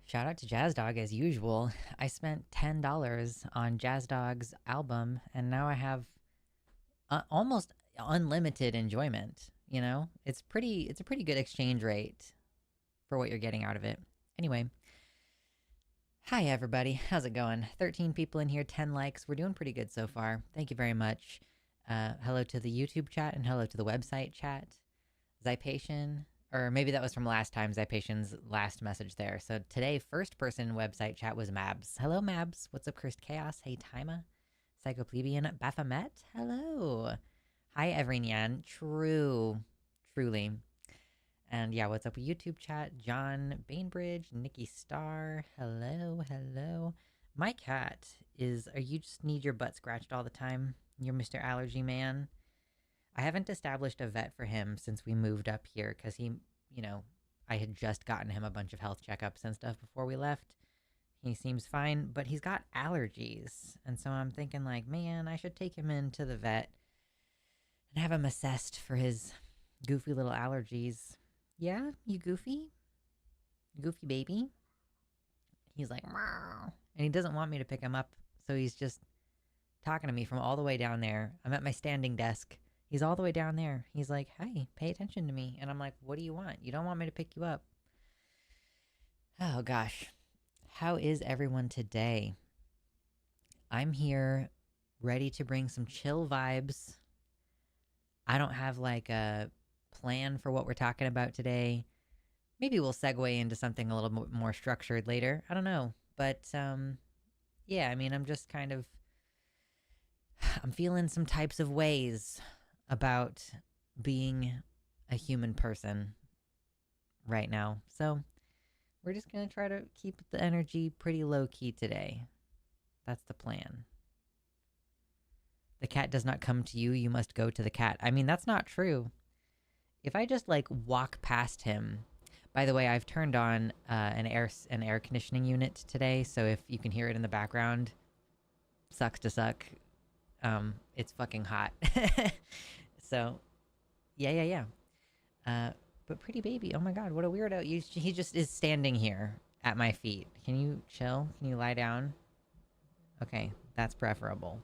Shout out to Jazz Dog as usual. I spent $10 on Jazz Dog's album, and now I have almost unlimited enjoyment. You know, it's a pretty good exchange rate for what you're getting out of it. Anyway, hi everybody, how's it going? 13 people in here, 10 likes. We're doing pretty good so far. Thank you very much. Hello to the YouTube chat and hello to the website chat. Zypation, or maybe that was from last time, Zypation's last message there. So today, first person website chat was Mabs. Hello, Mabs. What's up, Cursed Chaos? Hey, Tima. Psychoplebeian Baphomet. Hello. Hi, Everinian. Truly. And yeah, what's up with YouTube chat? John Bainbridge, Nikki Starr. Hello. My cat is, you just need your butt scratched all the time? You're Mr. Allergy Man. I haven't established a vet for him since we moved up here because he, I had just gotten him a bunch of health checkups and stuff before we left. He seems fine, but he's got allergies. And so I'm thinking like, man, I should take him into the vet and have him assessed for his goofy little allergies. Yeah, you goofy? Goofy baby? He's like, meow. And he doesn't want me to pick him up. So he's just talking to me from all the way down there. I'm at my standing desk. He's all the way down there. He's like, hey, pay attention to me. And I'm like, what do you want? You don't want me to pick you up. Oh, gosh. How is everyone today? I'm here ready to bring some chill vibes. I don't have like a plan for what we're talking about today. Maybe we'll segue into something a little more structured later. I don't know. But yeah, I mean, I'm just kind of, I'm feeling some types of ways about being a human person right now. So we're just going to try to keep the energy pretty low key today. That's the plan. The cat does not come to you, you must go to the cat. I mean, that's not true. If I just like walk past him, by the way, I've turned on an air conditioning unit today, so if you can hear it in the background, sucks to suck. It's fucking hot. So, yeah. But pretty baby, oh my god, what a weirdo. He just is standing here at my feet. Can you chill? Can you lie down? Okay, that's preferable.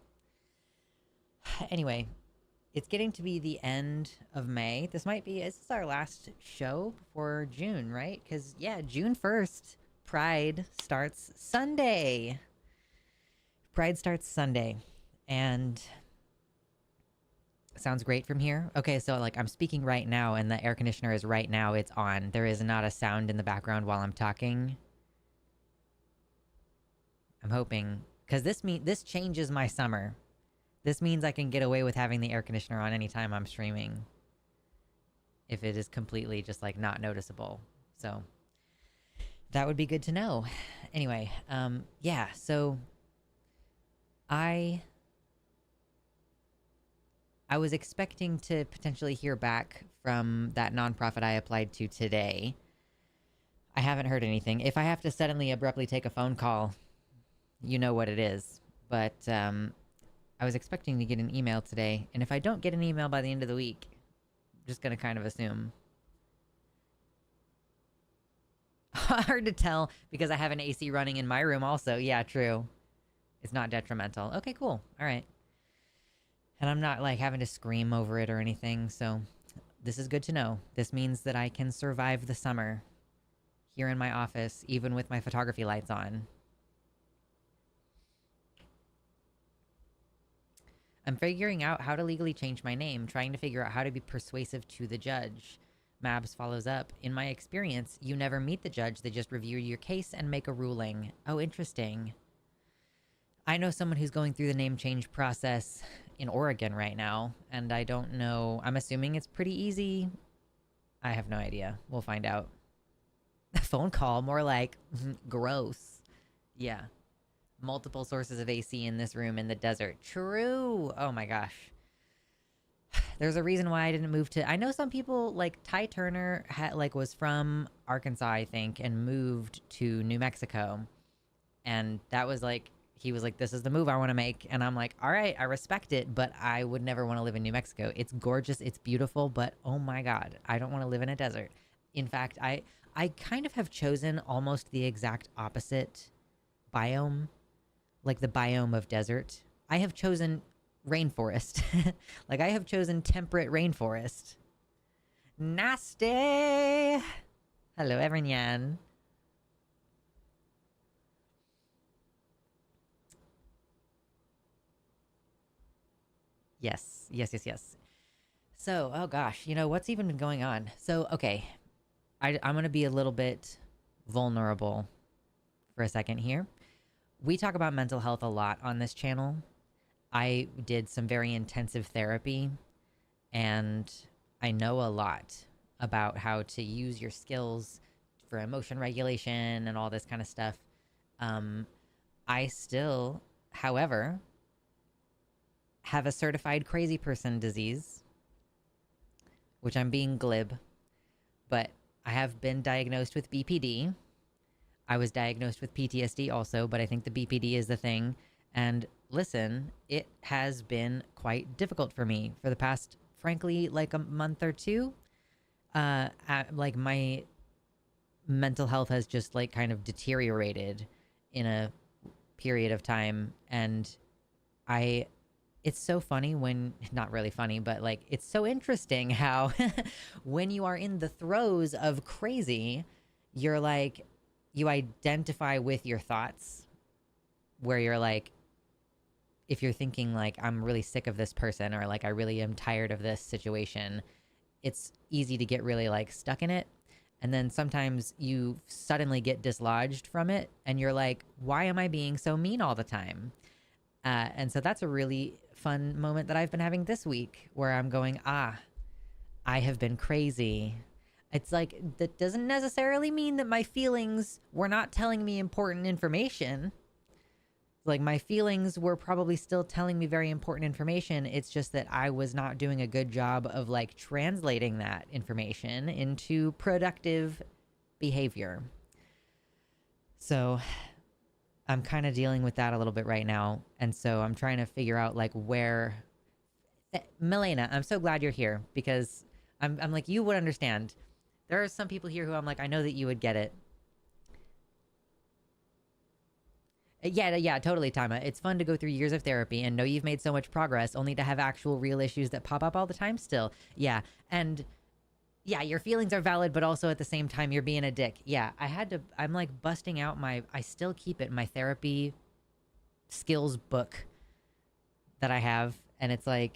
Anyway, it's getting to be the end of May. This is our last show before June, right? Because, yeah, June 1st, Pride starts Sunday. And sounds great from here. Okay, so like I'm speaking right now and the air conditioner is right now, it's on. There is not a sound in the background while I'm talking. I'm hoping, because this changes my summer. This means I can get away with having the air conditioner on anytime I'm streaming. If it is completely just like not noticeable. So that would be good to know. Anyway, yeah, so I was expecting to potentially hear back from that nonprofit I applied to today. I haven't heard anything. If I have to suddenly abruptly take a phone call, you know what it is. But I was expecting to get an email today, and if I don't get an email by the end of the week, I'm just gonna kind of assume. Hard to tell because I have an AC running in my room also. Yeah, true. It's not detrimental. Okay, cool. All right. And I'm not like having to scream over it or anything, so this is good to know. This means that I can survive the summer here in my office, even with my photography lights on. I'm figuring out how to legally change my name, trying to figure out how to be persuasive to the judge. Mabs follows up. In my experience, you never meet the judge. They just review your case and make a ruling. Oh, interesting. I know someone who's going through the name change process in Oregon right now, and I don't know. I'm assuming it's pretty easy. I have no idea. We'll find out. A phone call, more like gross. Yeah. Multiple sources of AC in this room in the desert. True. Oh my gosh. There's a reason why I didn't move to... I know some people, like Ty Turner, was from Arkansas, I think, and moved to New Mexico. And that was like... He was like, this is the move I want to make. And I'm like, all right, I respect it, but I would never want to live in New Mexico. It's gorgeous. It's beautiful, but oh my God, I don't want to live in a desert. In fact, I kind of have chosen almost the exact opposite biome, like the biome of desert. I have chosen rainforest. Like I have chosen temperate rainforest. Nasty. Hello, Everyan. Yes, yes, yes, yes. So, oh gosh, what's even been going on? So, okay, I'm gonna be a little bit vulnerable for a second here. We talk about mental health a lot on this channel. I did some very intensive therapy, and I know a lot about how to use your skills for emotion regulation and all this kind of stuff. Um, I still, however, have a certified crazy person disease, which I'm being glib, but I have been diagnosed with BPD. I was diagnosed with PTSD also, but I think the BPD is the thing. And listen, it has been quite difficult for me for the past, frankly, like a month or two. Like my mental health has just like kind of deteriorated in a period of time, and I it's so funny when not really funny, but like it's so interesting how when you are in the throes of crazy, you're like you identify with your thoughts, where you're like, if you're thinking like I'm really sick of this person, or like I really am tired of this situation, it's easy to get really like stuck in it. And then sometimes you suddenly get dislodged from it and you're like, why am I being so mean all the time? And so that's a really fun moment that I've been having this week, where I'm going, I have been crazy. It's like, that doesn't necessarily mean that my feelings were not telling me important information. Like, my feelings were probably still telling me very important information. It's just that I was not doing a good job of like translating that information into productive behavior. So I'm kind of dealing with that a little bit right now. And so I'm trying to figure out like where Milena, I'm so glad you're here, because I'm like, you would understand. There are some people here who I'm like, I know that you would get it. Yeah, yeah, totally, Tama. It's fun to go through years of therapy and know you've made so much progress, only to have actual real issues that pop up all the time still. Yeah, and yeah, your feelings are valid, but also at the same time, you're being a dick. Yeah, I'm like busting out I still keep it, my therapy skills book that I have. And it's like,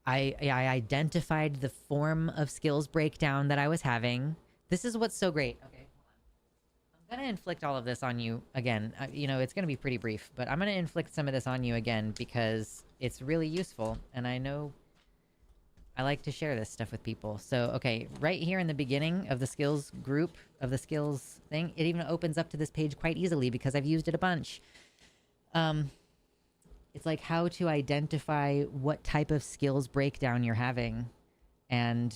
I identified the form of skills breakdown that I was having. This is what's so great. Okay, I'm gonna inflict all of this on you again. It's gonna be pretty brief, but I'm gonna inflict some of this on you again because it's really useful, and I know I like to share this stuff with people. So, okay, right here in the beginning of the skills group, of the skills thing, it even opens up to this page quite easily because I've used it a bunch. It's like how to identify what type of skills breakdown you're having. And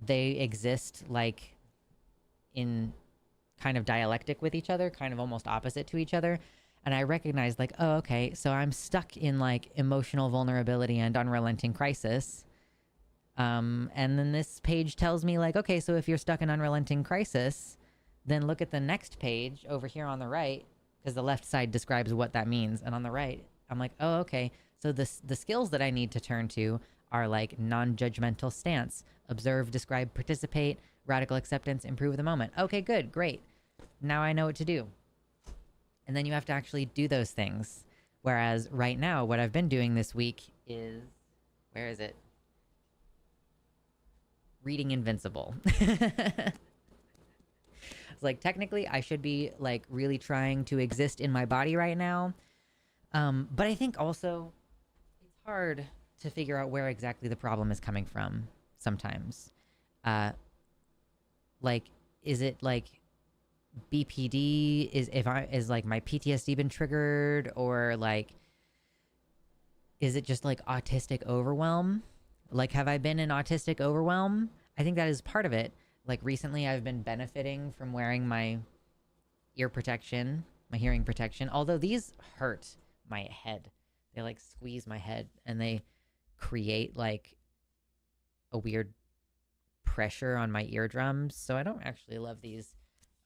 they exist like in kind of dialectic with each other, kind of almost opposite to each other. And I recognized like, oh, okay, so I'm stuck in like emotional vulnerability and unrelenting crisis. And then this page tells me like, okay, so if you're stuck in unrelenting crisis, then look at the next page over here on the right, because the left side describes what that means. And on the right, I'm like, oh, okay. So the skills that I need to turn to are like non-judgmental stance, observe, describe, participate, radical acceptance, improve the moment. Okay, good, great. Now I know what to do. And then you have to actually do those things. Whereas right now, what I've been doing this week is, where is it? Reading Invincible. It's like, technically I should be like really trying to exist in my body right now. But I think also it's hard to figure out where exactly the problem is coming from sometimes. Like, is it like BPD? Is like my PTSD been triggered, or like is it just like autistic overwhelm? Like, have I been in autistic overwhelm? I think that is part of it. Like, recently I've been benefiting from wearing my ear protection, my hearing protection, although these hurt my head. They like squeeze my head and they create like a weird pressure on my eardrums, so I don't actually love these.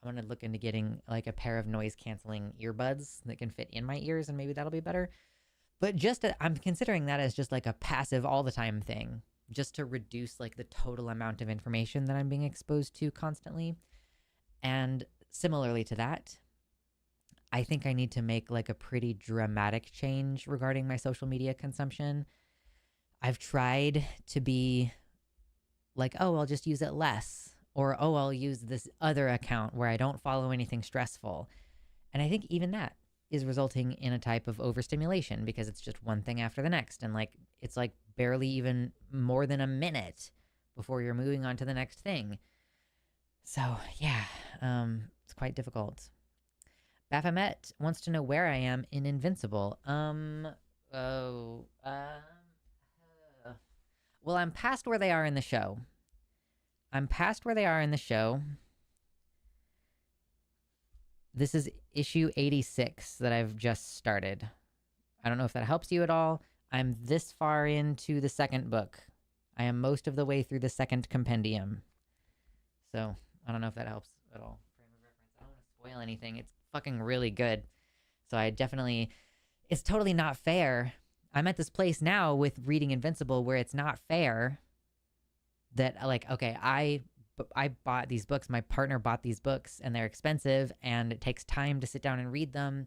I'm gonna look into getting like a pair of noise canceling earbuds that can fit in my ears, and maybe that'll be better. But I'm considering that as just like a passive all the time thing, just to reduce like the total amount of information that I'm being exposed to constantly. And similarly to that, I think I need to make like a pretty dramatic change regarding my social media consumption. I've tried to be like, oh, I'll just use it less, or oh, I'll use this other account where I don't follow anything stressful. And I think even that is resulting in a type of overstimulation because it's just one thing after the next. And like, it's like barely even more than a minute before you're moving on to the next thing. So yeah, it's quite difficult. Baphomet wants to know where I am in Invincible. Oh, well, I'm past where they are in the show. This is issue 86 that I've just started. I don't know if that helps you at all. I'm this far into the second book. I am most of the way through the second compendium. So, I don't know if that helps at all. Frame of reference. I don't want to spoil anything. It's fucking really good. So it's totally not fair. I'm at this place now with reading Invincible where it's not fair that, like, okay, I bought these books, my partner bought these books, and they're expensive, and it takes time to sit down and read them.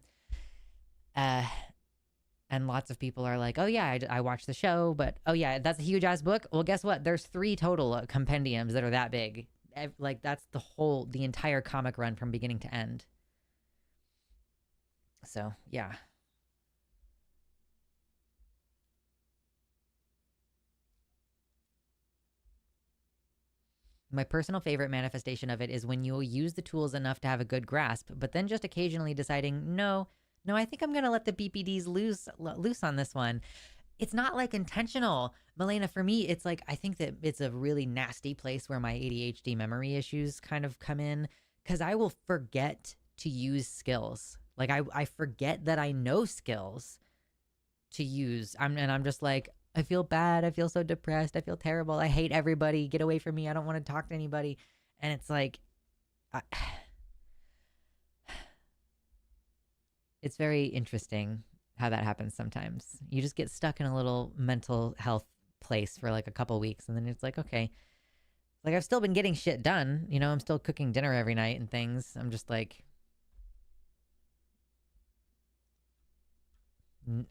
And lots of people are like, oh yeah, I watched the show, but oh yeah, that's a huge ass book. Well, guess what? There's 3 total compendiums that are that big. Like, that's the entire comic run from beginning to end. So, yeah. My personal favorite manifestation of it is when you'll use the tools enough to have a good grasp, but then just occasionally deciding, no, I think I'm going to let the BPDs loose on this one. It's not like intentional, Milena. For me, it's like, I think that it's a really nasty place where my ADHD memory issues kind of come in, because I will forget to use skills. Like, I forget that I know skills to use. I'm just like, I feel bad. I feel so depressed. I feel terrible. I hate everybody. Get away from me. I don't want to talk to anybody. And it's like, it's very interesting how that happens sometimes. You just get stuck in a little mental health place for like a couple weeks, and then it's like, okay, like, I've still been getting shit done. You know, I'm still cooking dinner every night and things. I'm just like,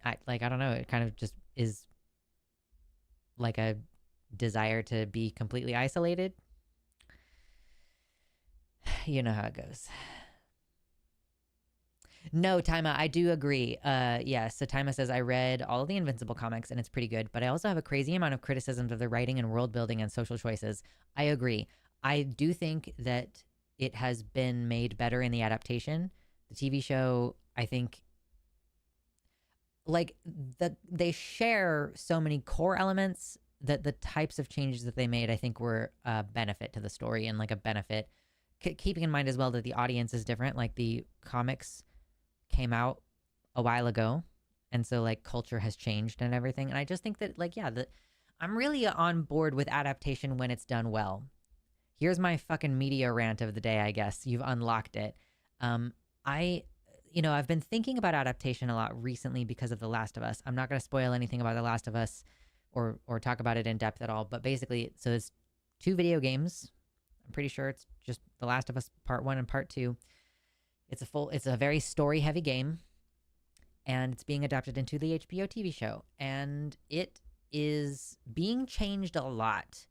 I don't know. It kind of just is like a desire to be completely isolated. You know how it goes. No, Taima, I do agree. Yeah, so Taima says, I read all of the Invincible comics and it's pretty good, but I also have a crazy amount of criticisms of the writing and world building and social choices. I agree. I do think that it has been made better in the adaptation. The TV show, I think, like, they share so many core elements that the types of changes that they made, I think, were a benefit to the story, and like a benefit, keeping in mind as well that the audience is different. Like, the comics came out a while ago, and so like culture has changed and everything. And I just think that, like, yeah, I'm really on board with adaptation when it's done well. Here's my fucking media rant of the day, I guess. You've unlocked it. I've been thinking about adaptation a lot recently because of The Last of Us. I'm not going to spoil anything about The Last of Us or talk about it in depth at all, but basically, so there's 2 video games. I'm pretty sure it's just The Last of Us Part 1 and Part 2. It's a very story-heavy game, and it's being adapted into the HBO TV show, and it is being changed a lot.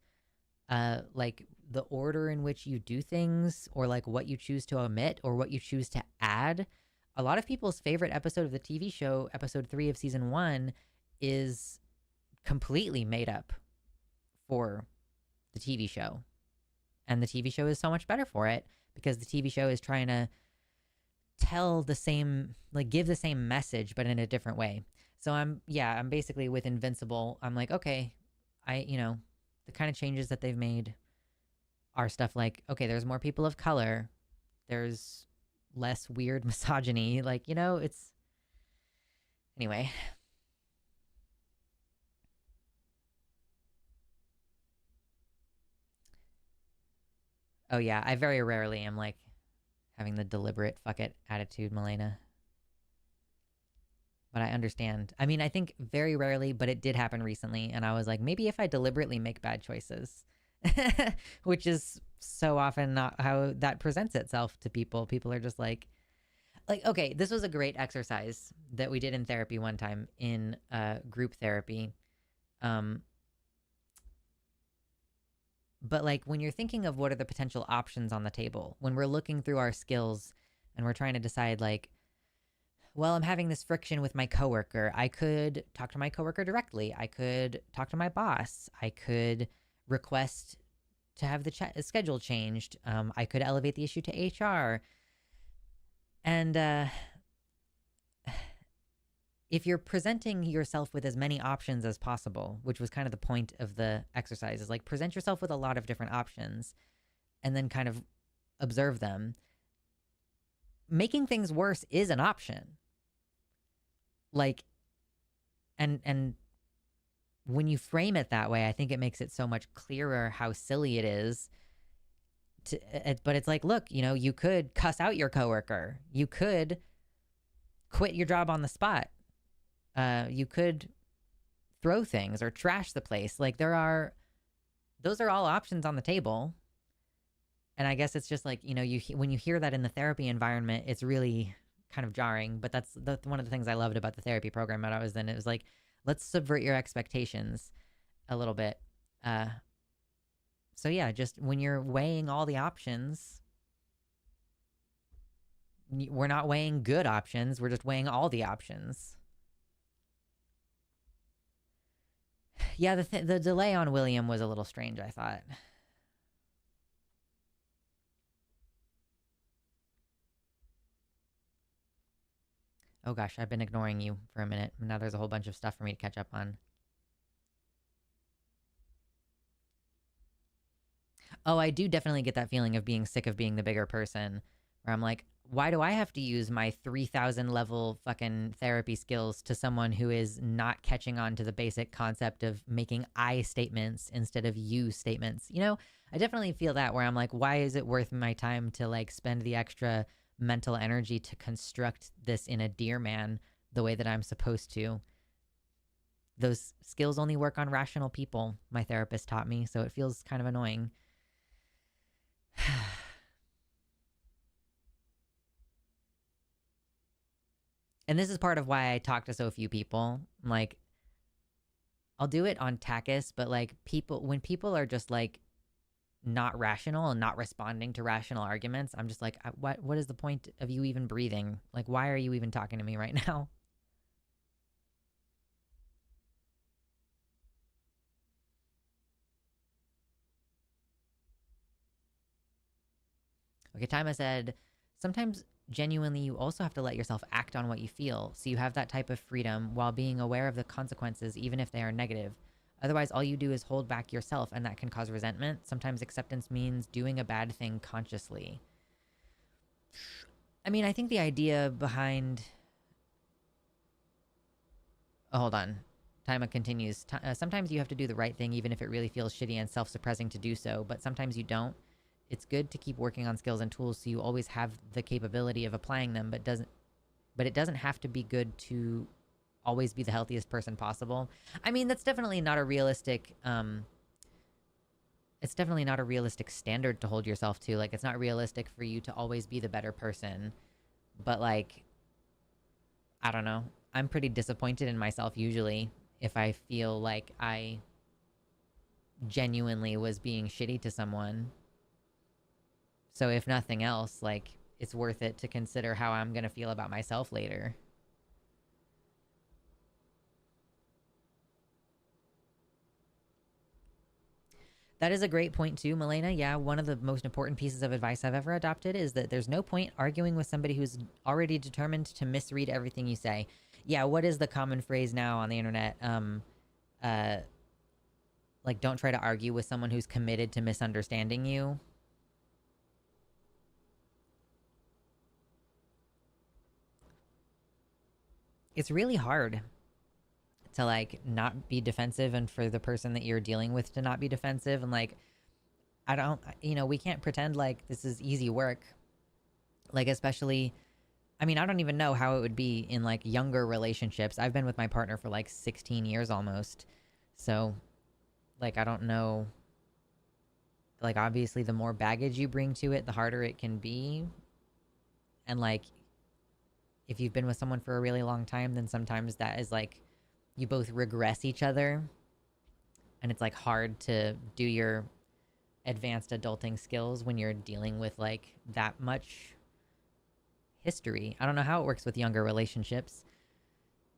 Like, the order in which you do things, or like what you choose to omit, or what you choose to add. A lot of people's favorite episode of the TV show, episode 3 of season 1, is completely made up for the TV show. And the TV show is so much better for it, because the TV show is trying to tell the same, like, give the same message, but in a different way. So I'm basically with Invincible. I'm like, okay, the kind of changes that they've made are stuff like, okay, there's more people of color. There's less weird misogyny. Like, it's... Anyway. Oh yeah, I very rarely am like having the deliberate fuck it attitude, Milena. But I understand. I mean, I think very rarely, but it did happen recently, and I was like, maybe if I deliberately make bad choices, which is so often not how that presents itself to people. People are just like, okay, this was a great exercise that we did in therapy one time in group therapy. Um, but like when you're thinking of what are the potential options on the table, when we're looking through our skills and we're trying to decide like, well, I'm having this friction with my coworker. I could talk to my coworker directly. I could talk to my boss. I could request to have the schedule changed. I could elevate the issue to HR. And if you're presenting yourself with as many options as possible, which was kind of the point of the exercise, is like present yourself with a lot of different options and then kind of observe them. Making things worse is an option. Like, and when you frame it that way, I think it makes it so much clearer how silly it is. But it's like, look, you know, you could cuss out your coworker. You could quit your job on the spot. You could throw things or trash the place. Like those are all options on the table. And I guess it's just like, you know, when you hear that in the therapy environment, it's really kind of jarring. But that's one of the things I loved about the therapy program that I was in. It was like, let's subvert your expectations a little bit. So yeah, just when you're weighing all the options, we're not weighing good options. We're just weighing all the options. Yeah, the delay on William was a little strange, I thought. Oh gosh, I've been ignoring you for a minute. Now there's a whole bunch of stuff for me to catch up on. Oh, I do definitely get that feeling of being sick of being the bigger person, where I'm like, why do I have to use my 3,000 level fucking therapy skills to someone who is not catching on to the basic concept of making I statements instead of you statements? You know, I definitely feel that where I'm like, why is it worth my time to like spend the extra mental energy to construct this in a dear man the way that I'm supposed to? Those skills only work on rational people, my therapist taught me, so it feels kind of annoying. And this is part of why I talk to so few people. Like, I'll do it on Takis, but like when people are just like not rational and not responding to rational arguments, I'm just like, what is the point of you even breathing? Like, why are you even talking to me right now? Okay, Taima said, sometimes genuinely you also have to let yourself act on what you feel, so you have that type of freedom while being aware of the consequences, even if they are negative. Otherwise, all you do is hold back yourself, and that can cause resentment. Sometimes acceptance means doing a bad thing consciously. I mean, I think the idea behind. Oh, hold on. Taima continues. Sometimes you have to do the right thing, even if it really feels shitty and self suppressing to do so, but sometimes you don't. It's good to keep working on skills and tools so you always have the capability of applying them, but it doesn't have to be good to always be the healthiest person possible. I mean, that's definitely not a realistic it's definitely not a realistic standard to hold yourself to. Like, it's not realistic for you to always be the better person. But like, I don't know. I'm pretty disappointed in myself usually if I feel like I genuinely was being shitty to someone. So if nothing else, like, it's worth it to consider how I'm going to feel about myself later. That is a great point too, Milena. Yeah, one of the most important pieces of advice I've ever adopted is that there's no point arguing with somebody who's already determined to misread everything you say. Yeah, what is the common phrase now on the internet? Uh, like, don't try to argue with someone who's committed to misunderstanding you. It's really hard to like not be defensive and for the person that you're dealing with to not be defensive. And like, I don't, we can't pretend like this is easy work. Like, especially, I mean, I don't even know how it would be in like younger relationships. I've been with my partner for like 16 years almost. So, like, I don't know. Like, obviously, the more baggage you bring to it, the harder it can be. And, like, if you've been with someone for a really long time, then sometimes that is like you both regress each other. And it's like hard to do your advanced adulting skills when you're dealing with like that much history. I don't know how it works with younger relationships.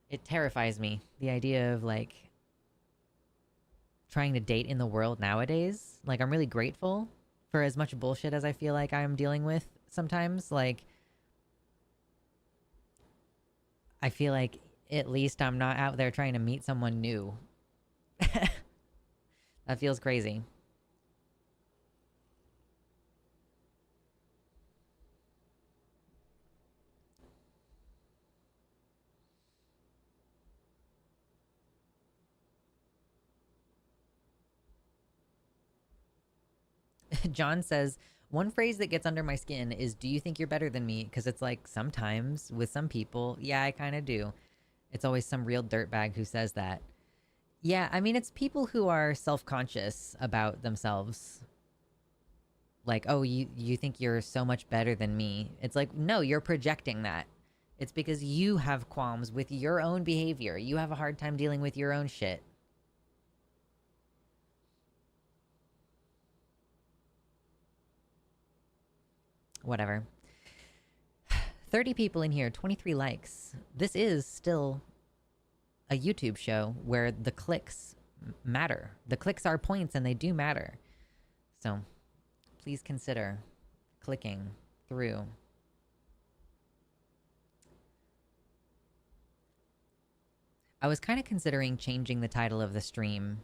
It terrifies me. The idea of like trying to date in the world nowadays. Like, I'm really grateful for as much bullshit as I feel like I'm dealing with sometimes. Like, I feel like at least I'm not out there trying to meet someone new. That feels crazy. John says, one phrase that gets under my skin is, do you think you're better than me? Because it's like sometimes with some people, yeah, I kind of do. It's always some real dirtbag who says that. Yeah, I mean, it's people who are self-conscious about themselves. Like, oh, you think you're so much better than me. It's like, no, you're projecting that. It's because you have qualms with your own behavior. You have a hard time dealing with your own shit. Whatever. 30 people in here, 23 likes. This is still a YouTube show where the clicks matter. The clicks are points and they do matter. So please consider clicking through. I was kind of considering changing the title of the stream,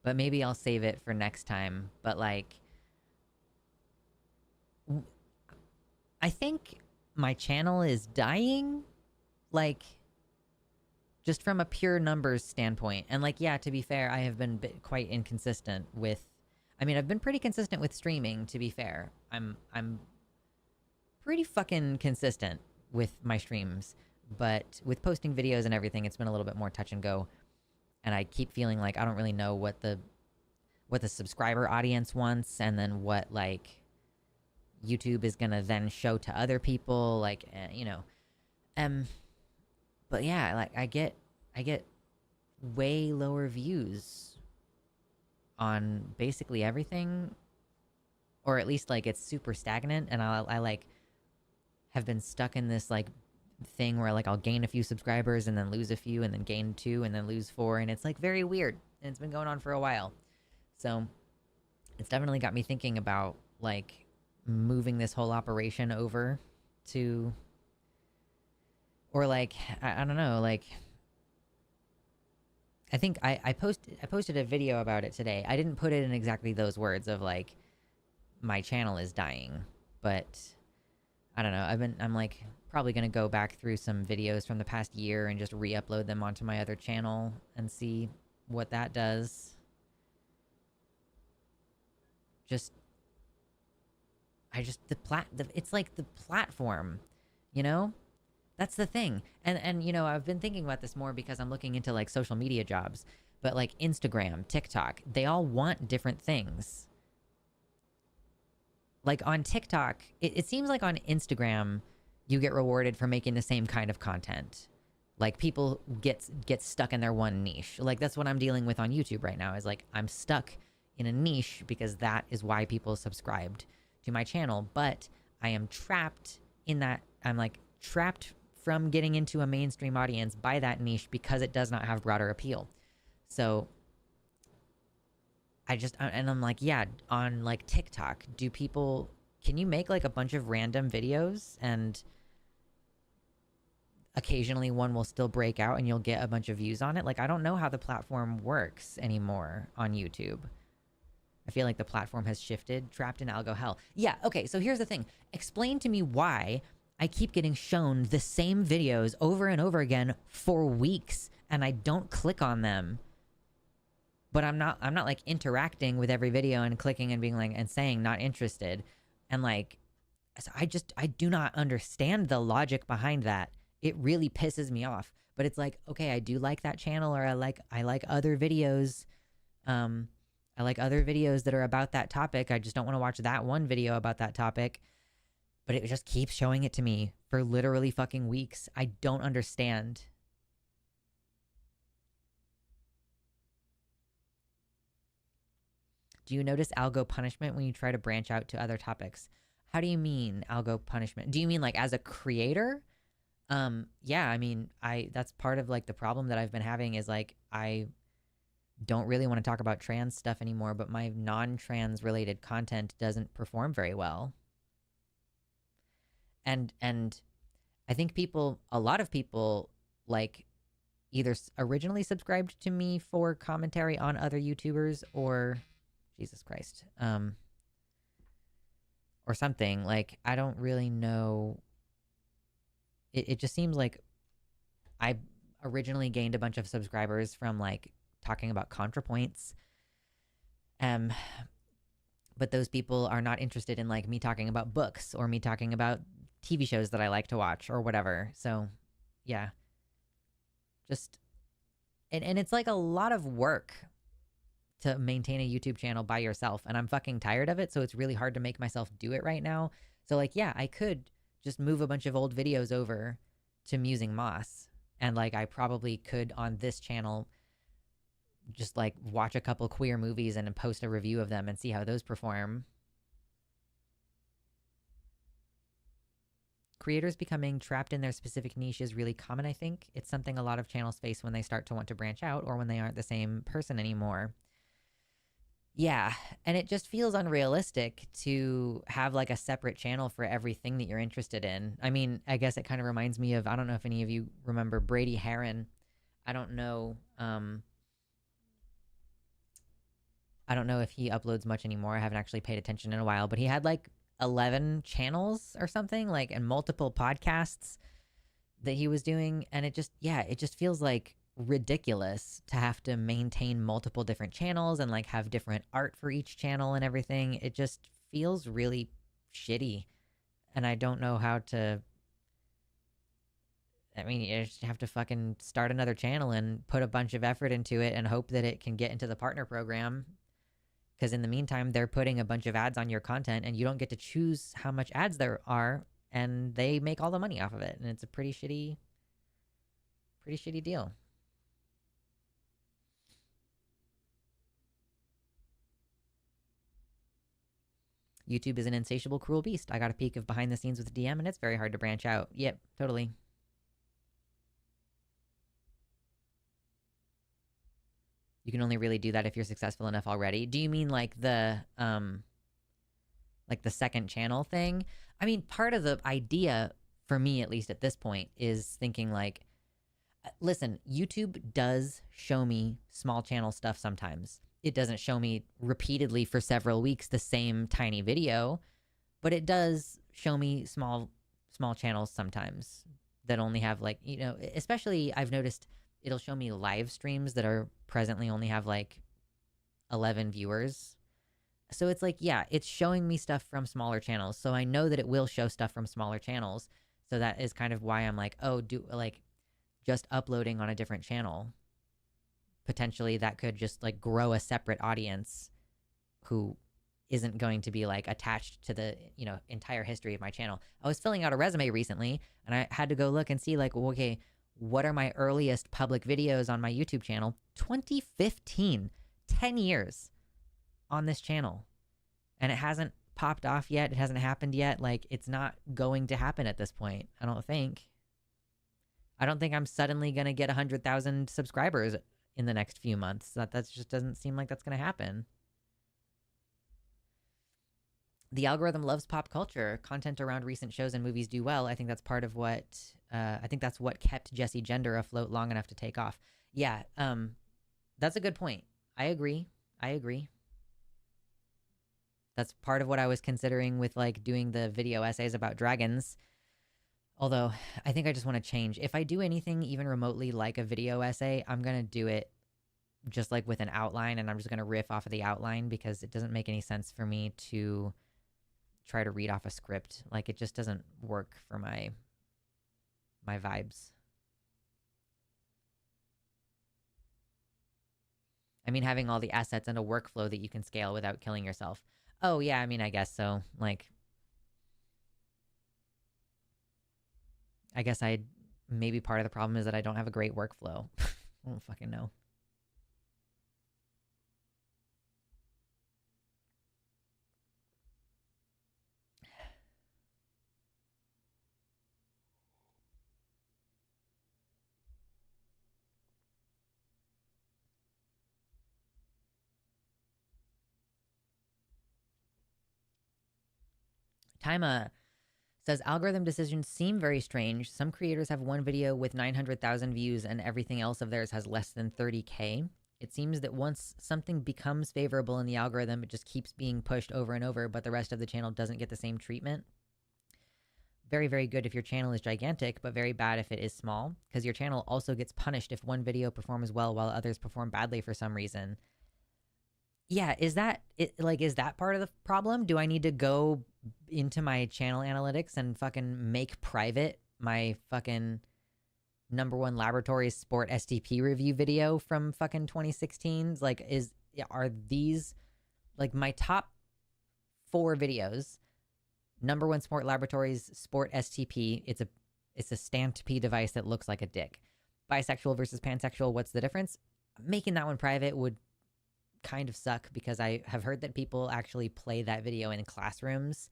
but maybe I'll save it for next time. But like, I think my channel is dying, like, just from a pure numbers standpoint. And like, yeah, to be fair, I have been quite inconsistent with, I mean, I've been pretty consistent with streaming, to be fair. I'm pretty fucking consistent with my streams, but with posting videos and everything, it's been a little bit more touch and go. And I keep feeling like I don't really know what the subscriber audience wants, and then what like YouTube is gonna then show to other people, like, but yeah, like I get way lower views on basically everything, or at least like it's super stagnant, and I like have been stuck in this like thing where like I'll gain a few subscribers and then lose a few and then gain 2 and then lose 4, and it's like very weird, and it's been going on for a while. So it's definitely got me thinking about like moving this whole operation over to, or like I don't know, like I think I posted a video about it today. I didn't put it in exactly those words of like my channel is dying, but I don't know. I'm like probably gonna go back through some videos from the past year and just re-upload them onto my other channel and see what that does. It's like the platform, you know? That's the thing. And I've been thinking about this more because I'm looking into like social media jobs, but like Instagram, TikTok, they all want different things. Like on TikTok, it seems like on Instagram, you get rewarded for making the same kind of content. Like people get stuck in their one niche. Like that's what I'm dealing with on YouTube right now, is like I'm stuck in a niche because that is why people subscribed to my channel. But I am trapped in that. I'm like trapped from getting into a mainstream audience by that niche because it does not have broader appeal. So I'm like, yeah, on like TikTok, can you make like a bunch of random videos and occasionally one will still break out and you'll get a bunch of views on it? Like, I don't know how the platform works anymore on YouTube. I feel like the platform has shifted. Trapped in algo hell. Yeah, okay, so here's the thing. Explain to me why I keep getting shown the same videos over and over again for weeks and I don't click on them. but I'm not like interacting with every video and clicking and being like and saying not interested. And like, so I do not understand the logic behind that. It really pisses me off. But it's like, okay, I do like that channel, or I like other videos. Um I like other videos that are about that topic. I just don't want to watch that one video about that topic. But it just keeps showing it to me for literally fucking weeks. I don't understand. Do you notice algo punishment when you try to branch out to other topics? How do you mean algo punishment? Do you mean like as a creator? Yeah, I mean, I that's part of like the problem that I've been having is like I don't really want to talk about trans stuff anymore, but my non-trans related content doesn't perform very well. And I think a lot of people like either originally subscribed to me for commentary on other YouTubers, or Jesus Christ, or something. Like, I don't really know. It just seems like I originally gained a bunch of subscribers from like talking about ContraPoints. But those people are not interested in like me talking about books or me talking about TV shows that I like to watch or whatever. So, yeah. Just and it's like a lot of work to maintain a YouTube channel by yourself, and I'm fucking tired of it, so it's really hard to make myself do it right now. So like, yeah, I could just move a bunch of old videos over to Musing Moss, and like I probably could on this channel just like watch a couple queer movies and post a review of them and see how those perform. Creators becoming trapped in their specific niche is really common, I think. It's something a lot of channels face when they start to want to branch out or when they aren't the same person anymore. Yeah, and it just feels unrealistic to have like a separate channel for everything that you're interested in. I mean, I guess it kind of reminds me of, I don't know if any of you remember Brady Heron. I don't know I don't know if he uploads much anymore. I haven't actually paid attention in a while, but he had like 11 channels or something, like, and multiple podcasts that he was doing. And it just, yeah, it just feels like ridiculous to have to maintain multiple different channels and like have different art for each channel and everything. It just feels really shitty. And I don't know how to. I mean, you just have to fucking start another channel and put a bunch of effort into it and hope that it can get into the partner program. Because in the meantime, they're putting a bunch of ads on your content and you don't get to choose how much ads there are, and they make all the money off of it. And it's a pretty shitty deal. YouTube is an insatiable, cruel beast. I got a peek of behind the scenes with DM, and it's very hard to branch out. Yep, totally. You can only really do that if you're successful enough already. Do you mean like the second channel thing? I mean, part of the idea, for me at least at this point, is thinking like, listen, YouTube does show me small channel stuff sometimes. It doesn't show me repeatedly for several weeks the same tiny video, but it does show me small channels sometimes that only have like, you know, especially I've noticed it'll show me live streams that are presently only have like 11 viewers. So it's like, yeah, it's showing me stuff from smaller channels. So I know that it will show stuff from smaller channels. So that is kind of why I'm like, oh, just uploading on a different channel. Potentially that could just like grow a separate audience who isn't going to be like attached to the, you know, entire history of my channel. I was filling out a resume recently and I had to go look and see like, well, okay, what are my earliest public videos on my YouTube channel? 2015, 10 years on this channel. And it hasn't popped off yet. It hasn't happened yet. Like, it's not going to happen at this point, I don't think. I don't think I'm suddenly going to get 100,000 subscribers in the next few months. That just doesn't seem like that's going to happen. The algorithm loves pop culture. Content around recent shows and movies do well. I think that's part of what I think that's what kept Jesse Gender afloat long enough to take off. Yeah, that's a good point. I agree. That's part of what I was considering with like doing the video essays about dragons. Although I think I just want to change. If I do anything even remotely like a video essay, I'm going to do it just like with an outline, and I'm just going to riff off of the outline because it doesn't make any sense for me to try to read off a script. Like, it just doesn't work for my vibes. I mean, having all the assets and a workflow that you can scale without killing yourself. Oh, yeah, I mean, I guess so. Like, I guess maybe part of the problem is that I don't have a great workflow. I don't fucking know. Taima says algorithm decisions seem very strange. Some creators have one video with 900,000 views and everything else of theirs has less than 30K. It seems that once something becomes favorable in the algorithm, it just keeps being pushed over and over, but the rest of the channel doesn't get the same treatment. Very, very good if your channel is gigantic, but very bad if it is small, because your channel also gets punished if one video performs well while others perform badly for some reason. Yeah, is that part of the problem? Do I need to go into my channel analytics and fucking make private my fucking #1 laboratory sport STP review video from fucking 2016? Like, are these like my top 4 videos? #1 sport laboratories sport STP. It's a stamped P device that looks like a dick. Bisexual versus pansexual. What's the difference? Making that one private would kind of suck because I have heard that people actually play that video in classrooms,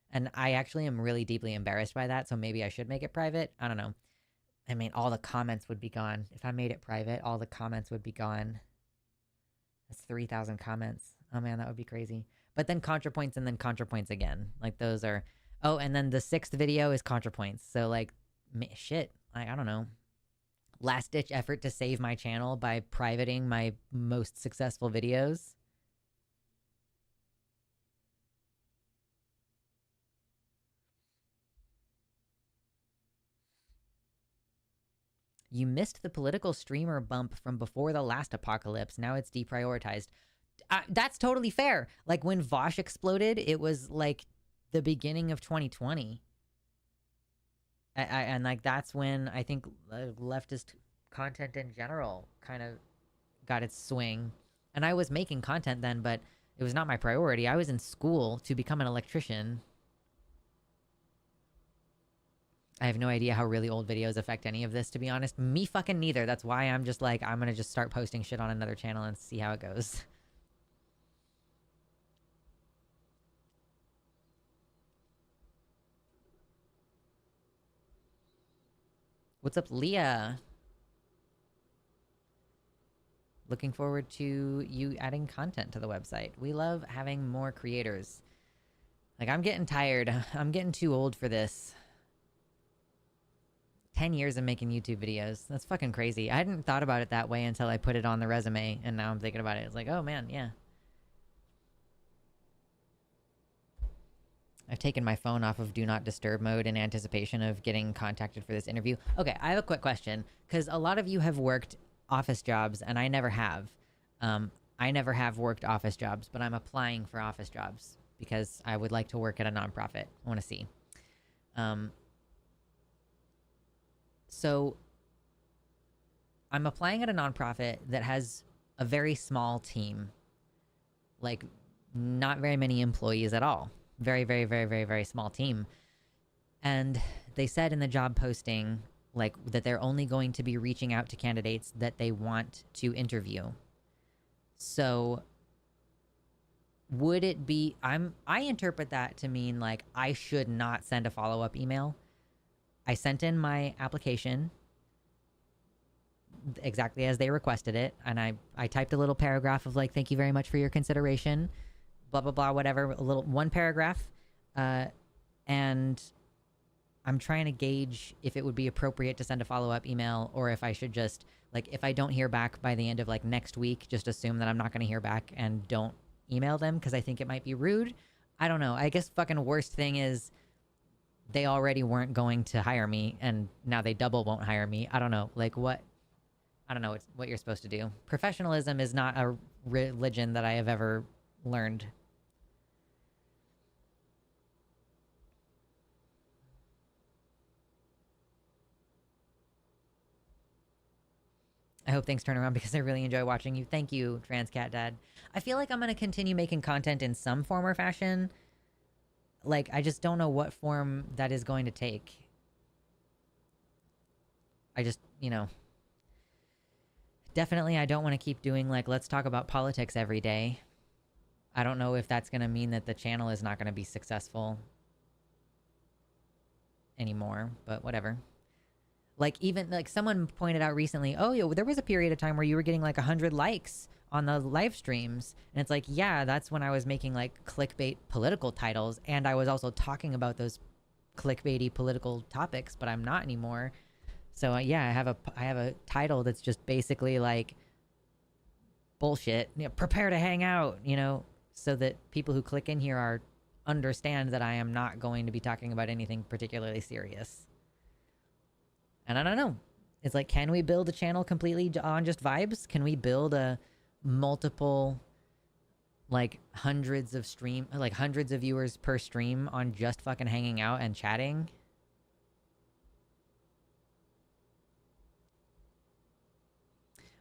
and I actually am really deeply embarrassed by that, so maybe I should make it private. I don't know. I mean, all the comments would be gone. If I made it private, all the comments would be gone. That's 3,000 comments. Oh man, that would be crazy. But then ContraPoints and then ContraPoints again. Like, those are... Oh, and then the 6th video is ContraPoints. So, like, shit. I don't know. Last-ditch effort to save my channel by privating my most successful videos. You missed the political streamer bump from before the last apocalypse. Now it's deprioritized. That's totally fair. Like, when Vosh exploded, it was like the beginning of 2020. And like, that's when I think leftist content in general kind of got its swing. And I was making content then, but it was not my priority. I was in school to become an electrician. I have no idea how really old videos affect any of this, to be honest. Me fucking neither. That's why I'm just like, I'm gonna just start posting shit on another channel and see how it goes. What's up, Leah? Looking forward to you adding content to the website. We love having more creators. Like, I'm getting tired. I'm getting too old for this. 10 years of making YouTube videos. That's fucking crazy. I hadn't thought about it that way until I put it on the resume, and now I'm thinking about it. It's like, oh man, yeah. I've taken my phone off of Do Not Disturb mode in anticipation of getting contacted for this interview. Okay, I have a quick question, because a lot of you have worked office jobs, and I never have. I never have worked office jobs, but I'm applying for office jobs because I would like to work at a nonprofit. I want to see. So I'm applying at a nonprofit that has a very small team. Like, not very many employees at all. Very, very, very, very, very small team. And they said in the job posting, like, that they're only going to be reaching out to candidates that they want to interview. So would it be... I interpret that to mean, like, I should not send a follow-up email. I sent in my application exactly as they requested it, and I typed a little paragraph of, like, thank you very much for your consideration, blah, blah, blah, whatever, one paragraph, and I'm trying to gauge if it would be appropriate to send a follow-up email, or if I should just, like, if I don't hear back by the end of, like, next week, just assume that I'm not going to hear back and don't email them, because I think it might be rude. I don't know. I guess fucking worst thing is they already weren't going to hire me, and now they double won't hire me. I don't know. Like, what? I don't know what you're supposed to do. Professionalism is not a religion that I have ever learned. I hope things turn around because I really enjoy watching you. Thank you, Trans Cat Dad. I feel like I'm going to continue making content in some form or fashion. Like, I just don't know what form that is going to take. I just, definitely I don't want to keep doing, like, let's talk about politics every day. I don't know if that's going to mean that the channel is not going to be successful anymore, but whatever. Like, even, like, someone pointed out recently, oh, yeah, there was a period of time where you were getting, like, 100 likes on the live streams. And it's like, yeah, that's when I was making, like, clickbait political titles. And I was also talking about those clickbaity political topics, but I'm not anymore. So, yeah, I have a title that's just basically, like, bullshit. Prepare to hang out, so that people who click in here understand that I am not going to be talking about anything particularly serious. And I don't know. It's like, can we build a channel completely on just vibes? Can we build a multiple, like, hundreds of viewers per stream on just fucking hanging out and chatting?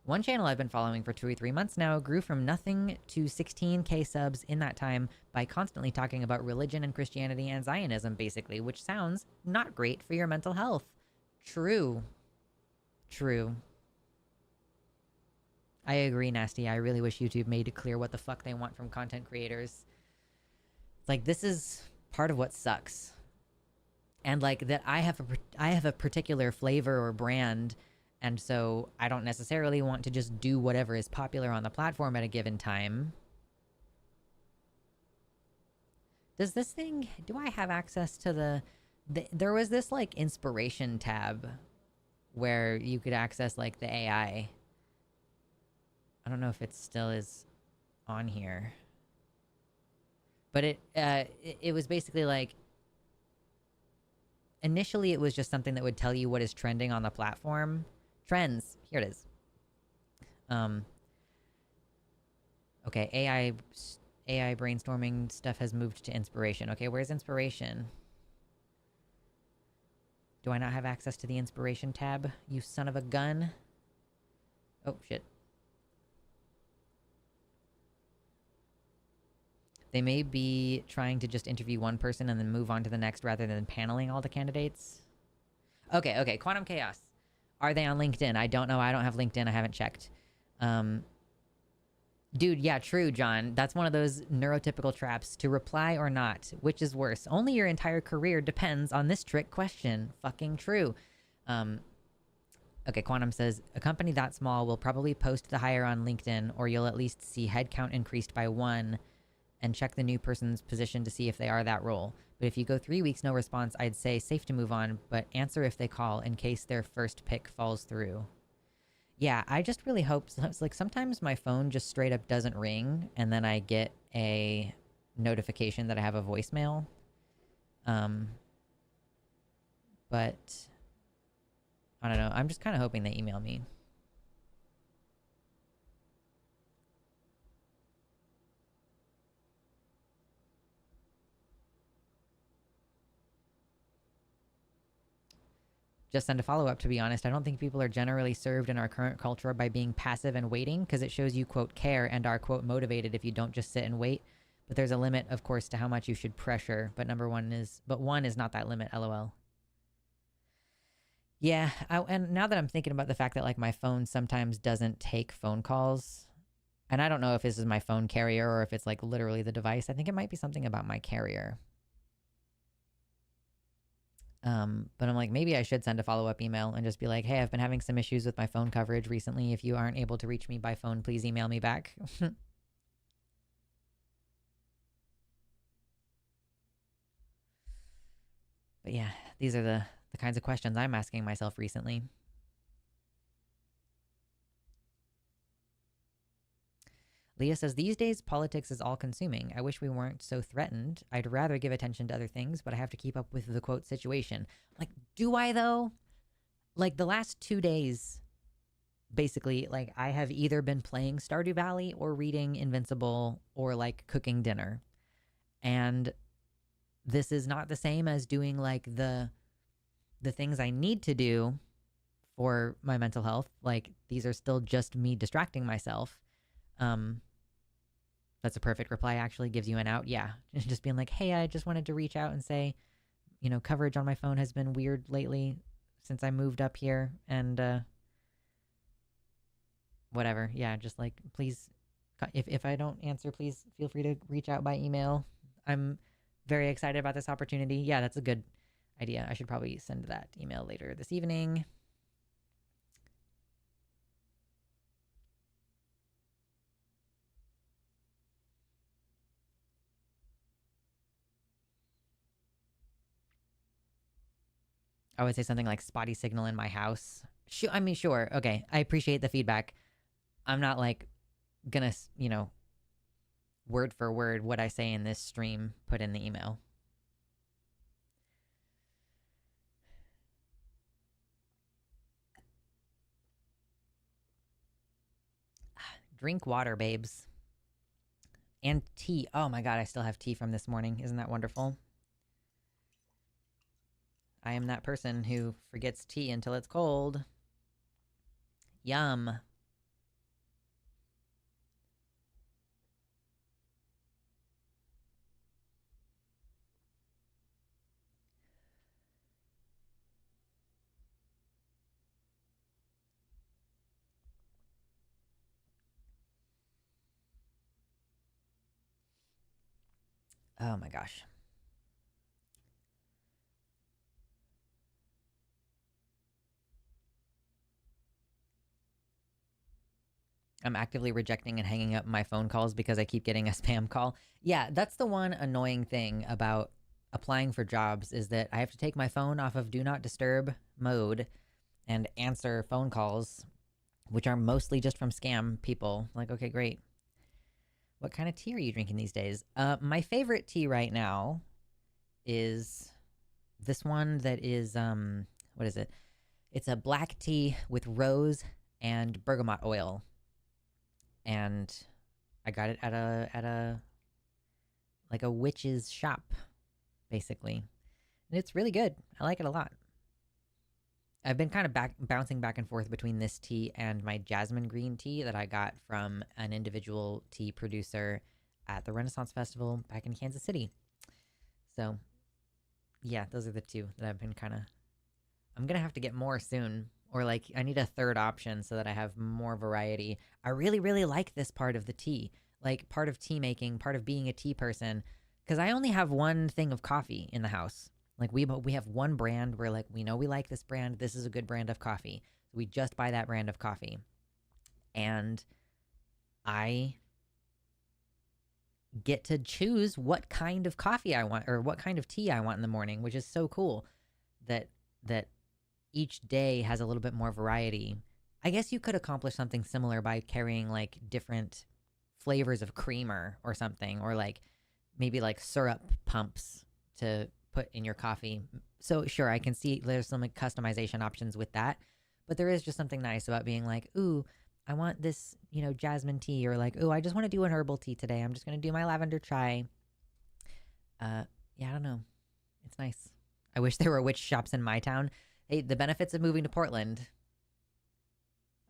One channel I've been following for 2 or 3 months now grew from nothing to 16K subs in that time by constantly talking about religion and Christianity and Zionism, basically, which sounds not great for your mental health. True. I agree, Nasty. I really wish YouTube made it clear what the fuck they want from content creators. Like, this is part of what sucks. And, like, that I have a particular flavor or brand, and so I don't necessarily want to just do whatever is popular on the platform at a given time. Does this thing... Do I have access to the there was this, like, inspiration tab where you could access, like, the AI. I don't know if it still is on here. But it was basically, like... Initially, it was just something that would tell you what is trending on the platform. Trends. Here it is. Okay, AI brainstorming stuff has moved to inspiration. Okay, where's inspiration? Do I not have access to the inspiration tab? You son of a gun. Oh, shit. They may be trying to just interview one person and then move on to the next rather than paneling all the candidates. Okay. Quantum Chaos. Are they on LinkedIn? I don't know. I don't have LinkedIn. I haven't checked. Dude, yeah, true, John. That's one of those neurotypical traps. To reply or not, which is worse? Only your entire career depends on this trick question. Fucking true. Okay, Quantum says, a company that small will probably post the hire on LinkedIn, or you'll at least see headcount increased by 1 and check the new person's position to see if they are that role. But if you go 3 weeks, no response, I'd say safe to move on, but answer if they call in case their first pick falls through. Yeah, I just really hope... Like, sometimes my phone just straight up doesn't ring, and then I get a notification that I have a voicemail. But... I don't know. I'm just kind of hoping they email me. Just send a follow-up, to be honest. I don't think people are generally served in our current culture by being passive and waiting, because it shows you, quote, care and are, quote, motivated if you don't just sit and wait. But there's a limit, of course, to how much you should pressure. But one is not that limit, lol. Yeah, and now that I'm thinking about the fact that, like, my phone sometimes doesn't take phone calls, and I don't know if this is my phone carrier or if it's, like, literally the device. I think it might be something about my carrier. But I'm like, maybe I should send a follow-up email and just be like, hey, I've been having some issues with my phone coverage recently. If you aren't able to reach me by phone, please email me back. But yeah, these are the kinds of questions I'm asking myself recently. Leah says, these days, politics is all-consuming. I wish we weren't so threatened. I'd rather give attention to other things, but I have to keep up with the, quote, situation. Like, do I, though? Like, the last 2 days, basically, like, I have either been playing Stardew Valley or reading Invincible or like cooking dinner. And this is not the same as doing like the things I need to do for my mental health. Like, these are still just me distracting myself. Um that's a perfect reply, actually. Gives you an out. Yeah. Just being like, hey, I just wanted to reach out and say, coverage on my phone has been weird lately since I moved up here, and whatever. Yeah, just like, please, if I don't answer, please feel free to reach out by email. I'm very excited about this opportunity. Yeah, that's a good idea. I should probably send that email later this evening. I would say something like spotty signal in my house. I mean, sure. Okay. I appreciate the feedback. I'm not like gonna, word for word what I say in this stream put in the email. Drink water, babes. And tea. Oh my god, I still have tea from this morning. Isn't that wonderful? I am that person who forgets tea until it's cold. Yum. Oh my gosh. I'm actively rejecting and hanging up my phone calls because I keep getting a spam call. Yeah, that's the one annoying thing about applying for jobs, is that I have to take my phone off of do not disturb mode and answer phone calls, which are mostly just from scam people. Like, okay, great. What kind of tea are you drinking these days? My favorite tea right now is this one that is what is it? It's a black tea with rose and bergamot oil. And I got it at a like a witch's shop, basically. And it's really good. I like it a lot. I've been kind of bouncing back and forth between this tea and my jasmine green tea that I got from an individual tea producer at the Renaissance Festival back in Kansas City. So, yeah, those are the two that I've been kind of. I'm going to have to get more soon. Or, like, I need a third option so that I have more variety. I really, really like this part of the tea. Like, part of tea making, part of being a tea person. Because I only have one thing of coffee in the house. Like, we have one brand where, like, we know we like this brand. This is a good brand of coffee. So we just buy that brand of coffee. And I get to choose what kind of coffee I want or what kind of tea I want in the morning, which is so cool that that each day has a little bit more variety. I guess you could accomplish something similar by carrying like different flavors of creamer or something, or like maybe like syrup pumps to put in your coffee. So sure, I can see there's some like customization options with that, but there is just something nice about being like, ooh, I want this, jasmine tea, or like, ooh, I just want to do an herbal tea today. I'm just gonna do my lavender chai. Yeah, I don't know. It's nice. I wish there were witch shops in my town. Hey, the benefits of moving to Portland.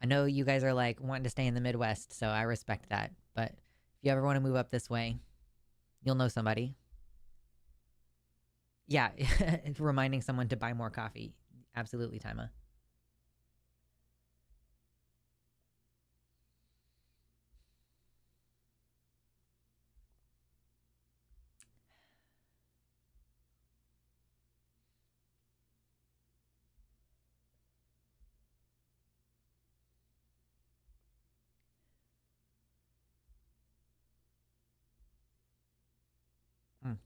I know you guys are like wanting to stay in the Midwest, so I respect that. But if you ever want to move up this way, you'll know somebody. Yeah, reminding someone to buy more coffee. Absolutely, Tima. Mm.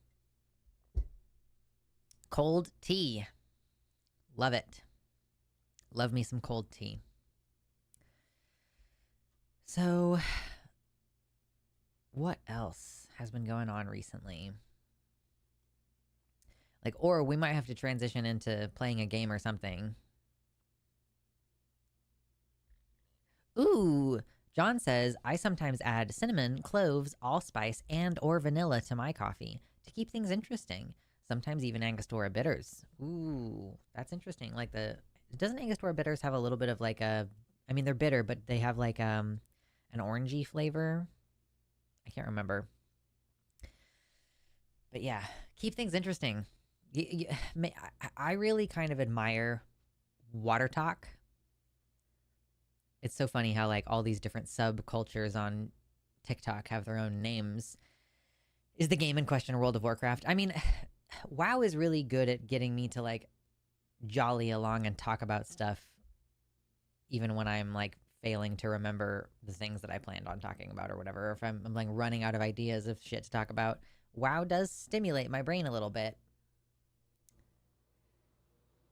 Cold tea. Love it. Love me some cold tea. So, what else has been going on recently? Like, or we might have to transition into playing a game or something. Ooh, John says, I sometimes add cinnamon, cloves, allspice, and or vanilla to my coffee to keep things interesting. Sometimes even Angostura bitters. Ooh, that's interesting. Like doesn't Angostura bitters have a little bit of like a, I mean, they're bitter, but they have like an orangey flavor. I can't remember. But yeah, keep things interesting. I really kind of admire water talk. It's so funny how like all these different subcultures on TikTok have their own names. Is the game in question World of Warcraft? I mean, WoW is really good at getting me to like jolly along and talk about stuff even when I'm like failing to remember the things that I planned on talking about or whatever. Or if I'm like running out of ideas of shit to talk about, WoW does stimulate my brain a little bit.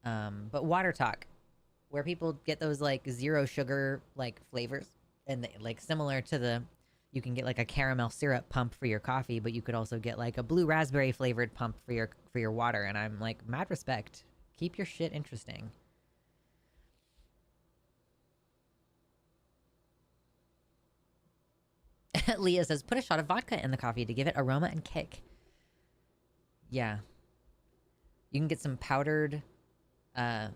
But water talk, where people get those like zero sugar like flavors, and they, like similar to the, you can get like a caramel syrup pump for your coffee, but you could also get like a blue raspberry flavored pump for your water. And I'm like, mad respect. Keep your shit interesting. Leah says, put a shot of vodka in the coffee to give it aroma and kick. Yeah. You can get some uh,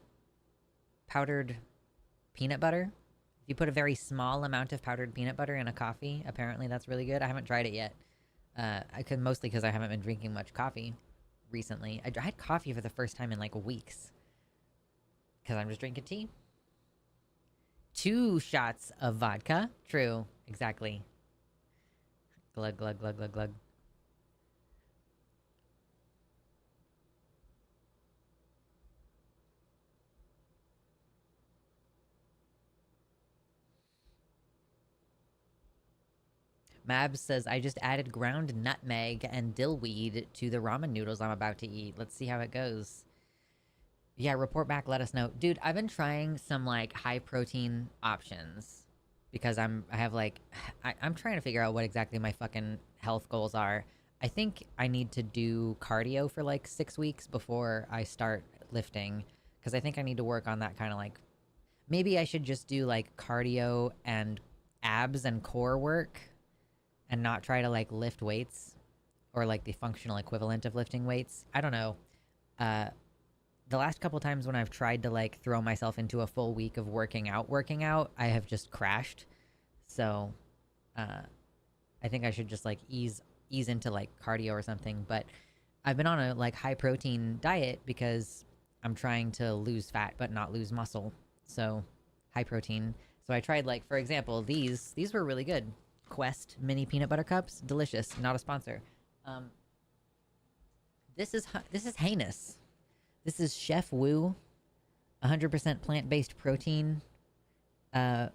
powdered peanut butter. If you put a very small amount of powdered peanut butter in a coffee, apparently that's really good. I haven't tried it yet. I could mostly because I haven't been drinking much coffee recently. I had coffee for the first time in like weeks because I'm just drinking tea. 2 shots of vodka. True. Exactly. Glug, glug, glug, glug, glug. Mabs says, I just added ground nutmeg and dillweed to the ramen noodles I'm about to eat. Let's see how it goes. Yeah, report back, let us know. Dude, I've been trying some like high protein options because I have like I'm trying to figure out what exactly my fucking health goals are. I think I need to do cardio for like 6 weeks before I start lifting because I think I need to work on that kind of like, maybe I should just do like cardio and abs and core work and not try to like lift weights or like the functional equivalent of lifting weights. I don't know. Uh the last couple times when I've tried to like throw myself into a full week of working out, I have just crashed. So, uh, I think I should just like ease into like cardio or something. But I've been on a like high protein diet because I'm trying to lose fat but not lose muscle. So, high protein. So I tried like, for example, these were really good. Quest mini peanut butter cups, delicious. Not a sponsor. Um, this is heinous. This is Chef Wu, 100% plant-based protein, uh,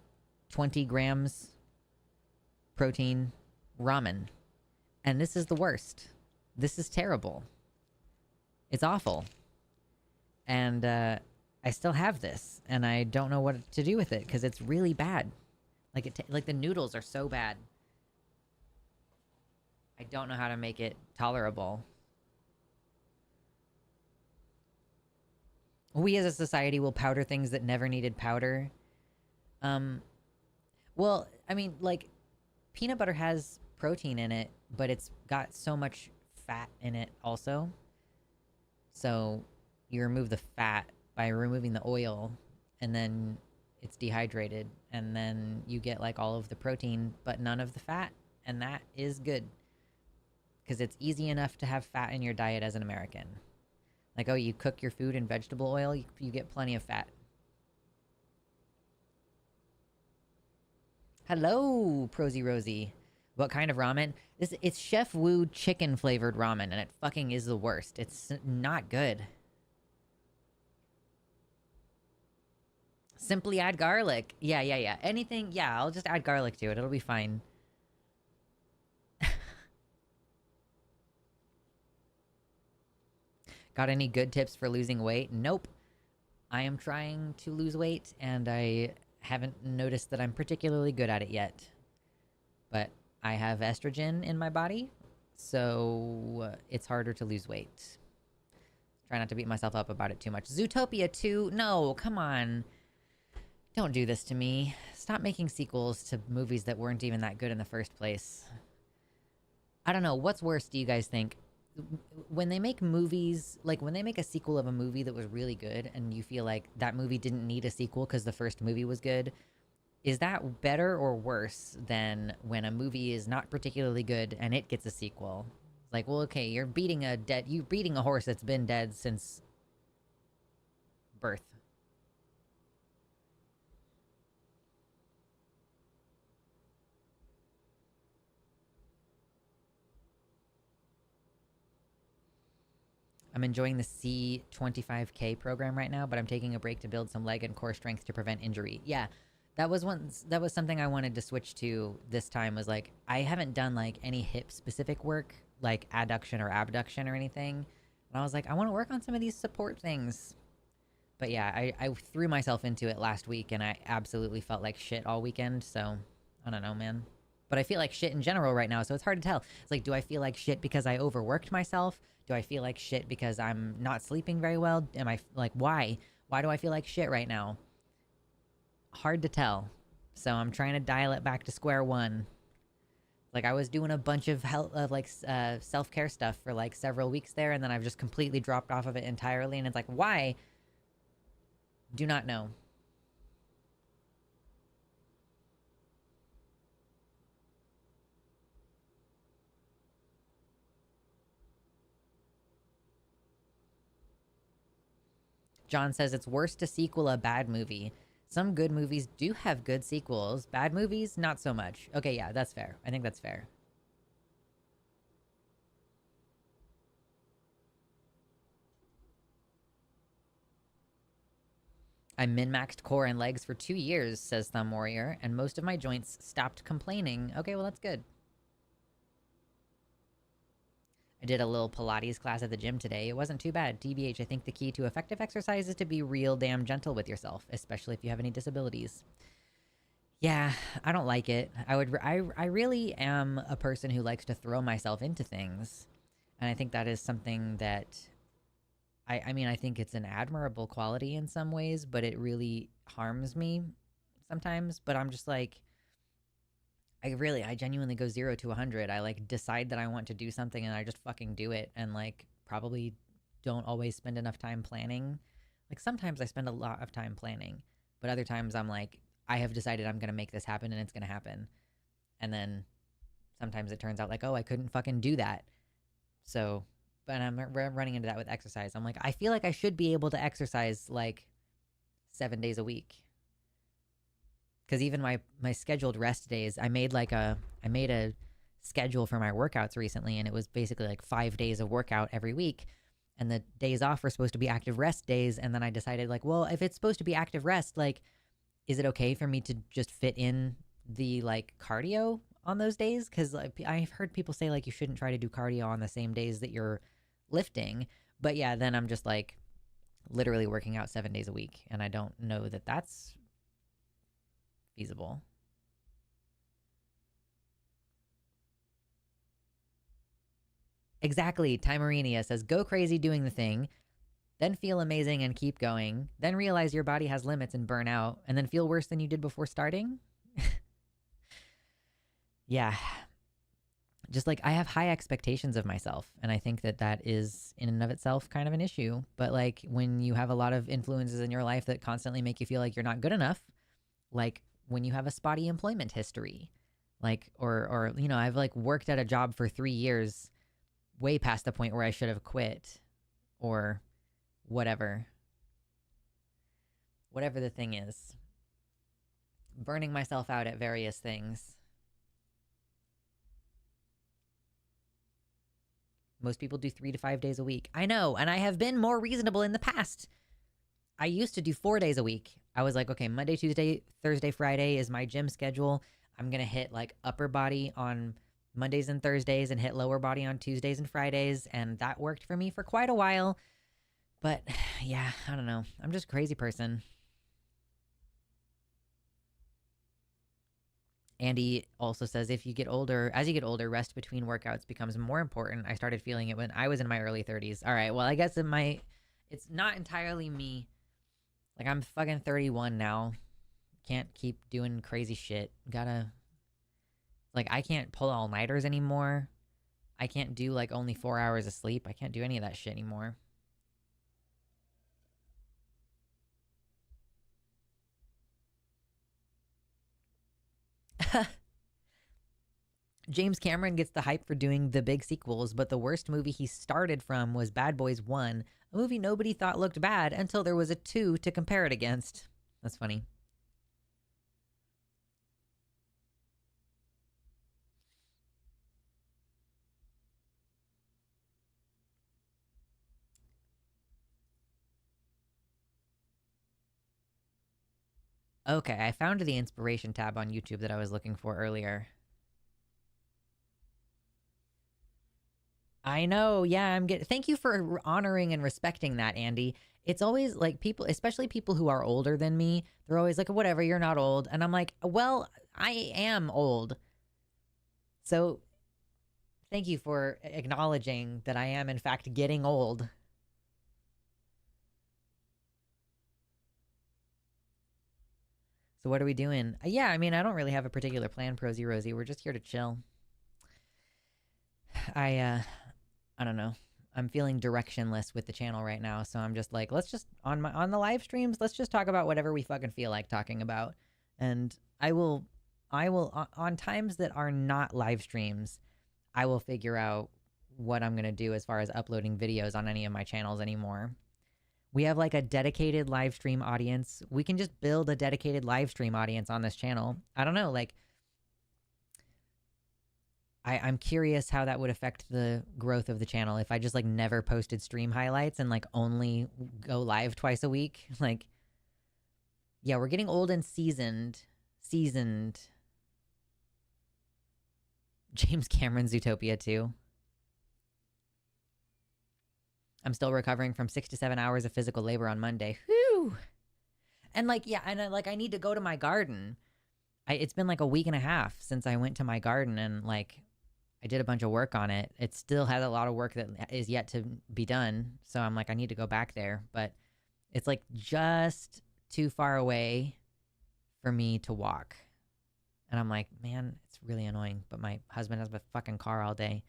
20 grams protein ramen. And this is the worst. This is terrible. It's awful. And I still have this, and I don't know what to do with it because it's really bad. Like the noodles are so bad. I don't know how to make it tolerable. We as a society will powder things that never needed powder. Um, well, I mean, like, peanut butter has protein in it, but it's got so much fat in it also. So you remove the fat by removing the oil, and then it's dehydrated, and then you get like all of the protein, but none of the fat, and that is good because it's easy enough to have fat in your diet as an American. Like, oh, you cook your food in vegetable oil, you get plenty of fat. Hello, Prosy Rosie. What kind of ramen? It's Chef Wu chicken flavored ramen, and it fucking is the worst. It's not good. Simply add garlic. Yeah. Anything, yeah, I'll just add garlic to it. It'll be fine. Got any good tips for losing weight? Nope. I am trying to lose weight, and I haven't noticed that I'm particularly good at it yet. But I have estrogen in my body, so it's harder to lose weight. Try not to beat myself up about it too much. Zootopia 2? No, come on. Don't do this to me. Stop making sequels to movies that weren't even that good in the first place. I don't know. What's worse, do you guys think? When they make movies, like when they make a sequel of a movie that was really good and you feel like that movie didn't need a sequel because the first movie was good, is that better or worse than when a movie is not particularly good and it gets a sequel? Like, well, okay, you're beating a horse that's been dead since birth. I'm enjoying the C25K program right now, but I'm taking a break to build some leg and core strength to prevent injury. Yeah, that was something I wanted to switch to this time. Was like I haven't done like any hip specific work, like adduction or abduction or anything, and I was like I want to work on some of these support things. But yeah, I threw myself into it last week, and I absolutely felt like shit all weekend. So I don't know, man. But I feel like shit in general right now, so it's hard to tell. It's like, do I feel like shit because I overworked myself? Do I feel like shit because I'm not sleeping very well? Am I like, why? Why do I feel like shit right now? Hard to tell. So I'm trying to dial it back to square one. Like I was doing a bunch of self care stuff for like several weeks there, and then I've just completely dropped off of it entirely. And it's like, why? Do not know. John says it's worse to sequel a bad movie. Some good movies do have good sequels. Bad movies, not so much. Okay, yeah, that's fair. I think that's fair. I min-maxed core and legs for 2 years, says Thumb Warrior, and most of my joints stopped complaining. Okay, well, that's good. I did a little Pilates class at the gym today. It wasn't too bad. TBH, I think the key to effective exercise is to be real damn gentle with yourself, especially if you have any disabilities. Yeah, I don't like it. I really am a person who likes to throw myself into things. And I think that is something that I mean, I think it's an admirable quality in some ways, but it really harms me sometimes. But I'm just like, I genuinely go 0 to 100. I like decide that I want to do something and I just fucking do it. And like, probably don't always spend enough time planning. Like, sometimes I spend a lot of time planning, but other times I'm like, I have decided I'm going to make this happen and it's going to happen. And then sometimes it turns out like, oh, I couldn't fucking do that. So, but I'm running into that with exercise. I'm like, I feel like I should be able to exercise like 7 days a week. Because even my scheduled rest days, I made a schedule for my workouts recently, and it was basically like 5 days of workout every week. And the days off were supposed to be active rest days. And then I decided, like, well, if it's supposed to be active rest, like, is it okay for me to just fit in the like cardio on those days? Because like, I've heard people say like you shouldn't try to do cardio on the same days that you're lifting. But yeah, then I'm just like literally working out 7 days a week, and I don't know that that's feasible. Exactly. Timarinia says, go crazy doing the thing, then feel amazing and keep going, then realize your body has limits and burn out, and then feel worse than you did before starting. Yeah. Just like I have high expectations of myself, and I think that that is in and of itself kind of an issue. But like when you have a lot of influences in your life that constantly make you feel like you're not good enough, like when you have a spotty employment history, like or you know, I've like worked at a job for 3 years way past the point where I should have quit, or whatever. Whatever the thing is. Burning myself out at various things. Most people do 3 to 5 days a week. I know, and I have been more reasonable in the past. I used to do 4 days a week. I was like, okay, Monday, Tuesday, Thursday, Friday is my gym schedule. I'm going to hit like upper body on Mondays and Thursdays and hit lower body on Tuesdays and Fridays. And that worked for me for quite a while. But yeah, I don't know. I'm just a crazy person. Andy also says if you get older, as you get older, rest between workouts becomes more important. I started feeling it when I was in my early 30s. All right, well, I guess it's not entirely me. Like, I'm fucking 31 now. Can't keep doing crazy shit. Gotta, like, I can't pull all-nighters anymore. I can't do, like, only 4 hours of sleep. I can't do any of that shit anymore. James Cameron gets the hype for doing the big sequels, but the worst movie he started from was Bad Boys 1, a movie nobody thought looked bad until there was a 2 to compare it against. That's funny. Okay, I found the inspiration tab on YouTube that I was looking for earlier. I know. Yeah, I'm getting. Thank you for honoring and respecting that, Andy. It's always like people, especially people who are older than me, they're always like, whatever, you're not old. And I'm like, well, I am old. So thank you for acknowledging that I am, in fact, getting old. So what are we doing? Yeah, I mean, I don't really have a particular plan, Prosy Rosie. We're just here to chill. I don't know. I'm feeling directionless with the channel right now, so I'm just like, let's just on the live streams, let's just talk about whatever we fucking feel like talking about. And I will on times that are not live streams, I will figure out what I'm going to do as far as uploading videos on any of my channels anymore. We have like a dedicated live stream audience. We can just build a dedicated live stream audience on this channel. I don't know, like I'm curious how that would affect the growth of the channel if I just like never posted stream highlights and like only go live twice a week. Like, yeah, we're getting old and seasoned. James Cameron's Zootopia too. I'm still recovering from 6 to 7 hours of physical labor on Monday. Whew. And like, yeah, and I need to go to my garden. It's been like a week and a half since I went to my garden, and like I did a bunch of work on it. It still has a lot of work that is yet to be done. So I'm like, I need to go back there, but it's like just too far away for me to walk. And I'm like, man, it's really annoying. But my husband has my fucking car all day.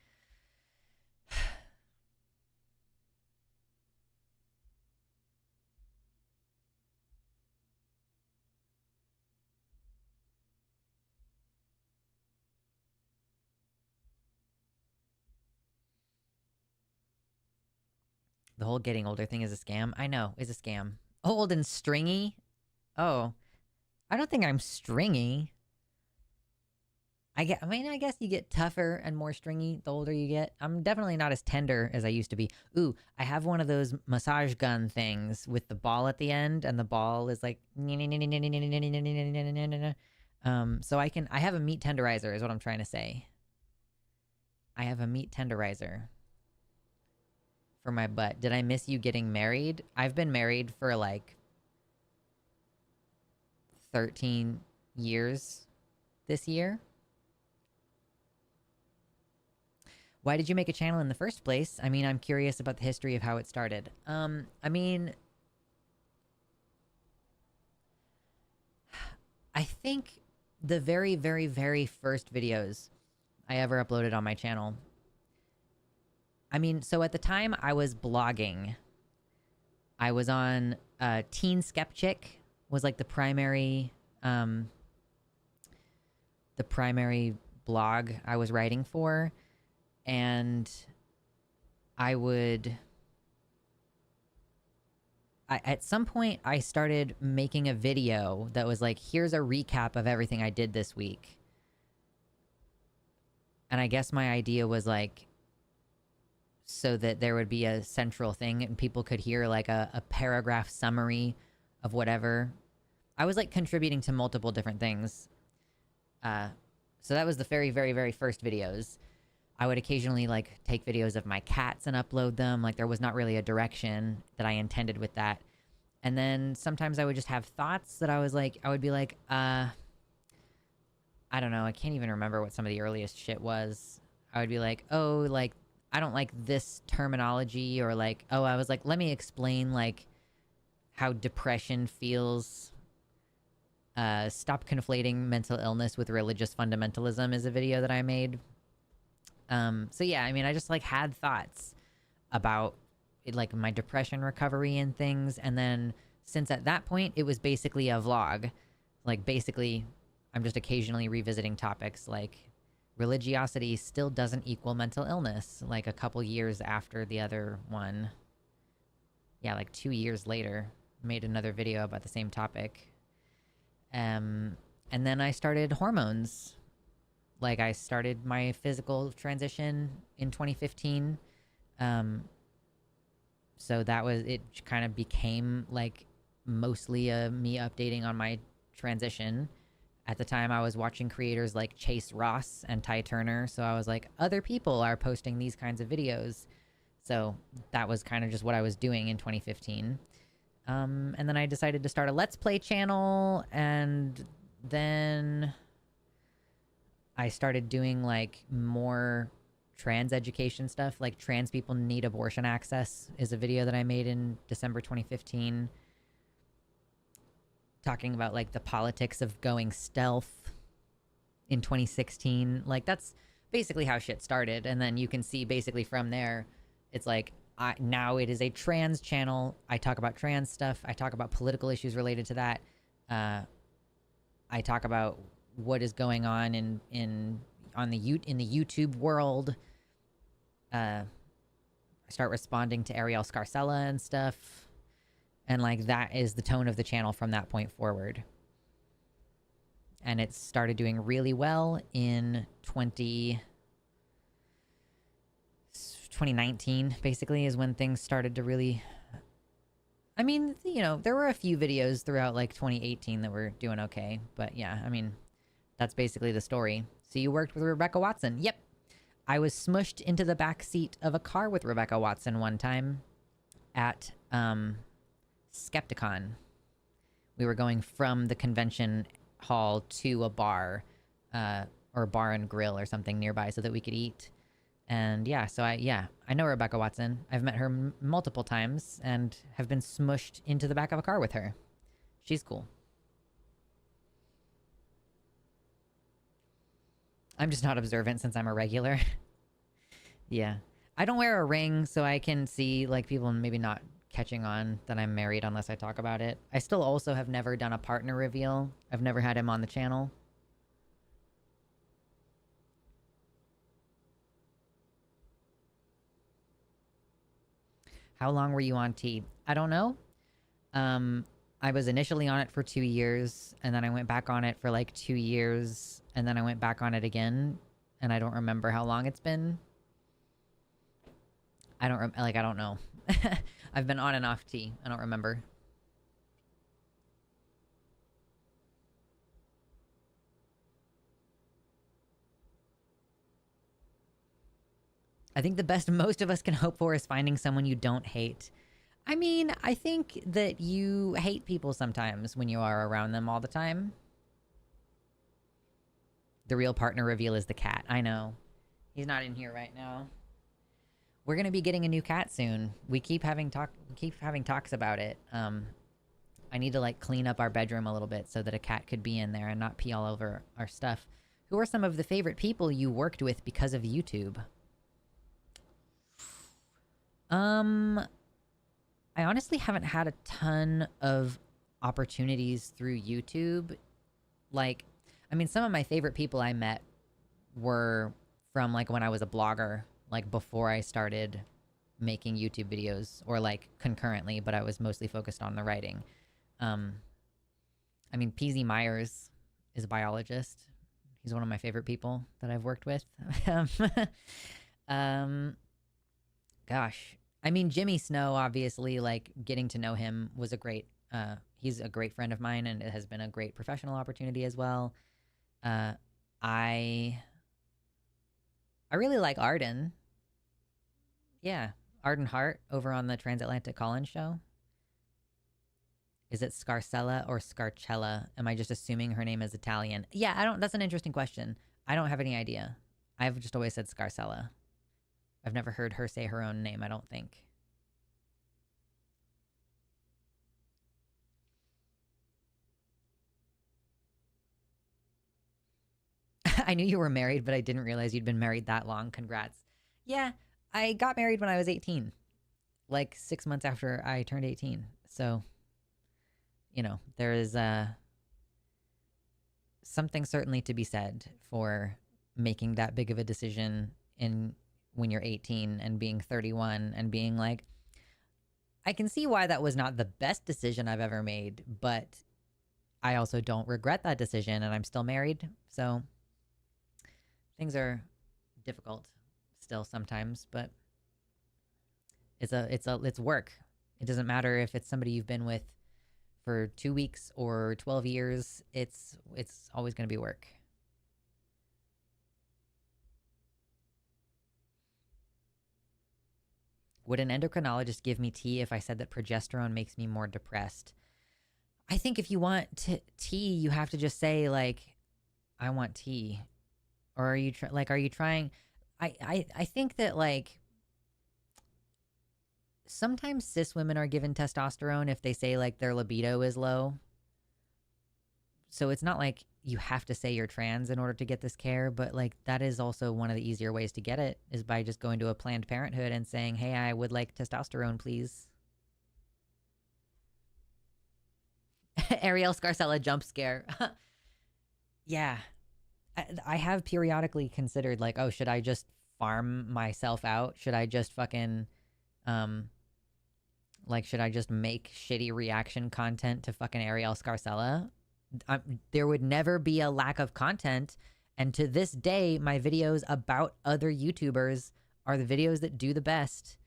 The whole getting older thing is a scam. I know, is a scam. Old and stringy? Oh, I don't think I'm stringy. I guess you get tougher and more stringy the older you get. I'm definitely not as tender as I used to be. Ooh, I have one of those massage gun things with the ball at the end, and the ball is like, so I have a meat tenderizer, is what I'm trying to say. I have a meat tenderizer for my butt. Did I miss you getting married? I've been married for like 13 years this year. Why did you make a channel in the first place? I mean, I'm curious about the history of how it started. I mean, I think the very, very, very first videos I ever uploaded on my channel. I mean, so at the time I was blogging. I was on Teen Skeptic was like the primary blog I was writing for. And at some point I started making a video that was like, here's a recap of everything I did this week. And I guess my idea was like, so that there would be a central thing and people could hear like a paragraph summary of whatever. I was like contributing to multiple different things. So that was the very, very, very first videos. I would occasionally like take videos of my cats and upload them. Like there was not really a direction that I intended with that. And then sometimes I would just have thoughts that I would be like, I don't know. I can't even remember what some of the earliest shit was. I would be like, oh, like, I don't like this terminology, or like, oh, I was like, let me explain like how depression feels Stop conflating mental illness with religious fundamentalism is a video that I made. So yeah, I mean, I just like had thoughts about it, like my depression recovery and things, and then since at that point it was basically a vlog, like basically I'm just occasionally revisiting topics like religiosity still doesn't equal mental illness, like a couple years after the other one. Yeah, like 2 years later, made another video about the same topic. And then I started hormones. Like I started my physical transition in 2015. So that was, it kind of became like mostly me updating on my transition. At the time, I was watching creators like Chase Ross and Ty Turner. So I was like, other people are posting these kinds of videos. So that was kind of just what I was doing in 2015. And then I decided to start a Let's Play channel. And then I started doing like more trans education stuff. Like trans people need abortion access is a video that I made in December 2015. Talking about like the politics of going stealth in 2016. Like that's basically how shit started. And then you can see basically from there, it's like now it is a trans channel. I talk about trans stuff. I talk about political issues related to that. I talk about what is going on in the YouTube world. I start responding to Ariel Scarcella and stuff. And like that is the tone of the channel from that point forward. And it started doing really well in 2019, basically, is when things started to really... I mean, you know, there were a few videos throughout like 2018 that were doing okay. But yeah, I mean, that's basically the story. So you worked with Rebecca Watson. Yep. I was smushed into the back seat of a car with Rebecca Watson one time at Skepticon. We were going from the convention hall to a bar, or bar and grill or something nearby so that we could eat. And yeah, so I know Rebecca Watson. I've met her multiple times and have been smushed into the back of a car with her. She's cool. I'm just not observant since I'm a regular. Yeah. I don't wear a ring, so I can see like people maybe not catching on that I'm married unless I talk about it. I still also have never done a partner reveal. I've never had him on the channel. How long were you on T? I don't know. I was initially on it for 2 years, and then I went back on it for like 2 years, and then I went back on it again, and I don't remember how long it's been. I don't know. I've been on and off T. I don't remember. I think the best most of us can hope for is finding someone you don't hate. I mean, I think that you hate people sometimes when you are around them all the time. The real partner reveal is the cat. I know. He's not in here right now. We're gonna be getting a new cat soon. We keep having talks about it. I need to like clean up our bedroom a little bit so that a cat could be in there and not pee all over our stuff. Who are some of the favorite people you worked with because of YouTube? I honestly haven't had a ton of opportunities through YouTube. Like, I mean, some of my favorite people I met were from like when I was a blogger, like before I started making YouTube videos, or like concurrently, but I was mostly focused on the writing. I mean, PZ Myers is a biologist. He's one of my favorite people that I've worked with. Gosh. I mean, Jimmy Snow, obviously, like, getting to know him was a great, he's a great friend of mine, and it has been a great professional opportunity as well. I really like Arden. Yeah. Arden Hart over on the Transatlantic Call-In show. Is it Scarcella or Scarcella? Am I just assuming her name is Italian? Yeah, that's an interesting question. I don't have any idea. I've just always said Scarcella. I've never heard her say her own name, I don't think. I knew you were married, but I didn't realize you'd been married that long. Congrats. Yeah, I got married when I was 18, like 6 months after I turned 18. So, there is something certainly to be said for making that big of a decision in when you're 18 and being 31 and being like, I can see why that was not the best decision I've ever made, but I also don't regret that decision and I'm still married. So things are difficult still sometimes, but it's work. It doesn't matter if it's somebody you've been with for 2 weeks or 12 years. It's always going to be work. Would an endocrinologist give me tea if I said that progesterone makes me more depressed? I think if you want tea, you have to just say like, I want tea. Or are you are you trying? I think that like sometimes cis women are given testosterone if they say like their libido is low. So it's not like you have to say you're trans in order to get this care, but like that is also one of the easier ways to get it is by just going to a Planned Parenthood and saying, hey, I would like testosterone, please. Ariel Scarcella jump scare. Yeah. I have periodically considered like, oh, should I just farm myself out? Should I just fucking should I just make shitty reaction content to fucking Ariel Scarcella? There would never be a lack of content. And to this day, my videos about other YouTubers are the videos that do the best.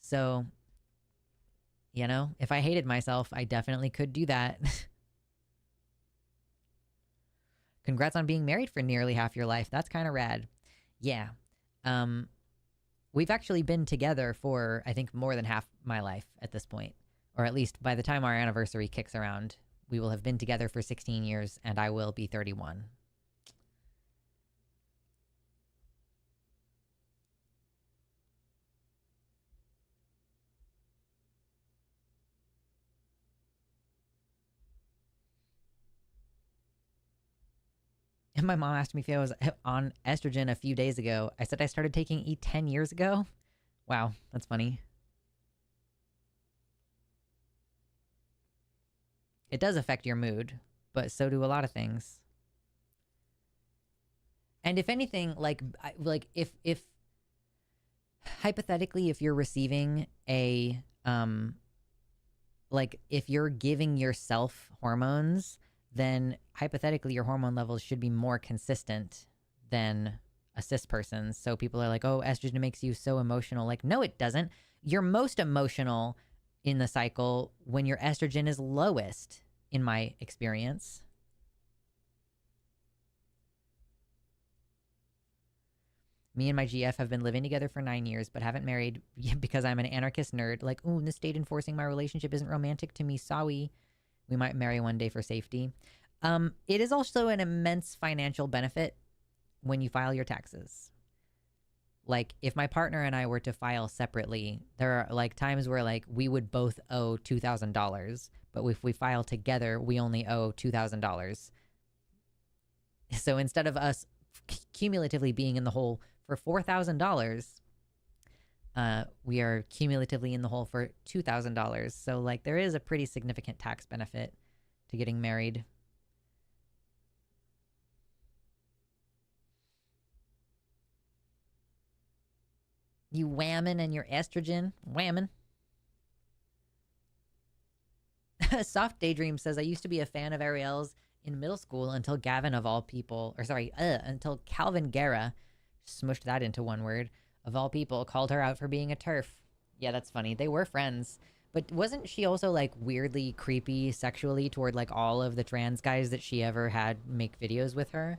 So, if I hated myself, I definitely could do that. Congrats on being married for nearly half your life. That's kind of rad. Yeah. We've actually been together for, I think, more than half my life at this point. Or at least by the time our anniversary kicks around, we will have been together for 16 years and I will be 31. And my mom asked me if I was on estrogen a few days ago. I said I started taking E 10 years ago. Wow, that's funny. It does affect your mood, but so do a lot of things. And if anything, like if hypothetically, if you're receiving a if you're giving yourself hormones, then hypothetically your hormone levels should be more consistent than a cis person's. So people are like, oh, estrogen makes you so emotional. Like, no, it doesn't. You're most emotional in the cycle when your estrogen is lowest, in my experience. Me and my GF have been living together for 9 years, but haven't married because I'm an anarchist nerd. Like, ooh, the state enforcing my relationship isn't romantic to me. Sorry. We might marry one day for safety. It is also an immense financial benefit when you file your taxes. Like, if my partner and I were to file separately, there are like times where like we would both owe $2,000, but if we file together, we only owe $2,000. So instead of us cumulatively being in the hole for $4,000, we are cumulatively in the hole for $2,000. So like there is a pretty significant tax benefit to getting married. You whamming and your estrogen. Whamming. Soft Daydream says, I used to be a fan of Ariel's in middle school until Gavin of all people, until Calvin Guerra, smushed that into one word, of all people, called her out for being a TERF. Yeah, that's funny. They were friends. But wasn't she also like weirdly creepy sexually toward like all of the trans guys that she ever had make videos with her?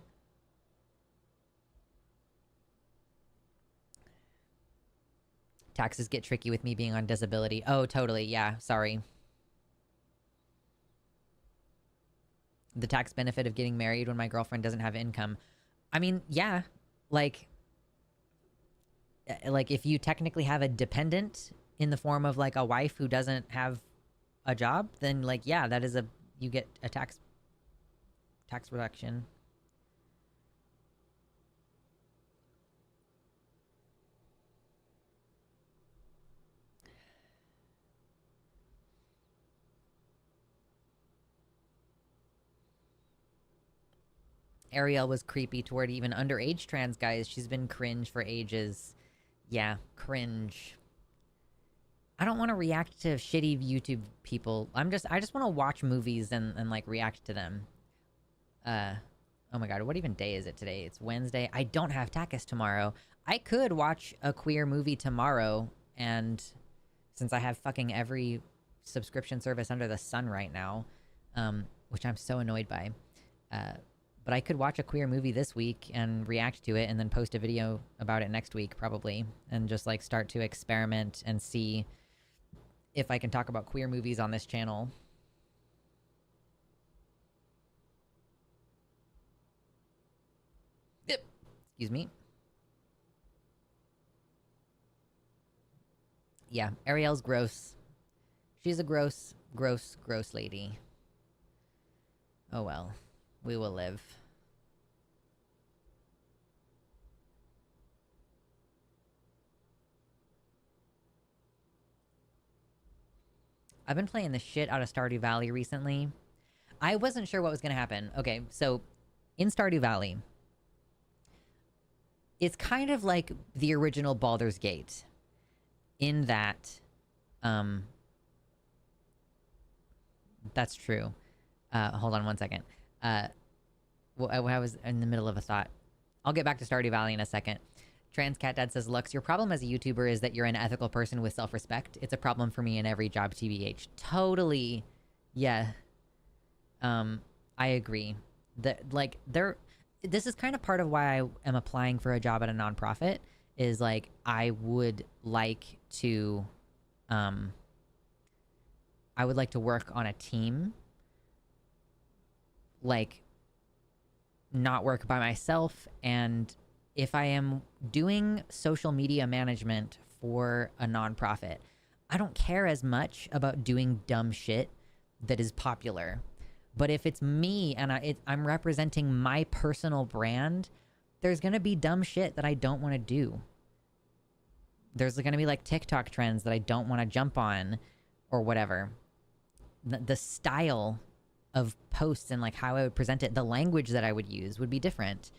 Taxes get tricky with me being on disability. Oh, totally. Yeah, sorry. The tax benefit of getting married when my girlfriend doesn't have income. I mean, yeah, like if you technically have a dependent in the form of like a wife who doesn't have a job, then like, yeah, that is a, you get a tax reduction. Ariel was creepy toward even underage trans guys. She's been cringe for ages. Yeah, cringe. I don't want to react to shitty YouTube people. I just want to watch movies and like react to them. Oh my god, what even day is it today? It's Wednesday. I don't have Takis tomorrow. I could watch a queer movie tomorrow, and since I have fucking every subscription service under the sun right now, which I'm so annoyed by, but I could watch a queer movie this week and react to it and then post a video about it next week probably, and just like start to experiment and see if I can talk about queer movies on this channel. Excuse me. Yeah, Ariel's gross. She's a gross, gross, gross lady. Oh well. We will live. I've been playing the shit out of Stardew Valley recently. I wasn't sure what was going to happen. Okay, so in Stardew Valley, it's kind of like the original Baldur's Gate in that, that's true. Hold on one second. Well, I was in the middle of a thought. I'll get back to Stardew Valley in a second. Trans Cat Dad says, Lux, your problem as a YouTuber is that you're an ethical person with self-respect. It's a problem for me in every job, TBH. Totally. Yeah. I agree. This is kind of part of why I am applying for a job at a nonprofit, is like, I would like to work on a team. Like, not work by myself. And if I am doing social media management for a nonprofit, I don't care as much about doing dumb shit that is popular. But if it's me and I'm representing my personal brand, there's going to be dumb shit that I don't want to do. There's going to be like TikTok trends that I don't want to jump on or whatever. The style of posts and like how I would present it, the language that I would use would be different.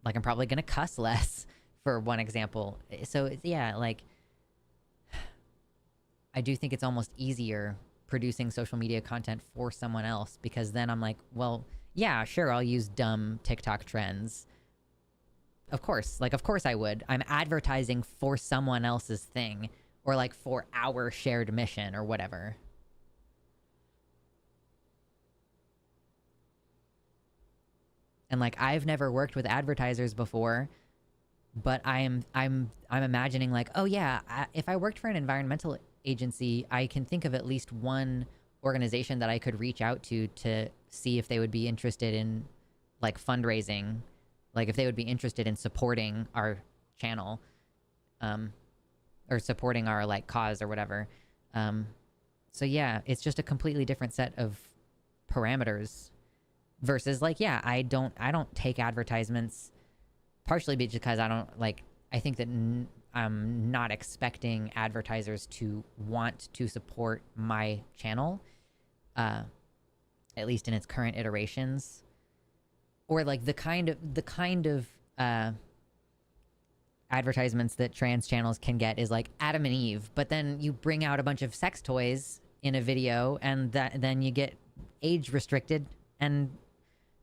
Like I'm probably going to cuss less, for one example. So yeah, like I do think it's almost easier producing social media content for someone else, because then I'm like, well, yeah, sure, I'll use dumb TikTok trends. Of course I would. I'm advertising for someone else's thing, or like for our shared mission or whatever. And like, I've never worked with advertisers before, but I'm imagining like, oh yeah, if I worked for an environmental agency, I can think of at least one organization that I could reach out to see if they would be interested in like fundraising, like if they would be interested in supporting our channel, or supporting our like cause or whatever. So yeah, it's just a completely different set of parameters versus like, yeah, I don't take advertisements, partially because I think that I'm not expecting advertisers to want to support my channel, at least in its current iterations, or like the kind of advertisements that trans channels can get is like Adam and Eve, but then you bring out a bunch of sex toys in a video, and then you get age restricted and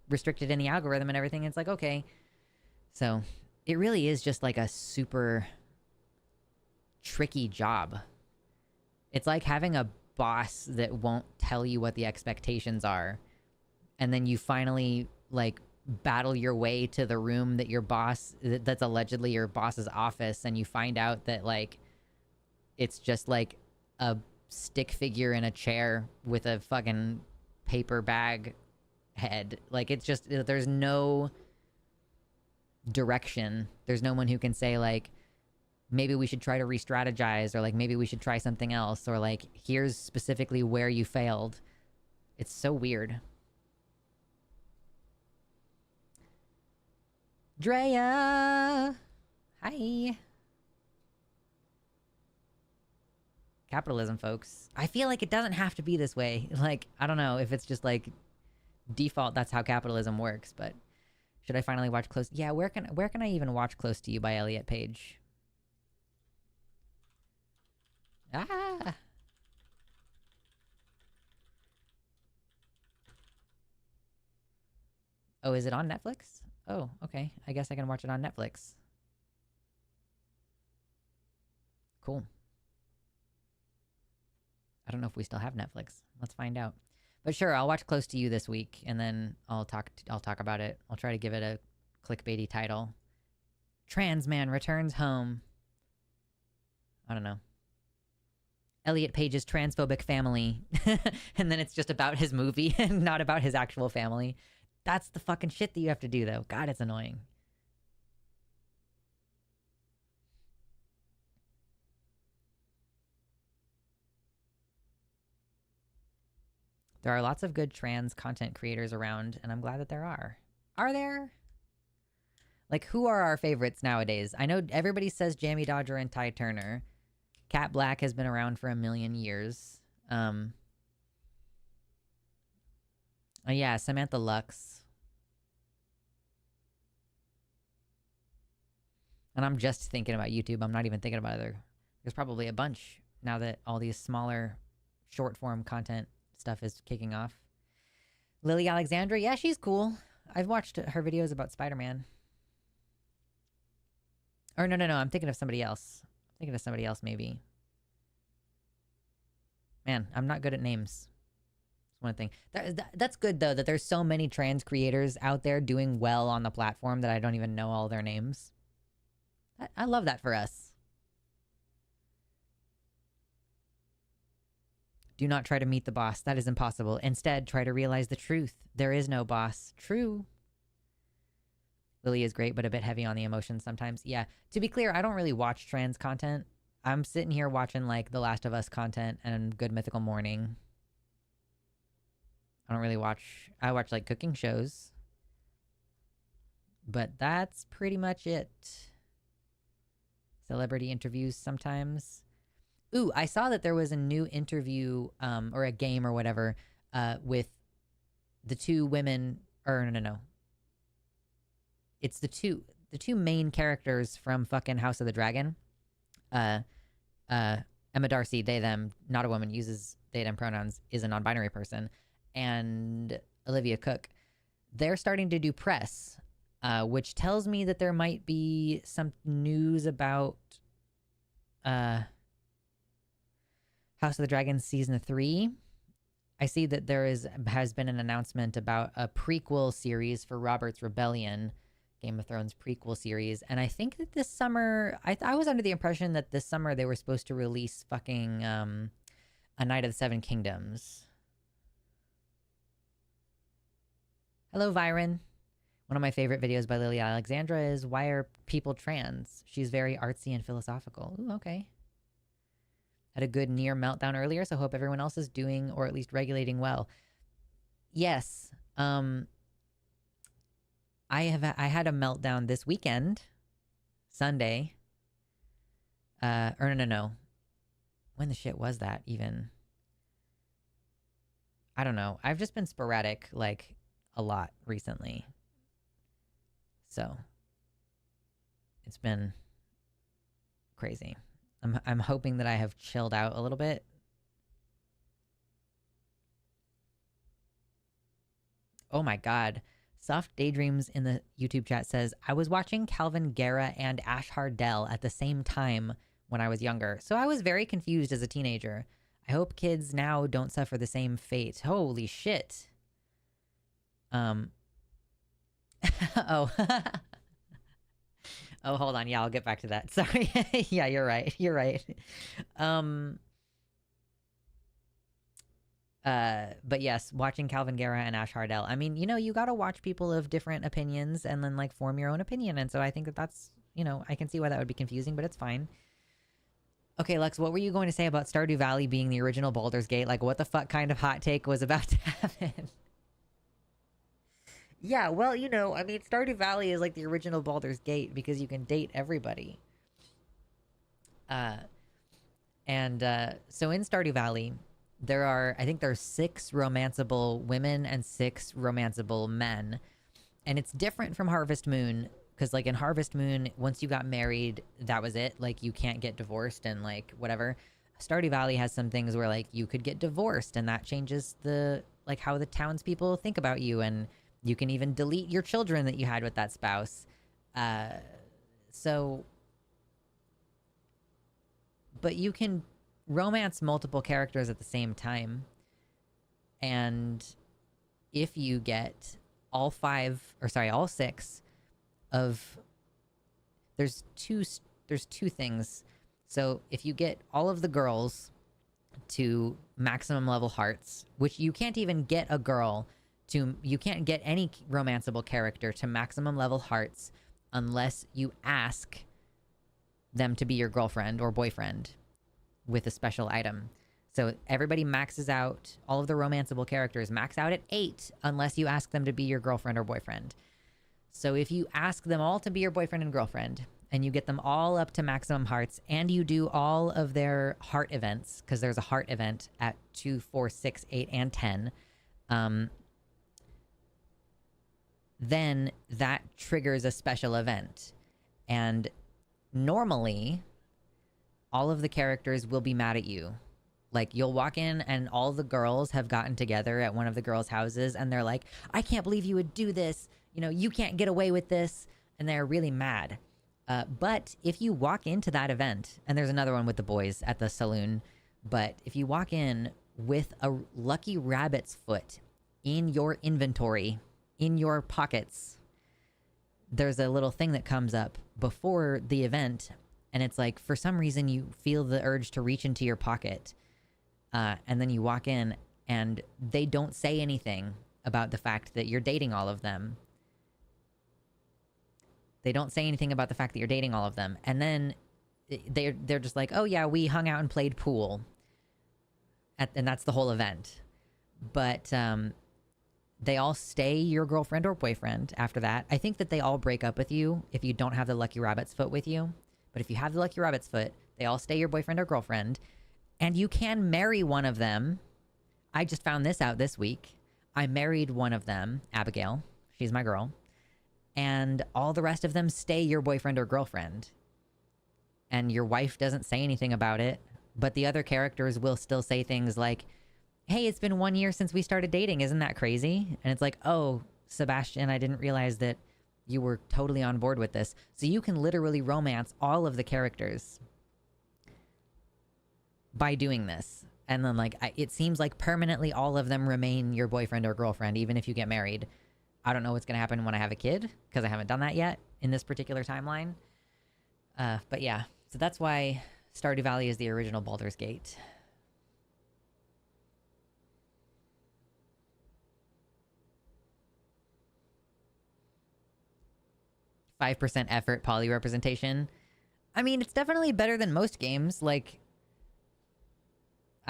restricted in the algorithm and everything. It's like, okay, so it really is just like a super tricky job. It's like having a boss that won't tell you what the expectations are, and then you finally like battle your way to the room that your boss, that's allegedly your boss's office, and you find out that like it's just like a stick figure in a chair with a fucking paper bag head. Like, it's just, there's no direction. There's no one who can say like, maybe we should try to re-strategize, or like maybe we should try something else, or like here's specifically where you failed. It's so weird. Drea! Hi! Capitalism, folks. I feel like it doesn't have to be this way. Like, I don't know if it's just like default, that's how capitalism works. But should I finally watch Close? Yeah, where can I even watch Close to You by Elliot Page? Ah. Oh, is it on Netflix? Oh, okay. I guess I can watch it on Netflix. Cool. I don't know if we still have Netflix. Let's find out. But sure, I'll watch Close to You this week, and then I'll talk about it. I'll try to give it a clickbaity title. Trans man returns home. I don't know. Elliot Page's transphobic family. And then it's just about his movie and not about his actual family. That's the fucking shit that you have to do, though. God, it's annoying. There are lots of good trans content creators around, and I'm glad that there are. Are there? Like, who are our favorites nowadays? I know everybody says Jamie Dodger and Ty Turner. Cat Black has been around for a million years. Yeah, Samantha Lux. And I'm just thinking about YouTube. I'm not even thinking about other. There's probably a bunch now that all these smaller short form content stuff is kicking off. Lily Alexandra, yeah, she's cool. I've watched her videos about Spider-Man. Or no, I'm thinking of somebody else. Maybe. Man, I'm not good at names. That's one thing. That's good, though, that there's so many trans creators out there doing well on the platform that I don't even know all their names. I love that for us. Do not try to meet the boss. That is impossible. Instead, try to realize the truth. There is no boss. True. Lily is great, but a bit heavy on the emotions sometimes. Yeah. To be clear, I don't really watch trans content. I'm sitting here watching, like, The Last of Us content and Good Mythical Morning. I don't really watch... I watch, like, cooking shows. But that's pretty much it. Celebrity interviews sometimes. Ooh, I saw that there was a new interview, or a game or whatever, with the two women... Or, no. It's the two main characters from fucking House of the Dragon. Emma Darcy, they, them, not a woman, uses they, them pronouns, is a non-binary person. And Olivia Cook. They're starting to do press, which tells me that there might be some news about House of the Dragon Season 3. I see that there has been an announcement about a prequel series for Robert's Rebellion, Game of Thrones prequel series. And I think that this summer, I was under the impression that this summer they were supposed to release fucking A Night of the Seven Kingdoms. Hello, Viren. One of my favorite videos by Lily Alexandra is Why Are People Trans? She's very artsy and philosophical. Ooh, okay. Had a good near meltdown earlier, so hope everyone else is doing or at least regulating well. Yes. I had a meltdown this weekend, Sunday. Or no. When the shit was that even? I don't know. I've just been sporadic, like, a lot recently. So it's been crazy. I'm hoping that I have chilled out a little bit. Oh my god. Soft Daydreams in the YouTube chat says, I was watching Calvin Guerra and Ash Hardell at the same time when I was younger, so I was very confused as a teenager. I hope kids now don't suffer the same fate. Holy shit. Oh. Oh, hold on. Yeah, I'll get back to that. Sorry. Yeah, you're right. But yes, watching Calvin Guerra and Ash Hardell. I mean, you gotta watch people of different opinions and then, like, form your own opinion. And so I think that's, I can see why that would be confusing, but it's fine. Okay, Lex, what were you going to say about Stardew Valley being the original Baldur's Gate? Like, what the fuck kind of hot take was about to happen? Yeah, well, I mean, Stardew Valley is like the original Baldur's Gate because you can date everybody. So in Stardew Valley, I think there's 6 romanceable women and 6 romanceable men. And it's different from Harvest Moon because, like, in Harvest Moon, once you got married, that was it. Like, you can't get divorced and, like, whatever. Stardew Valley has some things where, like, you could get divorced and that changes the, like, how the townspeople think about you. And you can even delete your children that you had with that spouse. So, but you can romance multiple characters at the same time. And if you get all 6 of there's two things. So if you get all of the girls to maximum level hearts, which you can't even get a girl to, you can't get any romanceable character to maximum level hearts unless you ask them to be your girlfriend or boyfriend with a special item. So everybody maxes out, all of the romanceable characters max out at 8 unless you ask them to be your girlfriend or boyfriend. So if you ask them all to be your boyfriend and girlfriend, and you get them all up to maximum hearts, and you do all of their heart events, because there's a heart event at 2, 4, 6, 8, and 10, then that triggers a special event. And normally, all of the characters will be mad at you. Like, you'll walk in and all the girls have gotten together at one of the girls' houses and they're like, I can't believe you would do this. You know, you can't get away with this. And they're really mad. But if you walk into that event, and there's another one with the boys at the saloon, but if you walk in with a lucky rabbit's foot in your inventory, in your pockets, there's a little thing that comes up before the event. And it's like, for some reason, you feel the urge to reach into your pocket. And then you walk in and they don't say anything about the fact that you're dating all of them. They don't say anything about the fact that you're dating all of them. And then they're just like, oh yeah, we hung out and played pool. And that's the whole event. But they all stay your girlfriend or boyfriend after that. I think that they all break up with you if you don't have the lucky rabbit's foot with you. But if you have the lucky rabbit's foot, they all stay your boyfriend or girlfriend. And you can marry one of them. I just found this out this week. I married one of them, Abigail. She's my girl. And all the rest of them stay your boyfriend or girlfriend. And your wife doesn't say anything about it. But the other characters will still say things like, hey, it's been 1 year since we started dating. Isn't that crazy? And it's like, oh, Sebastian, I didn't realize that you were totally on board with this. So you can literally romance all of the characters by doing this. And then, like, it seems like permanently all of them remain your boyfriend or girlfriend, even if you get married. I don't know what's going to happen when I have a kid, because I haven't done that yet in this particular timeline. But yeah, so that's why Stardew Valley is the original Baldur's Gate. %5 effort poly representation. I mean, it's definitely better than most games. Like,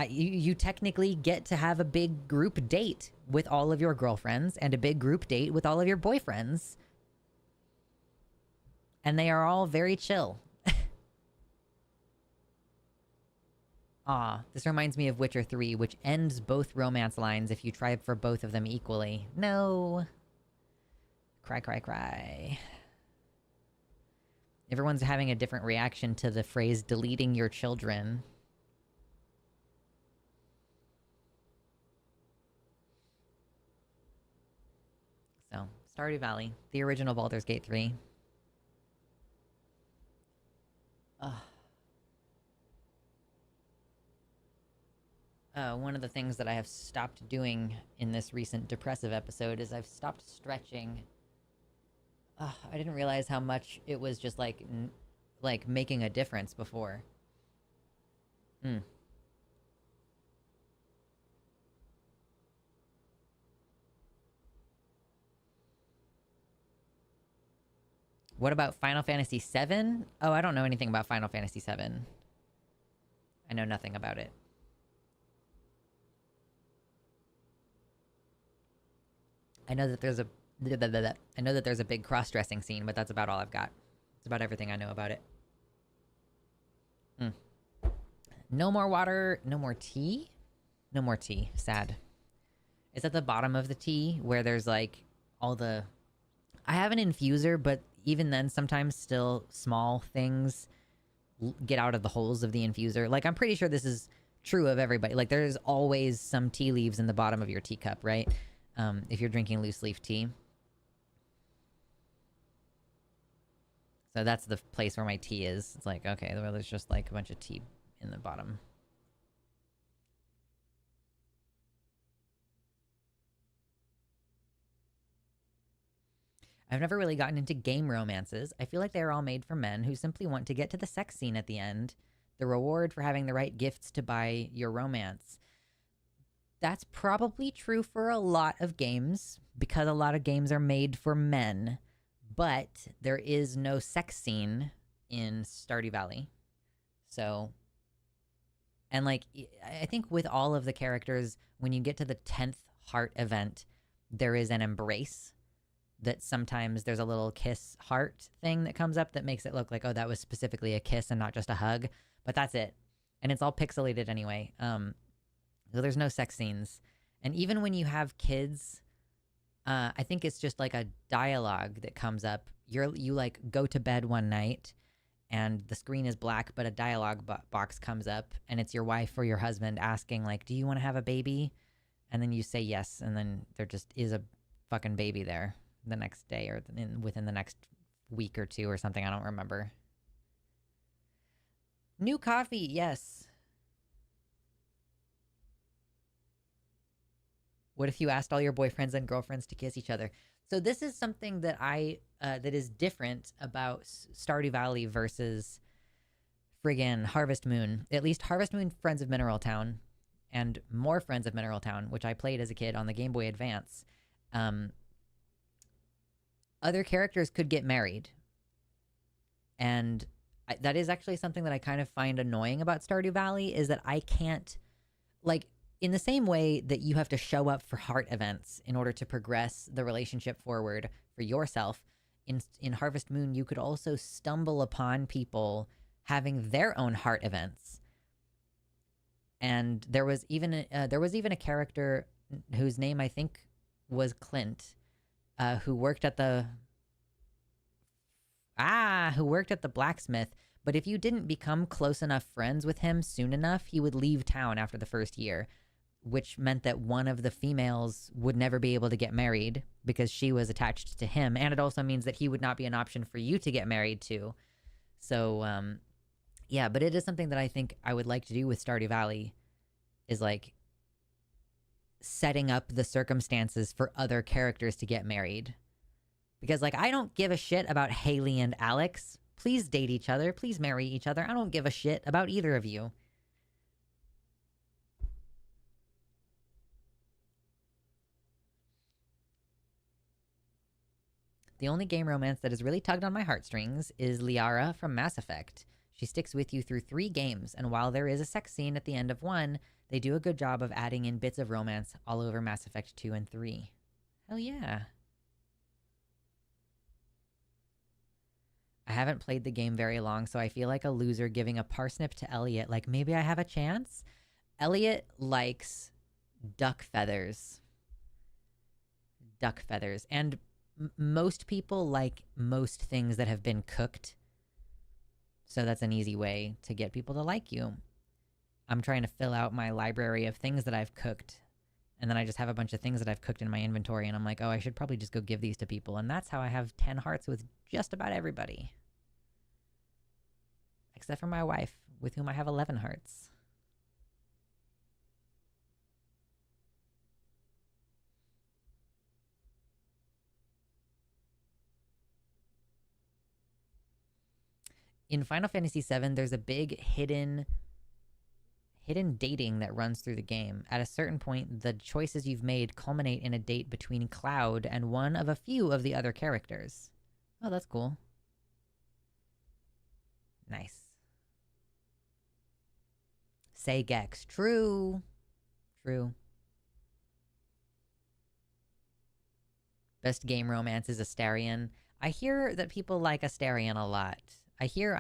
you technically get to have a big group date with all of your girlfriends and a big group date with all of your boyfriends. And they are all very chill. This reminds me of Witcher 3, which ends both romance lines if you try for both of them equally. No. Cry, cry, cry. Everyone's having a different reaction to the phrase deleting your children. So, Stardew Valley, the original Baldur's Gate 3. One of the things that I have stopped doing in this recent depressive episode is I've stopped stretching. I didn't realize how much it was just like making a difference before. What about Final Fantasy VII? Oh, I don't know anything about Final Fantasy VII. I know nothing about it. I know that there's a big cross-dressing scene, but that's about all I've got. It's about everything I know about it. No more water, no more tea? No more tea. Sad. It's at the bottom of the tea where there's like all the. I have an infuser, but even then, sometimes still small things get out of the holes of the infuser. Like, I'm pretty sure this is true of everybody. Like, there's always some tea leaves in the bottom of your teacup, right? If you're drinking loose leaf tea. So that's the place where my tea is. It's like, okay, well, there's just like a bunch of tea in the bottom. I've never really gotten into game romances. I feel like they are all made for men who simply want to get to the sex scene at the end. The reward for having the right gifts to buy your romance. That's probably true for a lot of games because a lot of games are made for men. But there is no sex scene in Stardew Valley. So, and like, I think with all of the characters, when you get to the 10th heart event, there is an embrace that sometimes there's a little kiss heart thing that comes up that makes it look like, oh, that was specifically a kiss and not just a hug. But that's it. And it's all pixelated anyway. So there's no sex scenes. And even when you have kids, I think it's just like a dialogue that comes up. You like go to bed one night and the screen is black, but a dialogue box comes up and it's your wife or your husband asking like, do you want to have a baby? And then you say yes. And then there just is a fucking baby there the next day or within the next week or two or something. I don't remember. New coffee, yes. What if you asked all your boyfriends and girlfriends to kiss each other? So this is something that that is different about Stardew Valley versus friggin' Harvest Moon. At least Harvest Moon, Friends of Mineral Town, and more Friends of Mineral Town, which I played as a kid on the Game Boy Advance. Other characters could get married. And that is actually something that I kind of find annoying about Stardew Valley, is that I can't, like, in the same way that you have to show up for heart events in order to progress the relationship forward for yourself, in Harvest Moon, you could also stumble upon people having their own heart events. And there was even a character whose name I think was Clint, who worked at the blacksmith. But if you didn't become close enough friends with him soon enough, he would leave town after the first year, which meant that one of the females would never be able to get married because she was attached to him. And it also means that he would not be an option for you to get married to. So, yeah, but it is something that I think I would like to do with Stardew Valley, is like setting up the circumstances for other characters to get married. Because, like, I don't give a shit about Haley and Alex. Please date each other. Please marry each other. I don't give a shit about either of you. The only game romance that has really tugged on my heartstrings is Liara from Mass Effect. She sticks with you through 3 games, and while there is a sex scene at the end of 1, they do a good job of adding in bits of romance all over Mass Effect 2 and 3. Hell yeah. I haven't played the game very long, so I feel like a loser giving a parsnip to Elliot. Like, maybe I have a chance? Elliot likes duck feathers. Duck feathers. And most people like most things that have been cooked. So that's an easy way to get people to like you. I'm trying to fill out my library of things that I've cooked. And then I just have a bunch of things that I've cooked in my inventory. And I'm like, oh, I should probably just go give these to people. And that's how I have 10 hearts with just about everybody. Except for my wife, with whom I have 11 hearts. In Final Fantasy VII, there's a big hidden dating that runs through the game. At a certain point, the choices you've made culminate in a date between Cloud and one of a few of the other characters. Oh, that's cool. Nice. Say Gex. True. True. Best game romance is Astarion. I hear that people like Astarion a lot. I hear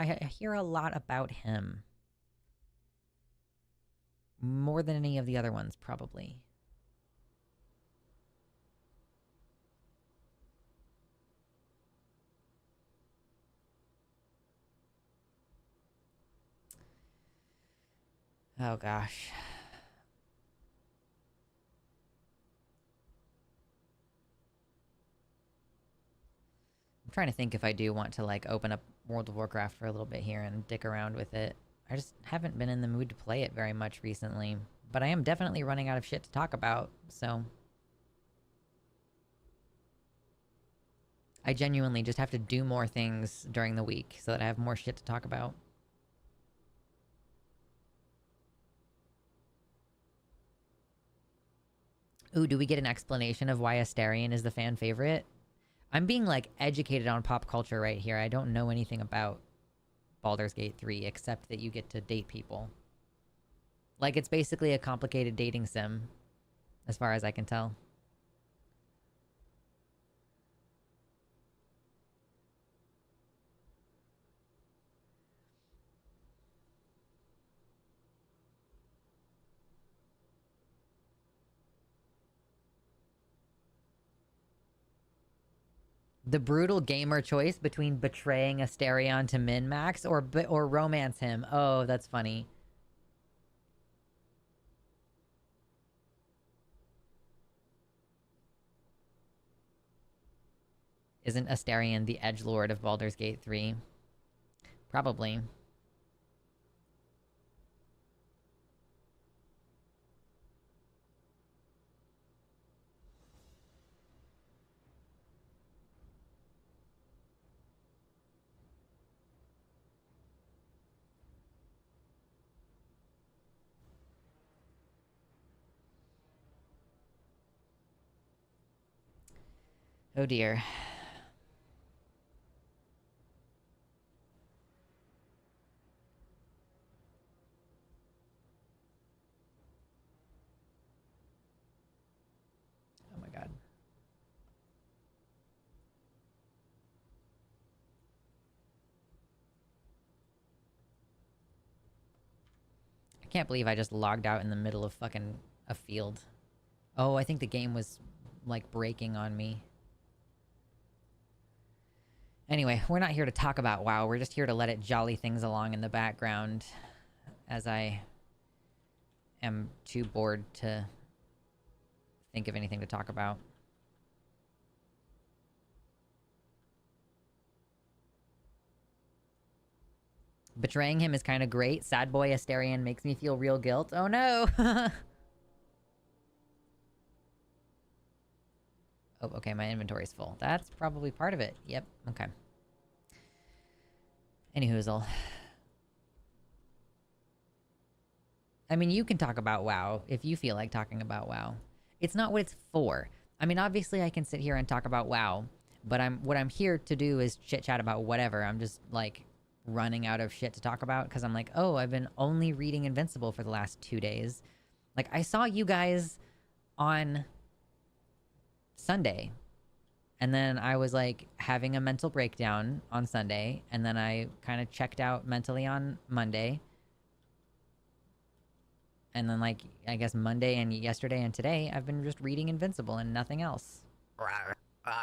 a lot about him. More than any of the other ones, probably. Oh gosh. I'm trying to think if I do want to like open up World of Warcraft for a little bit here and dick around with it. I just haven't been in the mood to play it very much recently. But I am definitely running out of shit to talk about, so... I genuinely just have to do more things during the week so that I have more shit to talk about. Ooh, do we get an explanation of why Astarion is the fan favorite? I'm being, like, educated on pop culture right here. I don't know anything about Baldur's Gate 3, except that you get to date people. Like, it's basically a complicated dating sim, as far as I can tell. The brutal gamer choice between betraying Astarion to min-max or romance him. Oh, that's funny. Isn't Astarion the edgelord of Baldur's Gate 3? Probably. Oh dear. Oh my god. I can't believe I just logged out in the middle of fucking a field. Oh, I think the game was, like, breaking on me. Anyway, we're not here to talk about WoW. We're just here to let it jolly things along in the background as I am too bored to think of anything to talk about. Betraying him is kind of great. Sad boy Astarion makes me feel real guilt. Oh no! Oh, okay, my inventory's full. That's probably part of it. Yep, okay. Anyhoozle. I mean, you can talk about WoW if you feel like talking about WoW. It's not what it's for. I mean, obviously I can sit here and talk about WoW, but what I'm here to do is chit-chat about whatever. I'm just, like, running out of shit to talk about because I'm like, oh, I've been only reading Invincible for the last 2 days. Like, I saw you guys on Sunday, and then I was, like, having a mental breakdown on Sunday, and then I kind of checked out mentally on Monday. And then, like, I guess Monday and yesterday and today, I've been just reading Invincible and nothing else.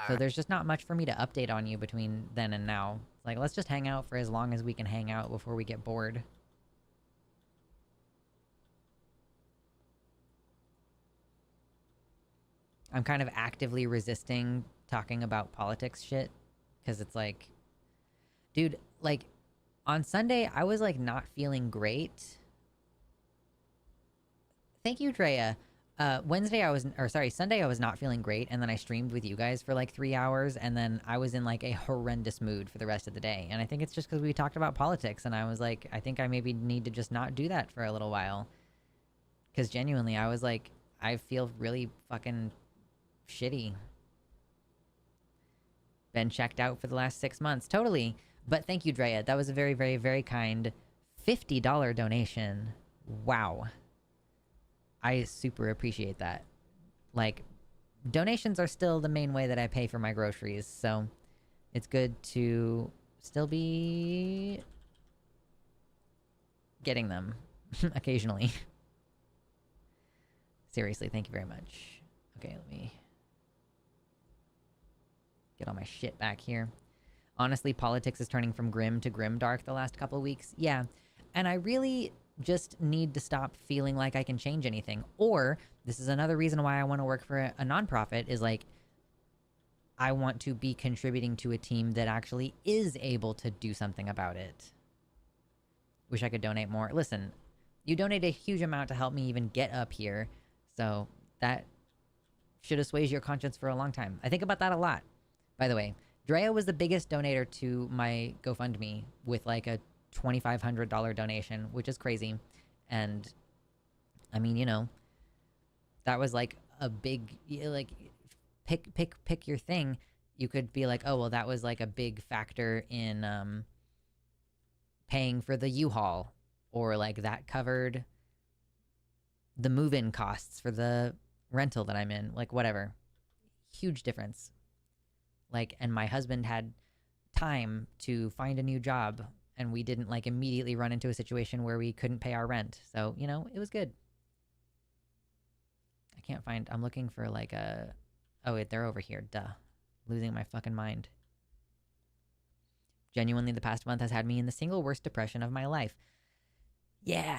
So there's just not much for me to update on you between then and now. Like, let's just hang out for as long as we can hang out before we get bored. I'm kind of actively resisting talking about politics shit. Because it's like... Dude, like, on Sunday, I was, like, not feeling great. Thank you, Drea. Sunday I was not feeling great, and then I streamed with you guys for like 3 hours, and then I was in like a horrendous mood for the rest of the day. And I think it's just because we talked about politics, and I was like, I think I maybe need to just not do that for a little while. Because genuinely, I was like, I feel really fucking shitty. Been checked out for the last 6 months. Totally. But thank you, Drea. That was a very, very, very kind $50 donation. Wow. I super appreciate that. Like, donations are still the main way that I pay for my groceries, so it's good to still be getting them occasionally. Seriously, thank you very much. Okay, let me get all my shit back here. Honestly, politics is turning from grim to grimdark the last couple of weeks. Yeah. And I really just need to stop feeling like I can change anything. Or, this is another reason why I want to work for a nonprofit, is like, I want to be contributing to a team that actually is able to do something about it. Wish I could donate more. Listen, you donate a huge amount to help me even get up here. So that should assuage your conscience for a long time. I think about that a lot. By the way, Drea was the biggest donator to my GoFundMe with like a $2,500 donation, which is crazy. And I mean, you know, that was like a big, like, pick your thing. You could be like, oh, well, that was like a big factor in paying for the U-Haul, or like that covered the move-in costs for the rental that I'm in, like whatever. Huge difference. Like, and my husband had time to find a new job, and we didn't like immediately run into a situation where we couldn't pay our rent. So, you know, it was good. I can't find, I'm looking for like a, oh wait, they're over here, duh. Losing my fucking mind. Genuinely, the past month has had me in the single worst depression of my life. Yeah.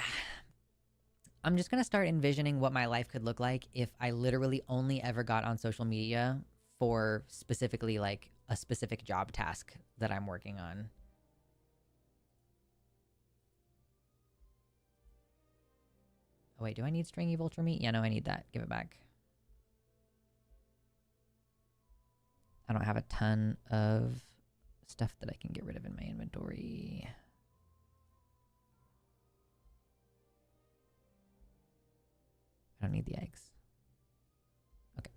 I'm just gonna start envisioning what my life could look like if I literally only ever got on social media for specifically like a specific job task that I'm working on. Oh wait, do I need stringy vulture meat? Yeah, no, I need that. Give it back. I don't have a ton of stuff that I can get rid of in my inventory. I don't need the eggs. Okay.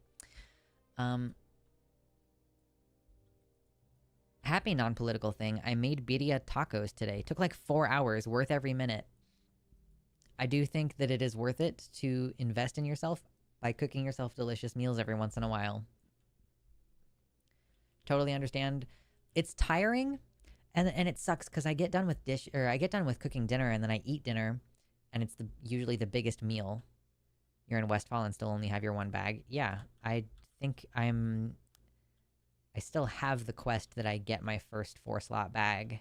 Happy non-political thing. I made birria tacos today. Took like 4 hours, worth every minute. I do think that it is worth it to invest in yourself by cooking yourself delicious meals every once in a while. Totally understand. It's tiring, and it sucks because I get done with cooking dinner, and then I eat dinner, and it's usually the biggest meal. You're in Westfall and still only have your one bag. Yeah, I think I still have the quest that I get my first 4-slot bag.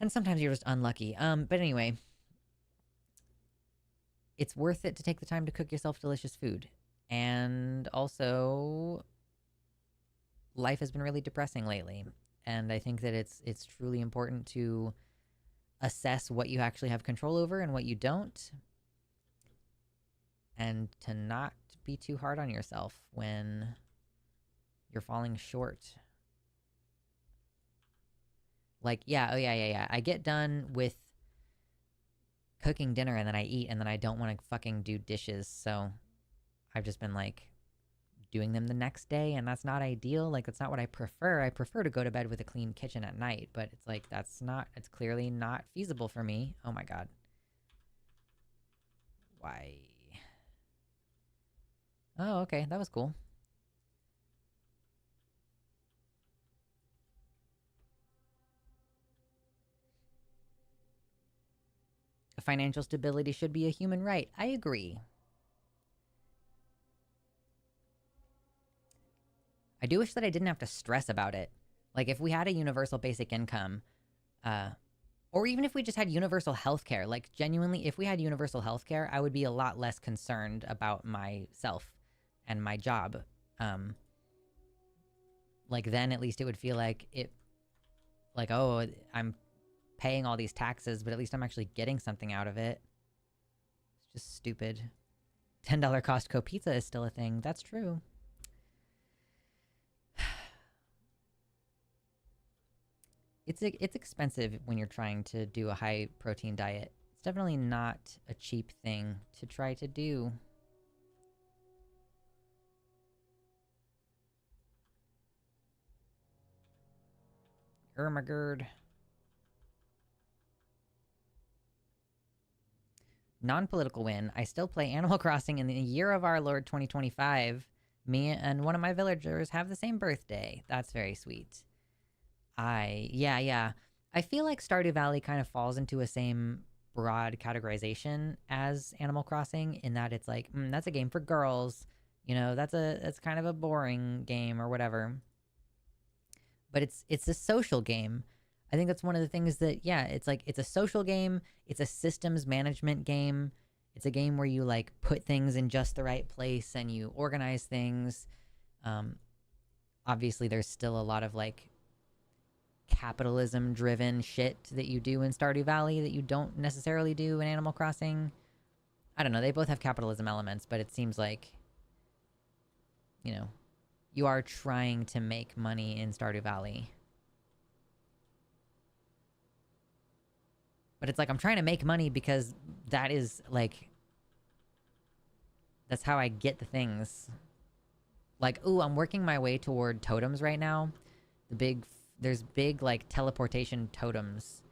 And sometimes you're just unlucky. But anyway, it's worth it to take the time to cook yourself delicious food. And also, life has been really depressing lately. And I think that it's truly important to assess what you actually have control over and what you don't. And to not be too hard on yourself when you're falling short. Like, yeah, oh yeah. I get done with cooking dinner and then I eat, and then I don't want to fucking do dishes, so I've just been like doing them the next day, and that's not ideal. Like, that's not what I prefer. I prefer to go to bed with a clean kitchen at night, but it's like it's clearly not feasible for me. Oh my god. Why? Oh, okay, that was cool. Financial stability should be a human right. I agree. I do wish that I didn't have to stress about it. Like, if we had a universal basic income, or even if we just had universal healthcare, like, genuinely, if we had universal healthcare, I would be a lot less concerned about myself and my job. Like, then at least it would feel like oh, I'm paying all these taxes, but at least I'm actually getting something out of it. It's just stupid. $10 Costco pizza is still a thing. That's true. It's expensive when you're trying to do a high protein diet. It's definitely not a cheap thing to try to do. Ermagerd. Non-political win. I still play Animal Crossing in the year of our Lord 2025. Me and one of my villagers have the same birthday. That's very sweet. Yeah. I feel like Stardew Valley kind of falls into a same broad categorization as Animal Crossing, in that it's like, that's a game for girls. That's kind of a boring game or whatever. But it's a social game. I think that's one of the things that, yeah, it's like, it's a social game, it's a systems management game. It's a game where you like put things in just the right place and you organize things. Obviously there's still a lot of like capitalism driven shit that you do in Stardew Valley that you don't necessarily do in Animal Crossing. I don't know, they both have capitalism elements, but it seems like, you are trying to make money in Stardew Valley. But it's like, I'm trying to make money because that is like, that's how I get the things. Like, ooh, I'm working my way toward totems right now. There's big like teleportation totems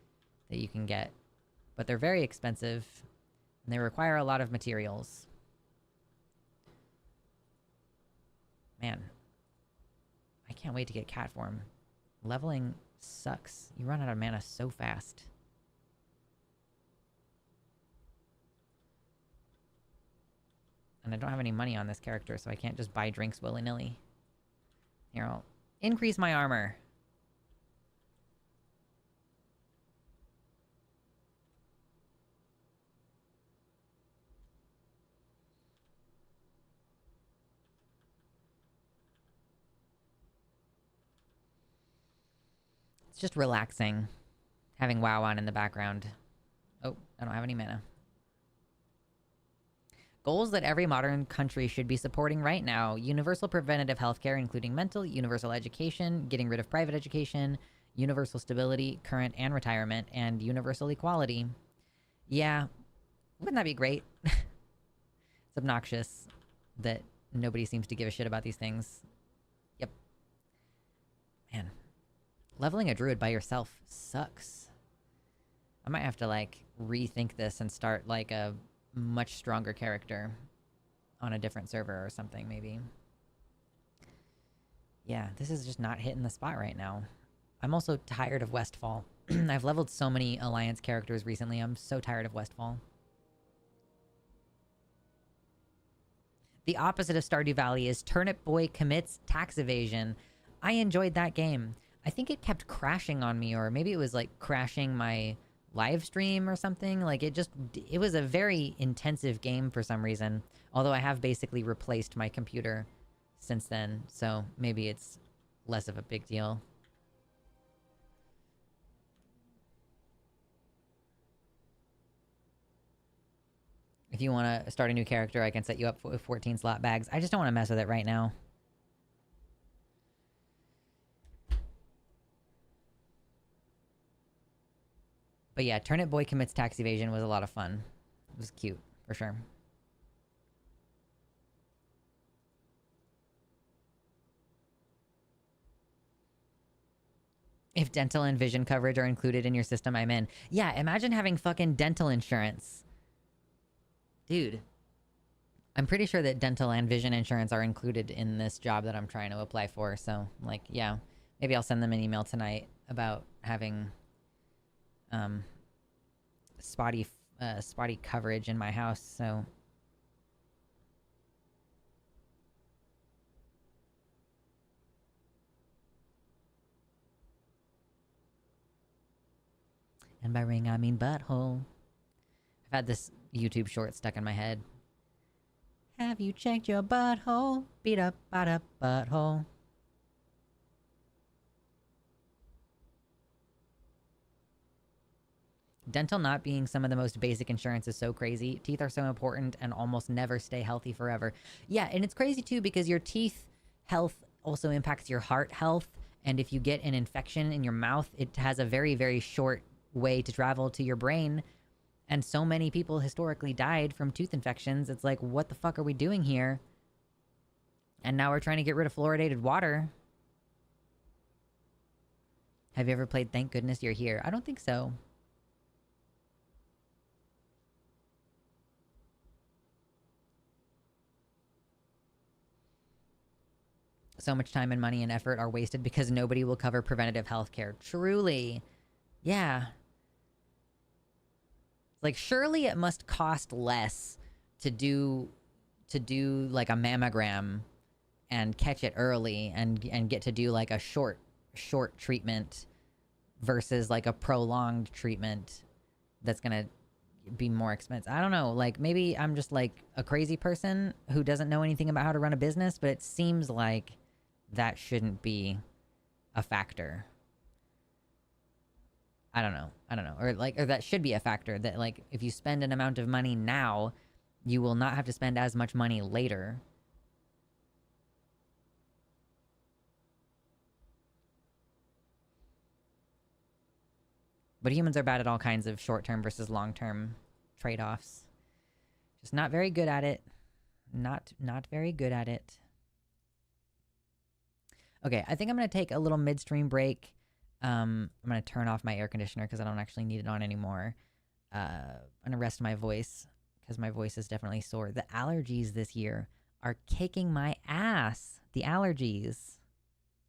that you can get, but they're very expensive and they require a lot of materials. Man, I can't wait to get cat form. Leveling sucks. You run out of mana so fast. And I don't have any money on this character, so I can't just buy drinks willy-nilly. Here, I'll increase my armor. It's just relaxing, having WoW on in the background. Oh, I don't have any mana. Goals that every modern country should be supporting right now: universal preventative healthcare, including mental, universal education, getting rid of private education, universal stability, current and retirement, and universal equality. Yeah, wouldn't that be great? It's obnoxious that nobody seems to give a shit about these things. Yep. Man, leveling a druid by yourself sucks. I might have to, like, rethink this and start, like, a much stronger character on a different server or something, maybe. Yeah, this is just not hitting the spot right now. I'm also tired of Westfall. I've leveled so many Alliance characters recently. I'm so tired of Westfall. The opposite of Stardew Valley is Turnip Boy Commits Tax Evasion. I enjoyed that game. I think it kept crashing on me, or maybe it was like crashing my live stream or something. Like, it was a very intensive game for some reason. Although I have basically replaced my computer since then, so maybe it's less of a big deal. If you want to start a new character, I can set you up with 14 slot bags. I just don't want to mess with it right now. But yeah, Turnip Boy Commits Tax Evasion was a lot of fun. It was cute, for sure. If dental and vision coverage are included in your system, I'm in. Yeah, imagine having fucking dental insurance. Dude. I'm pretty sure that dental and vision insurance are included in this job that I'm trying to apply for. So, like, yeah. Maybe I'll send them an email tonight about having spotty coverage in my house, so... And by ring, I mean butthole. I've had this YouTube short stuck in my head. Have you checked your butthole? Beat up, butthole. Dental not being some of the most basic insurance is so crazy. Teeth are so important and almost never stay healthy forever. Yeah, and it's crazy too because your teeth health also impacts your heart health. And if you get an infection in your mouth, it has a very, very short way to travel to your brain. And so many people historically died from tooth infections. It's like, what the fuck are we doing here? And now we're trying to get rid of fluoridated water. Have you ever played Thank Goodness You're Here? I don't think so. So much time and money and effort are wasted because nobody will cover preventative health care. Truly. Yeah. It's Like surely it must cost less to do like a mammogram and catch it early and get to do like a short treatment versus like a prolonged treatment that's gonna be more expensive. I don't know. Like maybe I'm just like a crazy person who doesn't know anything about how to run a business, but it seems like that shouldn't be a factor. I don't know. Or that should be a factor that like if you spend an amount of money now, you will not have to spend as much money later. But humans are bad at all kinds of short-term versus long-term trade-offs. Just not very good at it. Not very good at it. Okay, I think I'm going to take a little midstream break. I'm going to turn off my air conditioner because I don't actually need it on anymore. I'm going to rest my voice because my voice is definitely sore. The allergies this year are kicking my ass. The allergies.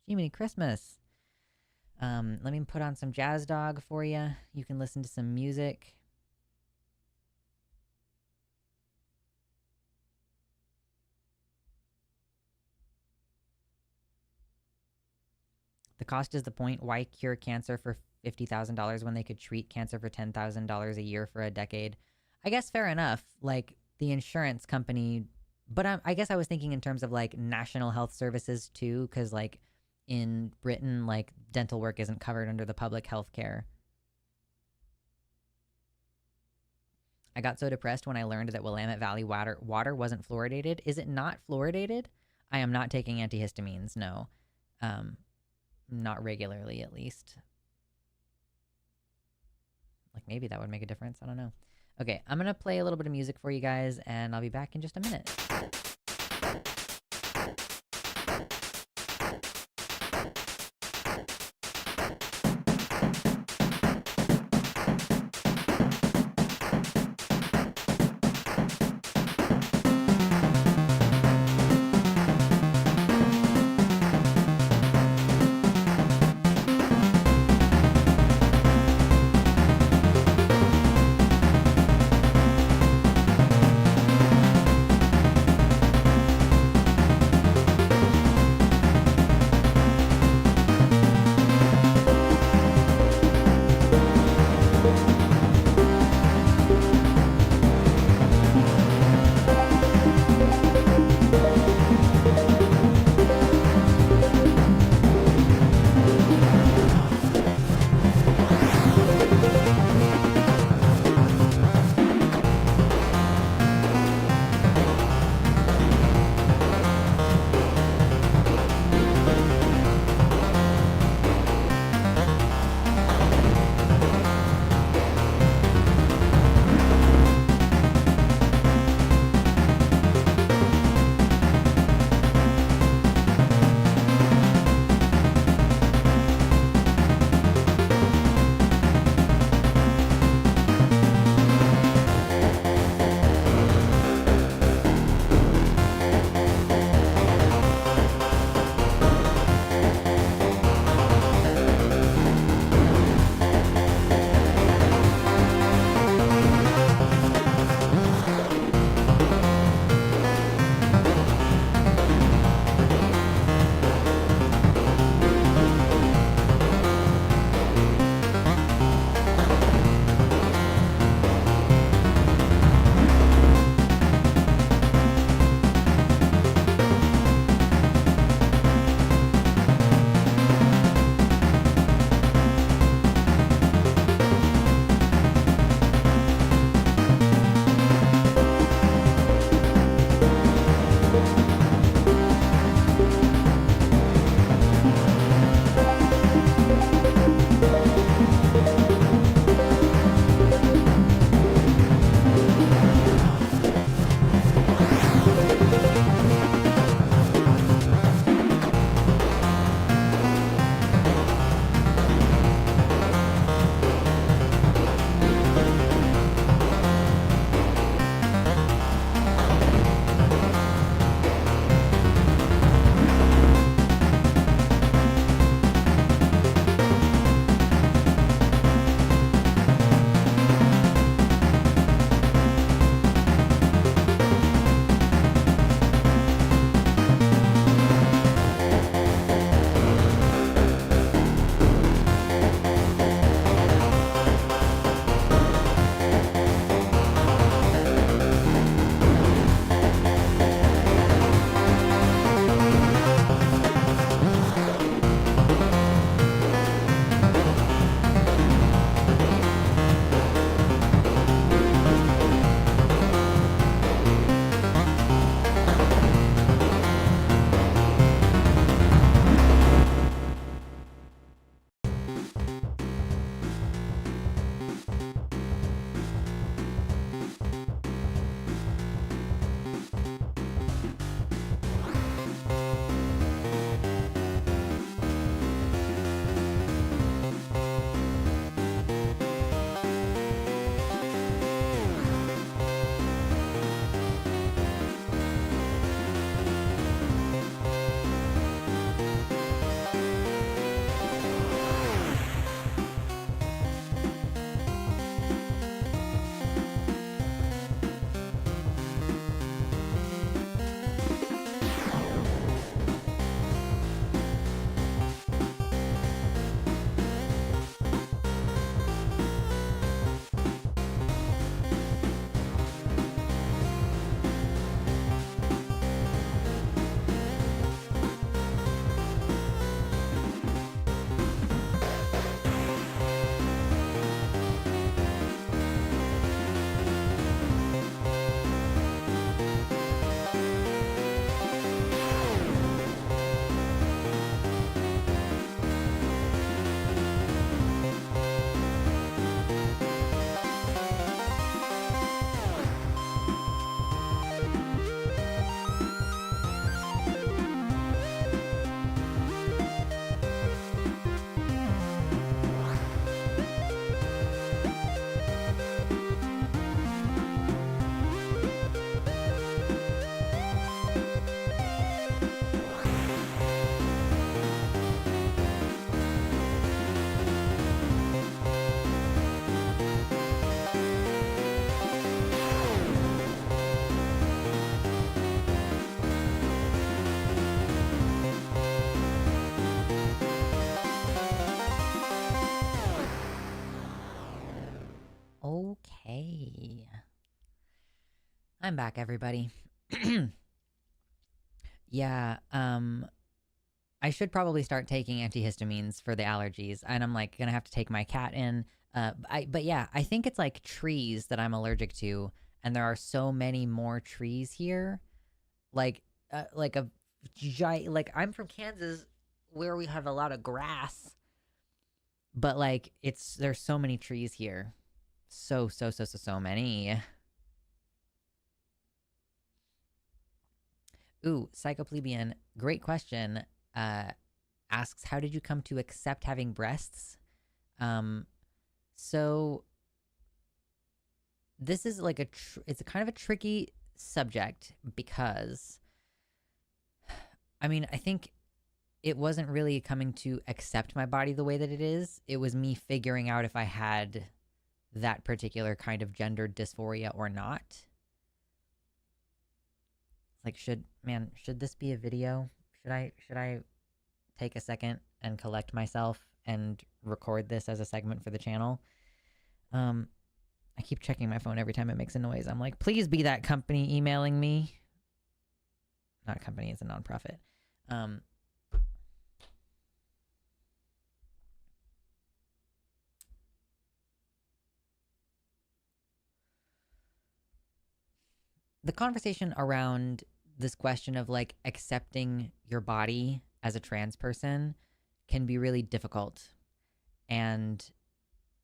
Jiminy Christmas. Let me put on some Jazz Dog for you. You can listen to some music. The cost is the point. Why cure cancer for $50,000 when they could treat cancer for $10,000 a year for a decade? I guess fair enough. Like the insurance company, but I guess I was thinking in terms of like national health services too, because like in Britain, like dental work isn't covered under the public health care. I got so depressed when I learned that Willamette Valley water wasn't fluoridated. Is it not fluoridated? I am not taking antihistamines, no. Not regularly, at least. Like, maybe that would make a difference. I don't know. Okay, I'm gonna play a little bit of music for you guys, and I'll be back in just a minute. Okay. I'm back, everybody. Yeah, I should probably start taking antihistamines for the allergies, and I'm like gonna have to take my cat in. But yeah, I think it's like trees that I'm allergic to, and there are so many more trees here. Like a giant. Like I'm from Kansas, where we have a lot of grass, but like there's so many trees here, so many. Ooh, Psychoplebeian, great question. Uh, Asks, how did you come to accept having breasts? Um, so this is like it's a kind of a tricky subject because, I mean, I think it wasn't really coming to accept my body the way that it is. It was me figuring out if I had that particular kind of gender dysphoria or not. Like, should this be a video? Should I take a second and collect myself and record this as a segment for the channel? I keep checking my phone every time it makes a noise. I'm like, please be that company emailing me. Not a company, it's a nonprofit. The conversation around this question of like accepting your body as a trans person can be really difficult. And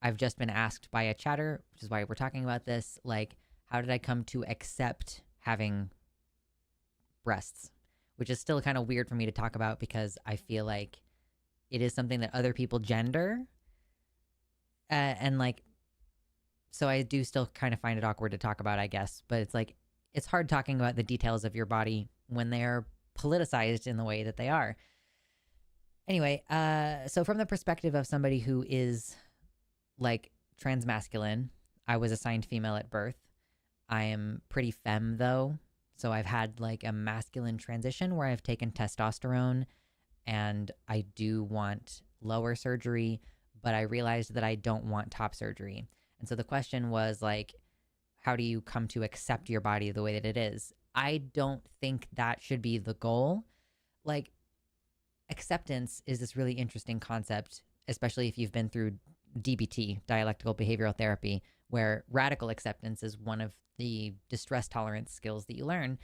I've just been asked by a chatter, which is why we're talking about this, like, how did I come to accept having breasts? Which is still kind of weird for me to talk about because I feel like it is something that other people gender. And like, so I do still kind of find it awkward to talk about, I guess. But it's like, it's hard talking about the details of your body when they're politicized in the way that they are. Anyway, so from the perspective of somebody who is like transmasculine, I was assigned female at birth. I am pretty femme though. So I've had like a masculine transition where I've taken testosterone and I do want lower surgery, but I realized that I don't want top surgery. And so the question was like, how do you come to accept your body the way that it is? I don't think that should be the goal. Like, acceptance is this really interesting concept, especially if you've been through DBT, dialectical behavioral therapy, where radical acceptance is one of the distress tolerance skills that you learn.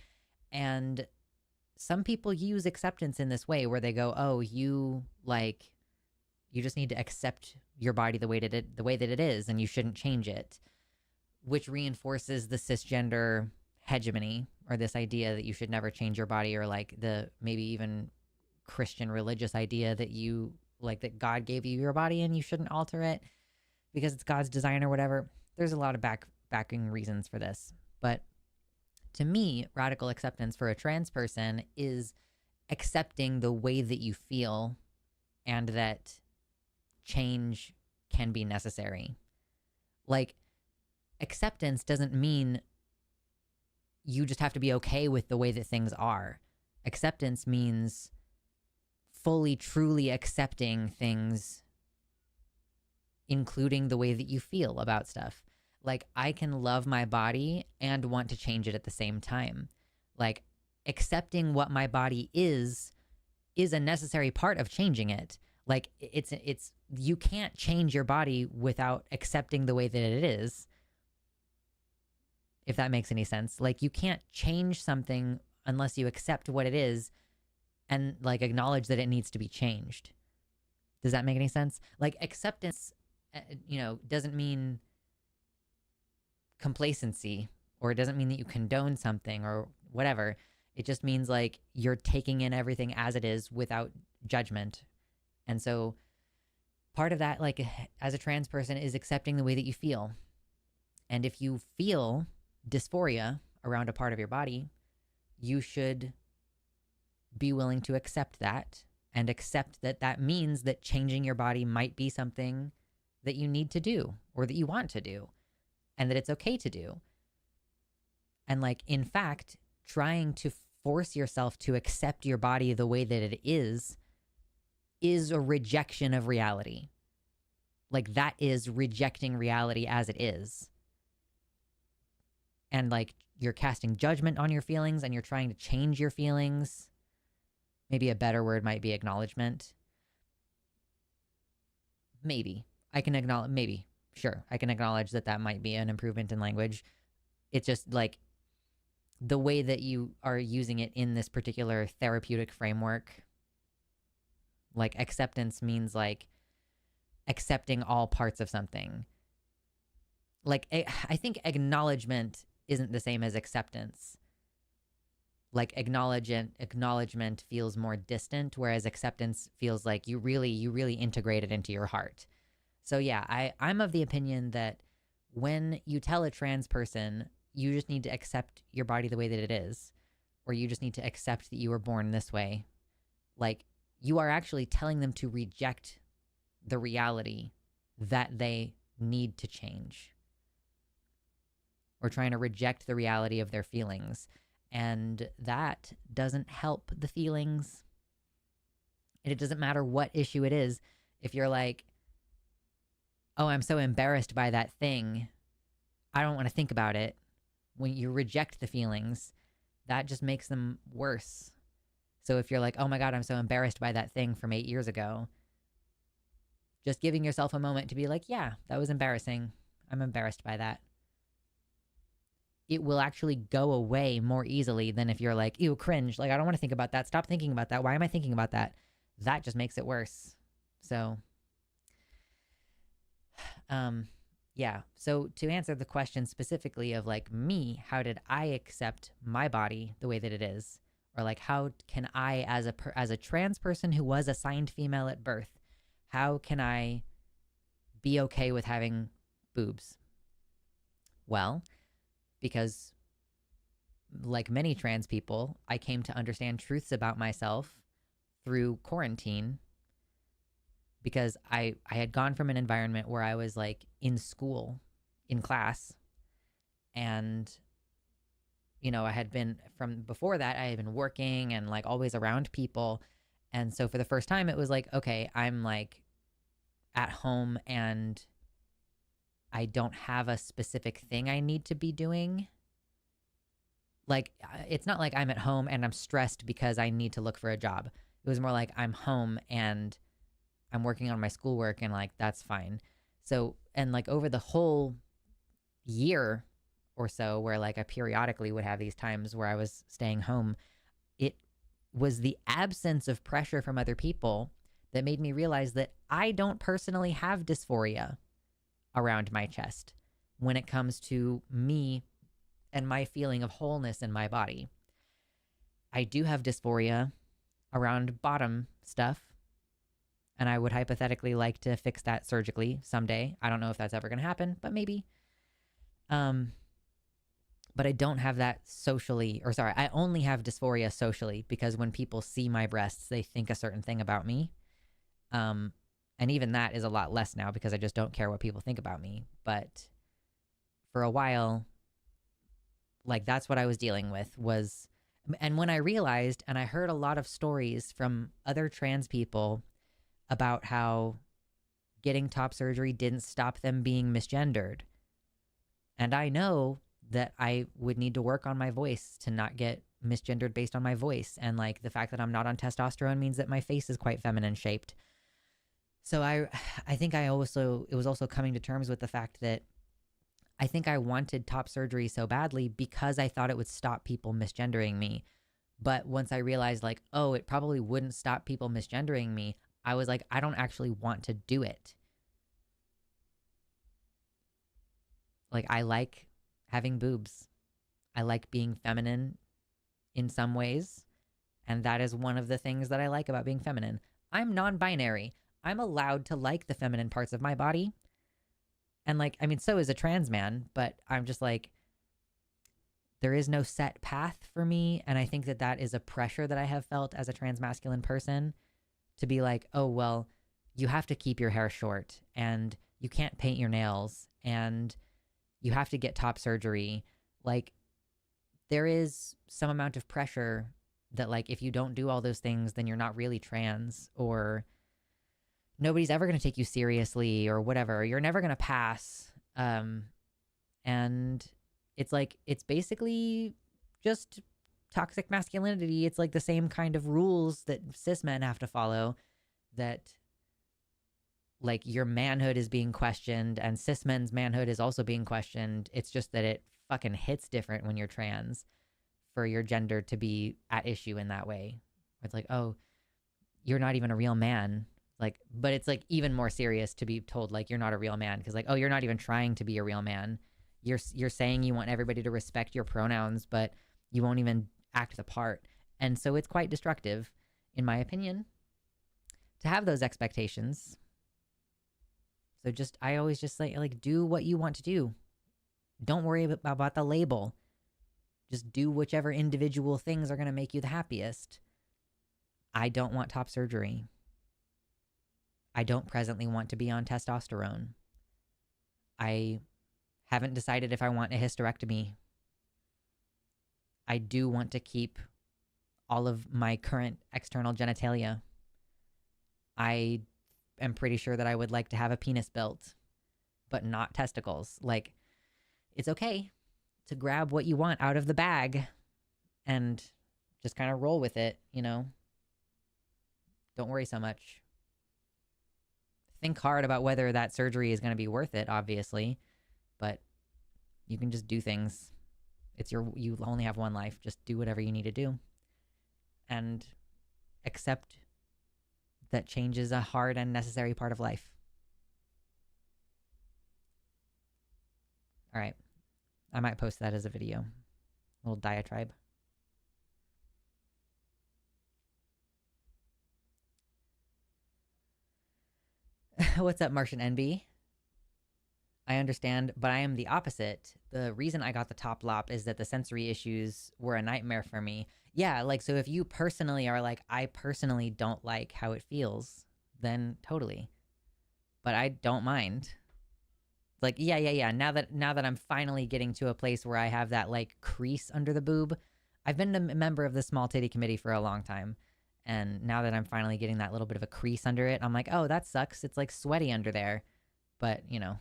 And some people use acceptance in this way where they go, oh, you just need to accept your body the way that it is, and you shouldn't change it, which reinforces the cisgender hegemony, or this idea that you should never change your body, or like the maybe even Christian religious idea that you like that God gave you your body and you shouldn't alter it because it's God's design or whatever. There's a lot of backing reasons for this. But to me, radical acceptance for a trans person is accepting the way that you feel and that change can be necessary. Like, acceptance doesn't mean you just have to be okay with the way that things are. Acceptance means fully, truly accepting things, including the way that you feel about stuff. Like, I can love my body and want to change it at the same time. Like, accepting what my body is a necessary part of changing it. Like, it's you can't change your body without accepting the way that it is, if that makes any sense. Like, you can't change something unless you accept what it is and like acknowledge that it needs to be changed. Does that make any sense? Like, acceptance, doesn't mean complacency, or it doesn't mean that you condone something or whatever. It just means like you're taking in everything as it is without judgment. And so part of that, like as a trans person, is accepting the way that you feel. And if you feel dysphoria around a part of your body, you should be willing to accept that, and accept that that means that changing your body might be something that you need to do or that you want to do, and that it's okay to do. And like, in fact, trying to force yourself to accept your body the way that it is a rejection of reality. Like, that is rejecting reality as it is. and like you're casting judgment on your feelings and you're trying to change your feelings. Maybe a better word might be acknowledgement. Maybe. I can acknowledge, maybe. Sure. I can acknowledge that that might be an improvement in language. It's just like the way that you are using it in this particular therapeutic framework. Like acceptance means like accepting all parts of something. Like I think acknowledgement isn't the same as acceptance. Like acknowledgement feels more distant, whereas acceptance feels like you really integrate it into your heart. So yeah, I'm of the opinion that when you tell a trans person you just need to accept your body the way that it is, or you just need to accept that you were born this way, like you are actually telling them to reject the reality that they need to change, or trying to reject the reality of their feelings. And that doesn't help the feelings. And it doesn't matter what issue it is. If you're like, oh, I'm so embarrassed by that thing, I don't want to think about it. When you reject the feelings, that just makes them worse. So if you're like, oh my God, I'm so embarrassed by that thing from 8 years ago, just giving yourself a moment to be like, yeah, that was embarrassing. I'm embarrassed by that. It will actually go away more easily than if you're like, ew, cringe. Like, I don't want to think about that. Stop thinking about that. Why am I thinking about that? That just makes it worse. So, yeah. So to answer the question specifically of like me, how did I accept my body the way that it is? Or like, how can I, as a trans person who was assigned female at birth, how can I be okay with having boobs? Well, because like many trans people, I came to understand truths about myself through quarantine, because I had gone from an environment where I was like in school, in class, and you know, I had been, from before that, I had been working and like always around people. And so for the first time, it was like, okay, I'm like at home and I don't have a specific thing I need to be doing. Like, it's not like I'm at home and I'm stressed because I need to look for a job. It was more like I'm home and I'm working on my schoolwork and like, that's fine. So, and like over the whole year or so, where like I periodically would have these times where I was staying home, it was the absence of pressure from other people that made me realize that I don't personally have dysphoria around my chest when it comes to me and my feeling of wholeness in my body. I do have dysphoria around bottom stuff, and I would hypothetically like to fix that surgically someday. I don't know if that's ever going to happen, but maybe. But I don't have that socially, or sorry, I only have dysphoria socially, because when people see my breasts, they think a certain thing about me. And even that is a lot less now because I just don't care what people think about me. But for a while, like that's what I was dealing with was, and when I realized, and I heard a lot of stories from other trans people about how getting top surgery didn't stop them being misgendered. And I know that I would need to work on my voice to not get misgendered based on my voice. And like the fact that I'm not on testosterone means that my face is quite feminine shaped. So I think it was also coming to terms with the fact that I think I wanted top surgery so badly because I thought it would stop people misgendering me. But once I realized like, oh, it probably wouldn't stop people misgendering me, I was like, I don't actually want to do it. Like, I like having boobs. I like being feminine in some ways. And that is one of the things that I like about being feminine. I'm non-binary. I'm allowed to like the feminine parts of my body. And like, I mean, so is a trans man, but I'm just like, there is no set path for me. And I think that that is a pressure that I have felt as a trans masculine person, to be like, oh, well, you have to keep your hair short and you can't paint your nails and you have to get top surgery. Like, there is some amount of pressure that like, if you don't do all those things, then you're not really trans, or nobody's ever going to take you seriously, or whatever. You're never going to pass. And It's like, it's basically just toxic masculinity. It's like the same kind of rules that cis men have to follow, that like your manhood is being questioned and cis men's manhood is also being questioned. It's just that it fucking hits different when you're trans for your gender to be at issue in that way. It's like, oh, you're not even a real man. Like, but it's like even more serious to be told like you're not a real man, because like, oh, you're not even trying to be a real man. You're saying you want everybody to respect your pronouns, but you won't even act the part. And so it's quite destructive, in my opinion, to have those expectations. So just, I always just say, like, do what you want to do. Don't worry about the label. Just do whichever individual things are going to make you the happiest. I don't want top surgery. I don't presently want to be on testosterone. I haven't decided if I want a hysterectomy. I do want to keep all of my current external genitalia. I am pretty sure that I would like to have a penis built, but not testicles. Like, it's okay to grab what you want out of the bag and just kind of roll with it, you know? Don't worry so much. Think hard about whether that surgery is going to be worth it, obviously, but you can just do things. You only have one life. Just do whatever you need to do. And accept that change is a hard and necessary part of life. All right. I might post that as a video. A little diatribe. What's up, Martian NB? I understand, but I am the opposite. The reason I got the top lop is that the sensory issues were a nightmare for me. Yeah, like, so if you personally are like, I personally don't like how it feels, then totally. But I don't mind. Like, yeah. Now that I'm finally getting to a place where I have that, like, crease under the boob. I've been a member of the small titty committee for a long time. And now that I'm finally getting that little bit of a crease under it, I'm like, oh, that sucks. It's like sweaty under there. But, you know.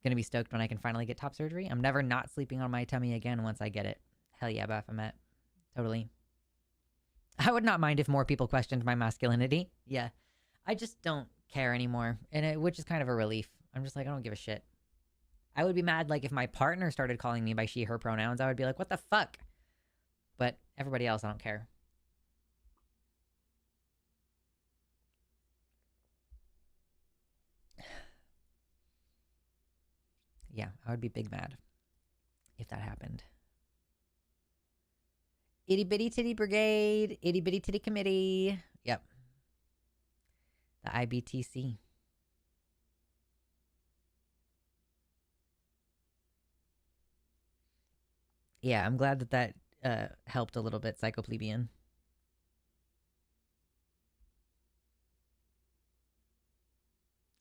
Gonna be stoked when I can finally get top surgery. I'm never not sleeping on my tummy again once I get it. Hell yeah, Baphomet. Totally. I would not mind if more people questioned my masculinity. Yeah. I just don't care anymore. Which is kind of a relief. I'm just like, I don't give a shit. I would be mad, like, if my partner started calling me by she, her pronouns. I would be like, what the fuck? But everybody else, I don't care. Yeah, I would be big mad if that happened. Itty bitty titty brigade, itty bitty titty committee. Yep. The IBTC. Yeah, I'm glad that helped a little bit, Psychoplebeian.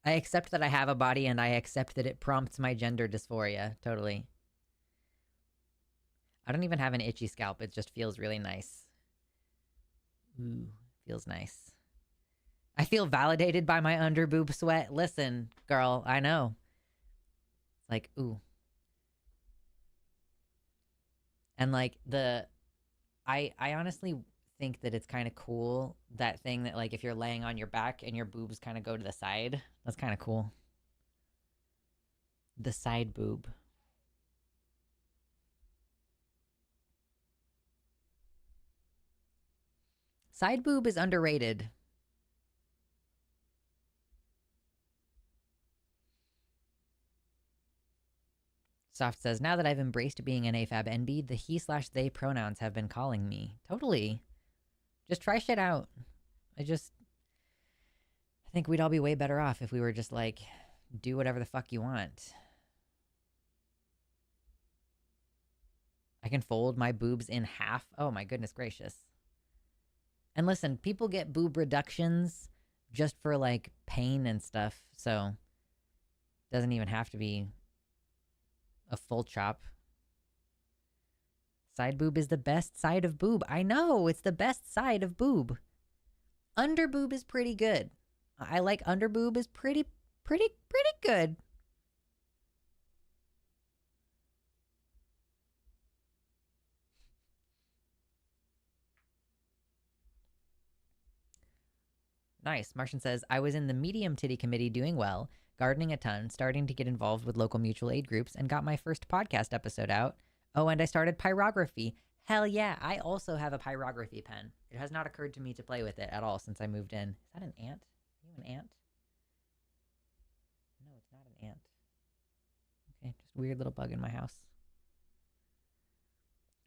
I accept that I have a body, and I accept that it prompts my gender dysphoria. Totally. I don't even have an itchy scalp. It just feels really nice. Ooh, feels nice. I feel validated by my under boob sweat. Listen, girl, I know. It's like, ooh. And like I honestly think that it's kind of cool, that thing that, like, if you're laying on your back and your boobs kind of go to the side. That's kind of cool. The side boob. Side boob is underrated. Soft says, now that I've embraced being an AFAB NB, the he/they pronouns have been calling me. Totally. Just try shit out. I think we'd all be way better off if we were just like, do whatever the fuck you want. I can fold my boobs in half. Oh my goodness gracious. And listen, people get boob reductions just for like pain and stuff, so it doesn't even have to be a full chop. Side boob is the best side of boob. I know, it's the best side of boob. Under boob is pretty good. I like underboob is pretty good. Nice. Martian says, I was in the medium titty committee doing well, gardening a ton, starting to get involved with local mutual aid groups, and got my first podcast episode out. Oh, and I started pyrography. Hell yeah, I also have a pyrography pen. It has not occurred to me to play with it at all since I moved in. Is that an ant? Are you an ant? No, it's not an ant. Okay, just a weird little bug in my house.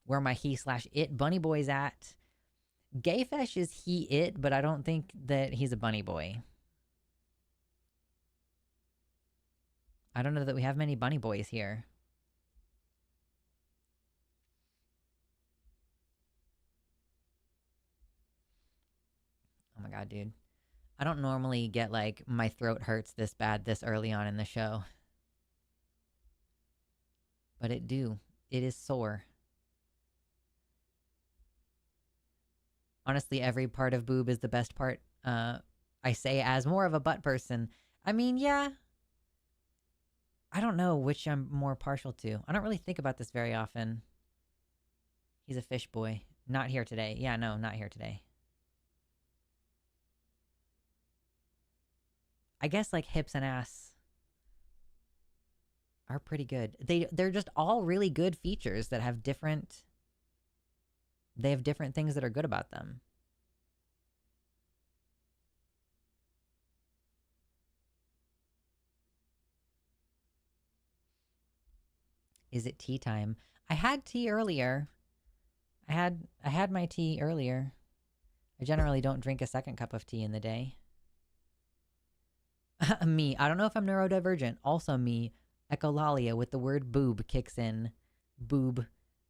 Where my he slash it bunny boy's at. Gayfesh is he it, but I don't think that he's a bunny boy. I don't know that we have many bunny boys here. Oh my god, dude. I don't normally get like my throat hurts this bad this early on in the show. But it do. It is sore. Honestly, every part of boob is the best part. I say as more of a butt person. I mean, yeah. I don't know which I'm more partial to. I don't really think about this very often. He's a fish boy. Not here today. Yeah, no, not here today. I guess like hips and ass are pretty good. They're just all really good features that have different they have different things that are good about them. Is it tea time? I had tea earlier. I had my tea earlier. I generally don't drink a second cup of tea in the day. Me. I don't know if I'm neurodivergent. Also me. Echolalia with the word boob kicks in. Boob.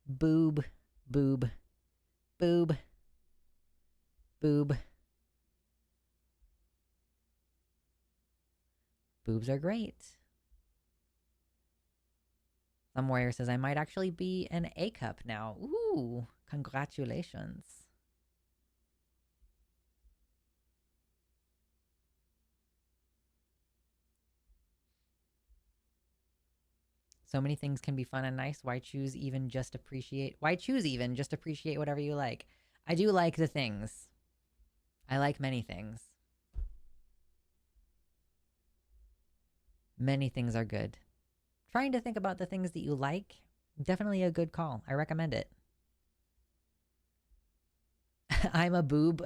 Boob. Boob. Boob. Boob. Boobs are great. Some warrior says I might actually be an A cup now. Ooh, congratulations. So many things can be fun and nice. Why choose even just appreciate? Why choose even just appreciate whatever you like? I do like the things. I like many things. Many things are good. Trying to think about the things that you like, definitely a good call. I recommend it. I'm a boob,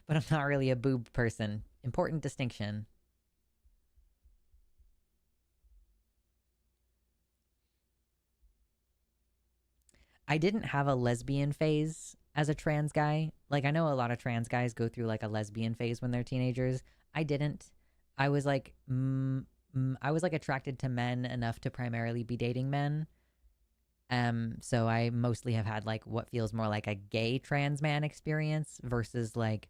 but I'm not really a boob person. Important distinction. I didn't have a lesbian phase as a trans guy. Like, I know a lot of trans guys go through like a lesbian phase when they're teenagers. I didn't. I was like, I was like attracted to men enough to primarily be dating men. So I mostly have had like what feels more like a gay trans man experience versus like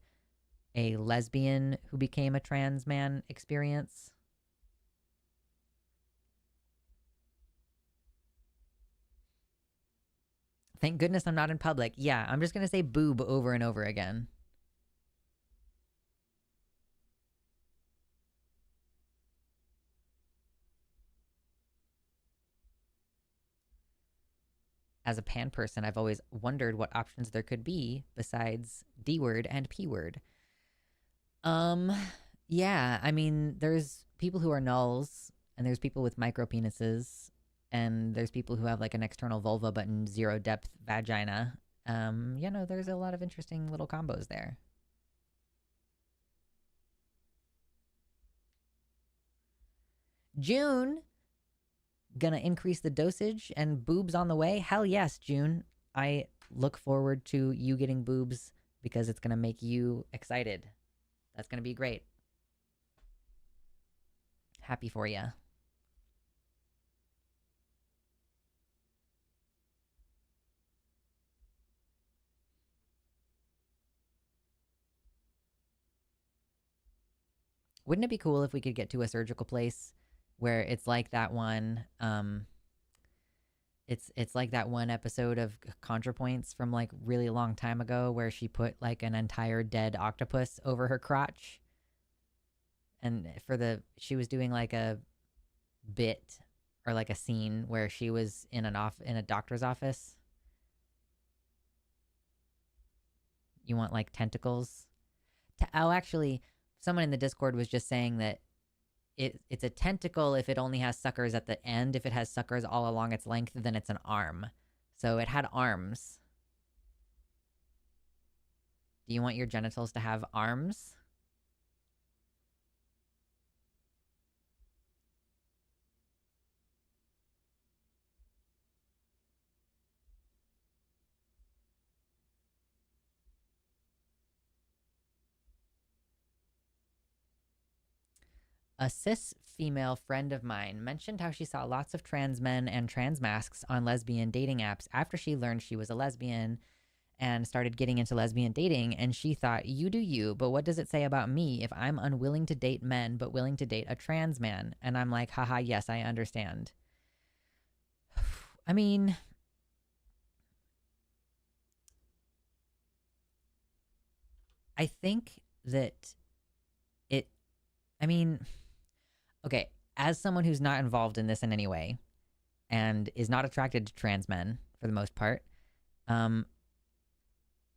a lesbian who became a trans man experience. Thank goodness I'm not in public. Yeah, I'm just going to say boob over and over again. As a pan person, I've always wondered what options there could be besides D word and P word. Um, yeah, I mean, there's people who are nulls, and there's people with micro penises, and there's people who have like an external vulva but in zero depth vagina. There's a lot of interesting little combos there. June, gonna increase the dosage and boobs on the way. Hell yes, June. I look forward to you getting boobs because it's gonna make you excited. That's gonna be great. Happy for you. Wouldn't it be cool if we could get to a surgical place where it's like that one it's like that one episode of ContraPoints from like really long time ago where she put like an entire dead octopus over her crotch. and she was doing like a bit or like a scene where she was in a doctor's office. You want like tentacles? Oh, actually, someone in the Discord was just saying that it's a tentacle if it only has suckers at the end. If it has suckers all along its length, then it's an arm. So it had arms. Do you want your genitals to have arms? A cis female friend of mine mentioned how she saw lots of trans men and trans masks on lesbian dating apps after she learned she was a lesbian and started getting into lesbian dating. And she thought, you do you, but what does it say about me if I'm unwilling to date men but willing to date a trans man? And I'm like, haha, yes, I understand. I mean, I think that it, I mean, okay, as someone who's not involved in this in any way and is not attracted to trans men for the most part, um,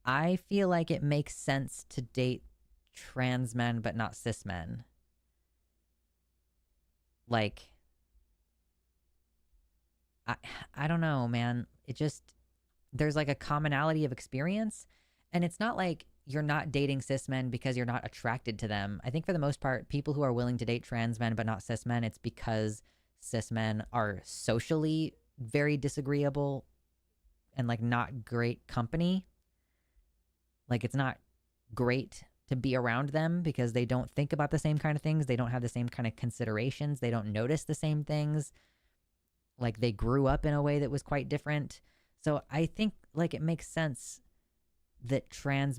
I feel like it makes sense to date trans men but not cis men. Like, I, I don't know, man. It just, there's like a commonality of experience. And it's not like you're not dating cis men because you're not attracted to them. I think for the most part, people who are willing to date trans men but not cis men, it's because cis men are socially very disagreeable and like not great company. Like it's not great to be around them because they don't think about the same kind of things. They don't have the same kind of considerations. They don't notice the same things. Like they grew up in a way that was quite different. So I think like it makes sense that trans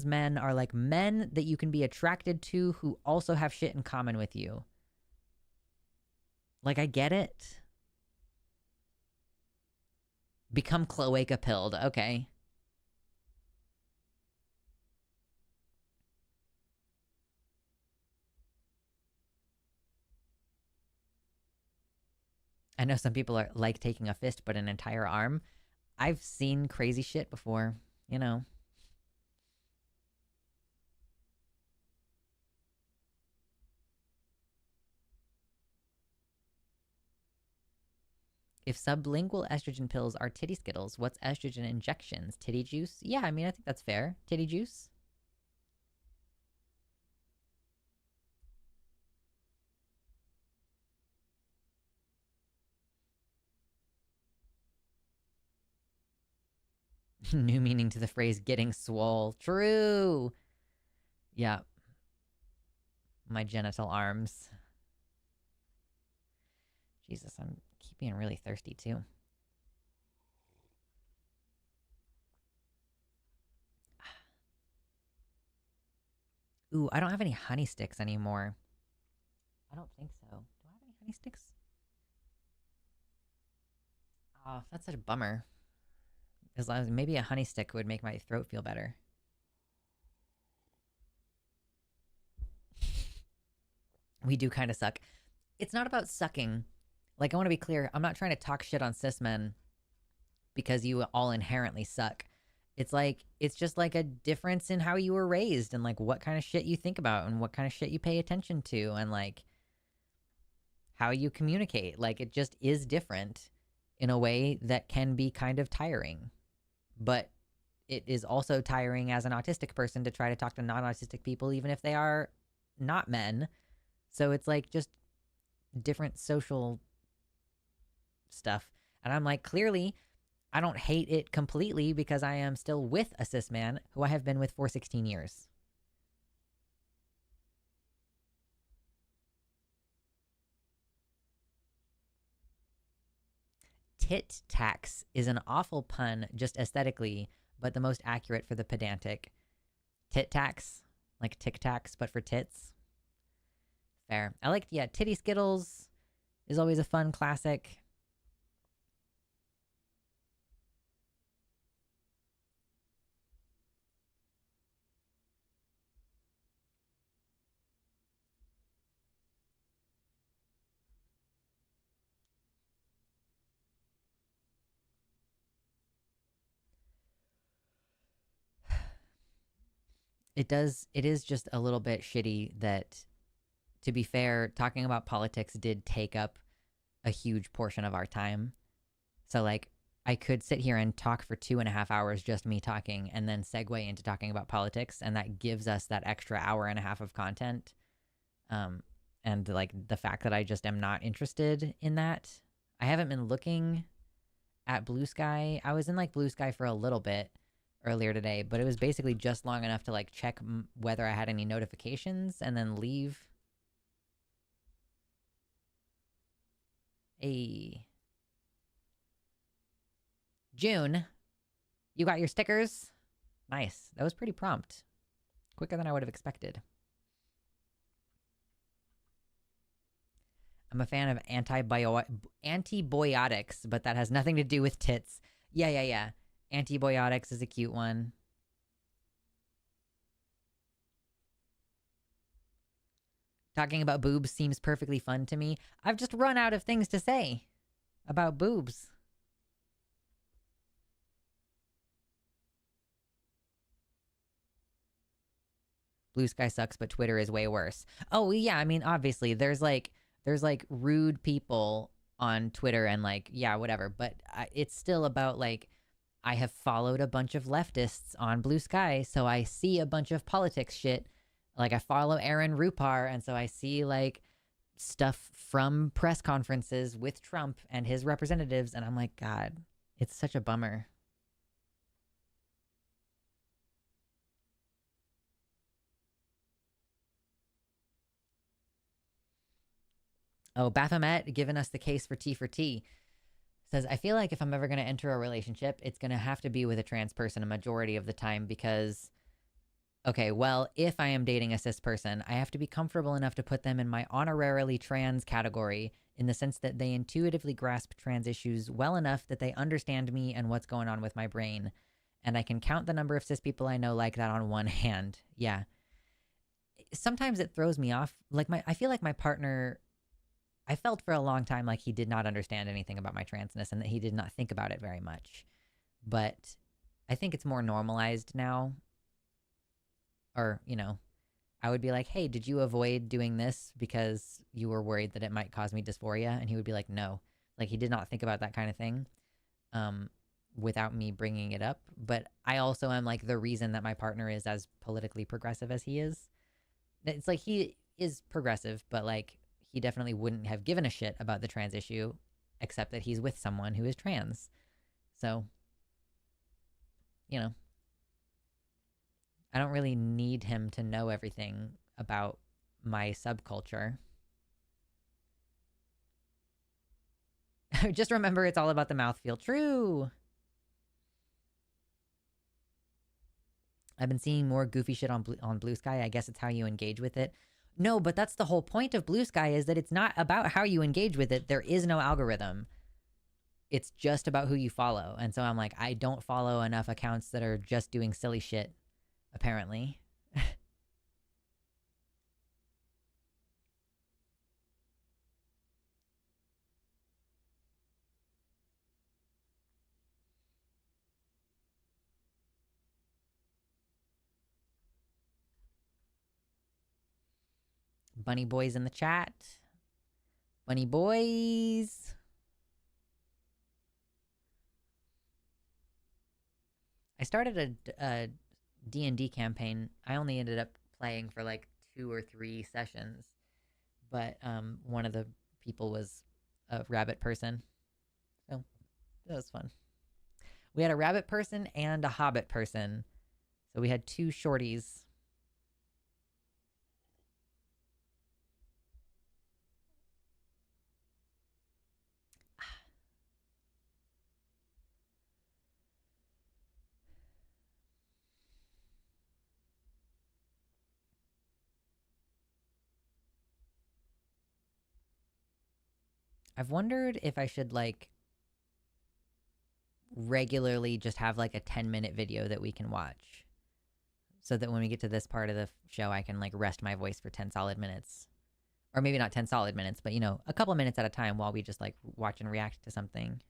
men are like men that you can be attracted to who also have shit in common with you. Like I get it. Become cloaca pilled. Okay. I know some people are like taking a fist but an entire arm. I've seen crazy shit before, you know. If sublingual estrogen pills are titty skittles, what's estrogen injections? Titty juice? Yeah, I mean, I think that's fair. Titty juice? New meaning to the phrase getting swole. True. Yeah. My genital arms. Jesus, I'm keep being really thirsty too. Ooh, I don't have any honey sticks anymore. I don't think so. Do I have any honey sticks? Oh, that's such a bummer. As long as maybe a honey stick would make my throat feel better. We do kind of suck. It's not about sucking. Like, I want to be clear. I'm not trying to talk shit on cis men because you all inherently suck. It's like, it's just like a difference in how you were raised and like what kind of shit you think about and what kind of shit you pay attention to and like how you communicate. Like, it just is different in a way that can be kind of tiring. But it is also tiring as an autistic person to try to talk to non autistic people, even if they are not men. So it's like just different social stuff. And I'm like, clearly, I don't hate it completely because I am still with a cis man who I have been with for 16 years. Tit tax is an awful pun just aesthetically, but the most accurate for the pedantic. Tit tax, like tic tacs, but for tits. Fair. I like, yeah, Titty Skittles is always a fun classic. it is just a little bit shitty that, to be fair, talking about politics did take up a huge portion of our time. So, like, I could sit here and talk for 2.5 hours, just me talking, and then segue into talking about politics, and that gives us that extra hour and a half of content. Um, and like the fact that I just am not interested in that. I haven't been looking at Blue Sky. I was in like Blue Sky for a little bit earlier today, but it was basically just long enough to like check whether I had any notifications and then leave. Hey, June, you got your stickers? Nice. That was pretty prompt. Quicker than I would have expected. I'm a fan of antibiotics, but that has nothing to do with tits. Yeah. Antibiotics is a cute one. Talking about boobs seems perfectly fun to me. I've just run out of things to say about boobs. Blue Sky sucks, but Twitter is way worse. Oh yeah, I mean, obviously there's like rude people on Twitter and like, yeah, whatever, but it's still about like, I have followed a bunch of leftists on Blue Sky, so I see a bunch of politics shit. Like, I follow Aaron Rupar, and so I see like stuff from press conferences with Trump and his representatives, and I'm like, God, it's such a bummer. Oh, Baphomet giving us the case for T. Says, I feel like if I'm ever going to enter a relationship, it's going to have to be with a trans person a majority of the time because, okay, well, if I am dating a cis person, I have to be comfortable enough to put them in my honorarily trans category in the sense that they intuitively grasp trans issues well enough that they understand me and what's going on with my brain. And I can count the number of cis people I know like that on one hand. Yeah. Sometimes it throws me off. Like, I feel like my partner, I felt for a long time like he did not understand anything about my transness and that he did not think about it very much. But I think it's more normalized now. Or, you know, I would be like, hey, did you avoid doing this because you were worried that it might cause me dysphoria? And he would be like, no. Like, he did not think about that kind of thing without me bringing it up. But I also am like the reason that my partner is as politically progressive as he is. It's like he is progressive, but like he definitely wouldn't have given a shit about the trans issue except that he's with someone who is trans. So, you know, I don't really need him to know everything about my subculture. Just remember, it's all about the mouthfeel. True. I've been seeing more goofy shit on Blue Sky. I guess it's how you engage with it. No, but that's the whole point of Blue Sky, is that it's not about how you engage with it. There is no algorithm. It's just about who you follow. And so I'm like, I don't follow enough accounts that are just doing silly shit, apparently. Bunny boys in the chat. Bunny boys. I started a D&D campaign. I only ended up playing for like 2 or 3 sessions, but one of the people was a rabbit person, so that was fun. We had a rabbit person and a hobbit person, so we had 2 shorties. I've wondered if I should like regularly just have like a 10-minute video that we can watch, so that when we get to this part of the show, I can like rest my voice for 10 solid minutes. Or maybe not 10 solid minutes, but you know, a couple minutes at a time while we just like watch and react to something.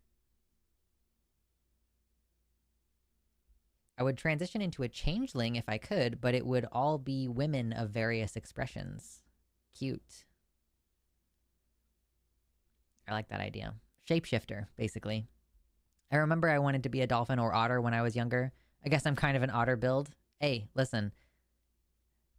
I would transition into a changeling if I could, but it would all be women of various expressions. Cute. I like that idea. Shapeshifter, basically. I remember I wanted to be a dolphin or otter when I was younger. I guess I'm kind of an otter build. Hey, listen.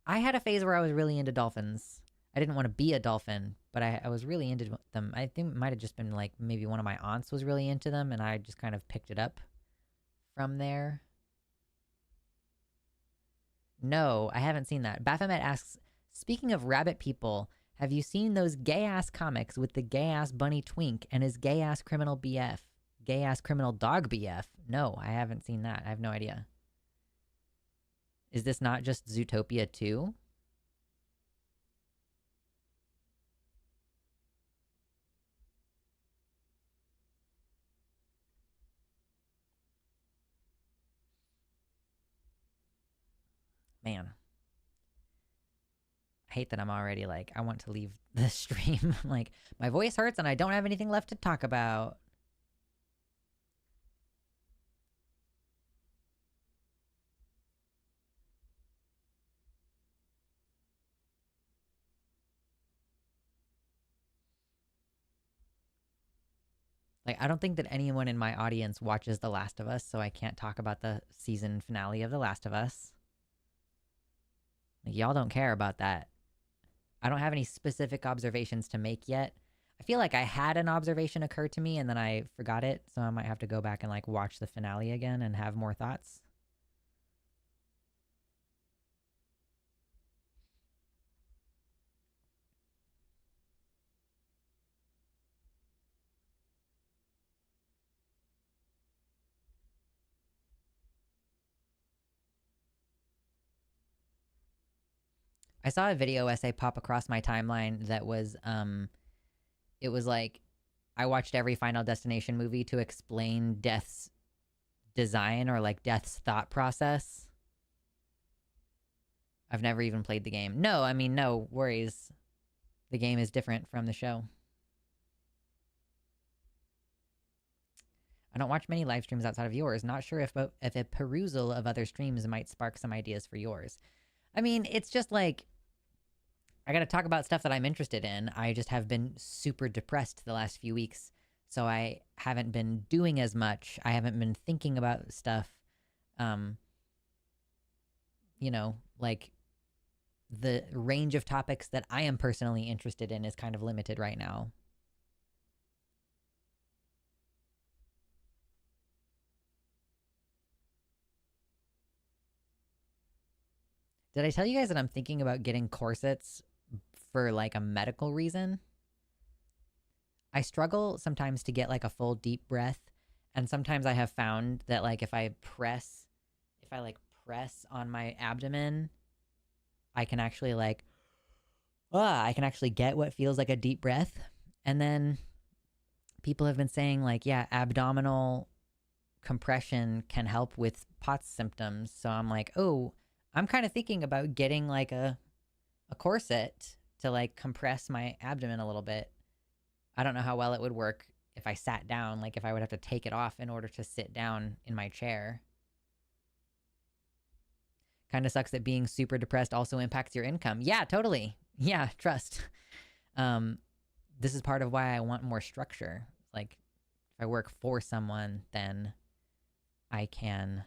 I had a phase where I was really into dolphins. I didn't want to be a dolphin, but I was really into them. I think it might have just been like maybe one of my aunts was really into them, and I just kind of picked it up from there. No, I haven't seen that. Baphomet asks, speaking of rabbit people, have you seen those gay-ass comics with the gay-ass bunny twink and his gay-ass criminal BF? Gay-ass criminal dog BF? No, I haven't seen that. I have no idea. Is this not just Zootopia 2? Man. I hate that I'm already like, I want to leave the stream. Like, my voice hurts and I don't have anything left to talk about. Like, I don't think that anyone in my audience watches The Last of Us, so I can't talk about the season finale of The Last of Us. Like, y'all don't care about that. I don't have any specific observations to make yet. I feel like I had an observation occur to me and then I forgot it, so I might have to go back and like watch the finale again and have more thoughts. I saw a video essay pop across my timeline that was it was like I watched every Final Destination movie to explain Death's design or like Death's thought process. I've never even played the game. No, I mean, no worries. The game is different from the show. I don't watch many live streams outside of yours. Not sure if a perusal of other streams might spark some ideas for yours. I mean, it's just like I got to talk about stuff that I'm interested in. I just have been super depressed the last few weeks, so I haven't been doing as much. I haven't been thinking about stuff. You know, like the range of topics that I am personally interested in is kind of limited right now. Did I tell you guys that I'm thinking about getting corsets for like a medical reason? I struggle sometimes to get like a full deep breath, and sometimes I have found that like if I press on my abdomen, I can actually like I can actually get what feels like a deep breath. And then people have been saying like, yeah, abdominal compression can help with POTS symptoms. So I'm like, oh, I'm kind of thinking about getting like a corset to like compress my abdomen a little bit. I don't know how well it would work if I sat down, like if I would have to take it off in order to sit down in my chair. Kind of sucks that being super depressed also impacts your income. Yeah, totally. Yeah, trust. This is part of why I want more structure. Like, if I work for someone, then I can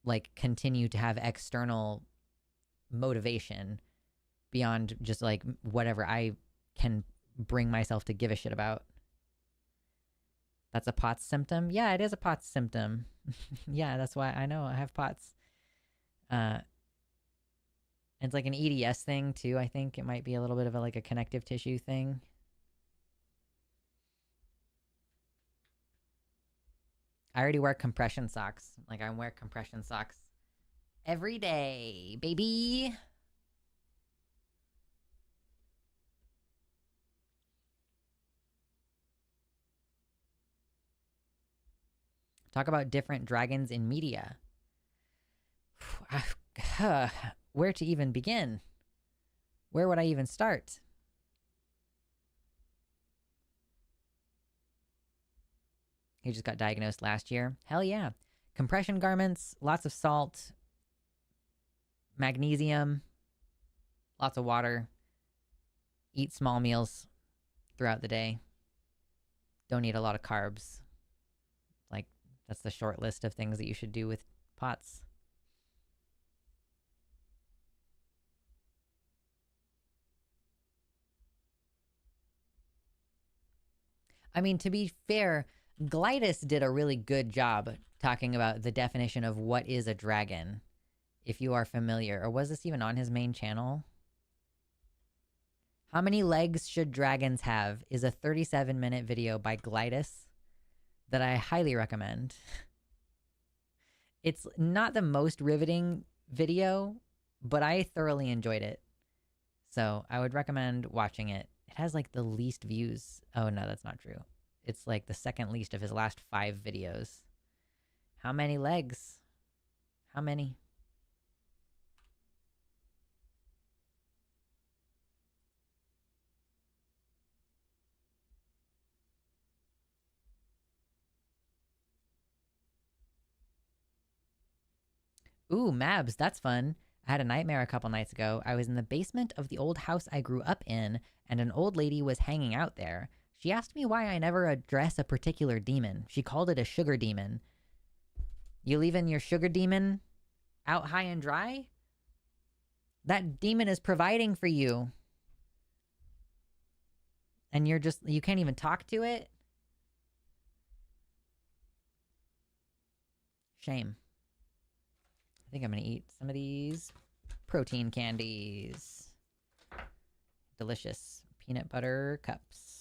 like continue to have external motivation beyond just like whatever I can bring myself to give a shit about. That's a POTS symptom? Yeah, it is a POTS symptom. Yeah, that's why I know I have POTS. It's like an EDS thing too, I think. It might be a little bit of like a connective tissue thing. I already wear compression socks. Like, I wear compression socks every day, baby. Talk about different dragons in media. Where to even begin? Where would I even start? He just got diagnosed last year. Hell yeah. Compression garments, lots of salt, magnesium, lots of water. Eat small meals throughout the day. Don't eat a lot of carbs. Like, that's the short list of things that you should do with POTS. I mean, to be fair, Glidus did a really good job talking about the definition of what is a dragon, if you are familiar. Or was this even on his main channel? How many legs should dragons have is a 37-minute video by Glidus that I highly recommend. It's not the most riveting video, but I thoroughly enjoyed it. So I would recommend watching it. It has like the least views. Oh no, that's not true. It's like the second least of his last 5 videos. How many legs? How many? Ooh, Mabs, that's fun. I had a nightmare a couple nights ago. I was in the basement of the old house I grew up in, and an old lady was hanging out there. She asked me why I never address a particular demon. She called it a sugar demon. You leaving your sugar demon out high and dry? That demon is providing for you. And you can't even talk to it? Shame. I think I'm gonna eat some of these protein candies. Delicious peanut butter cups.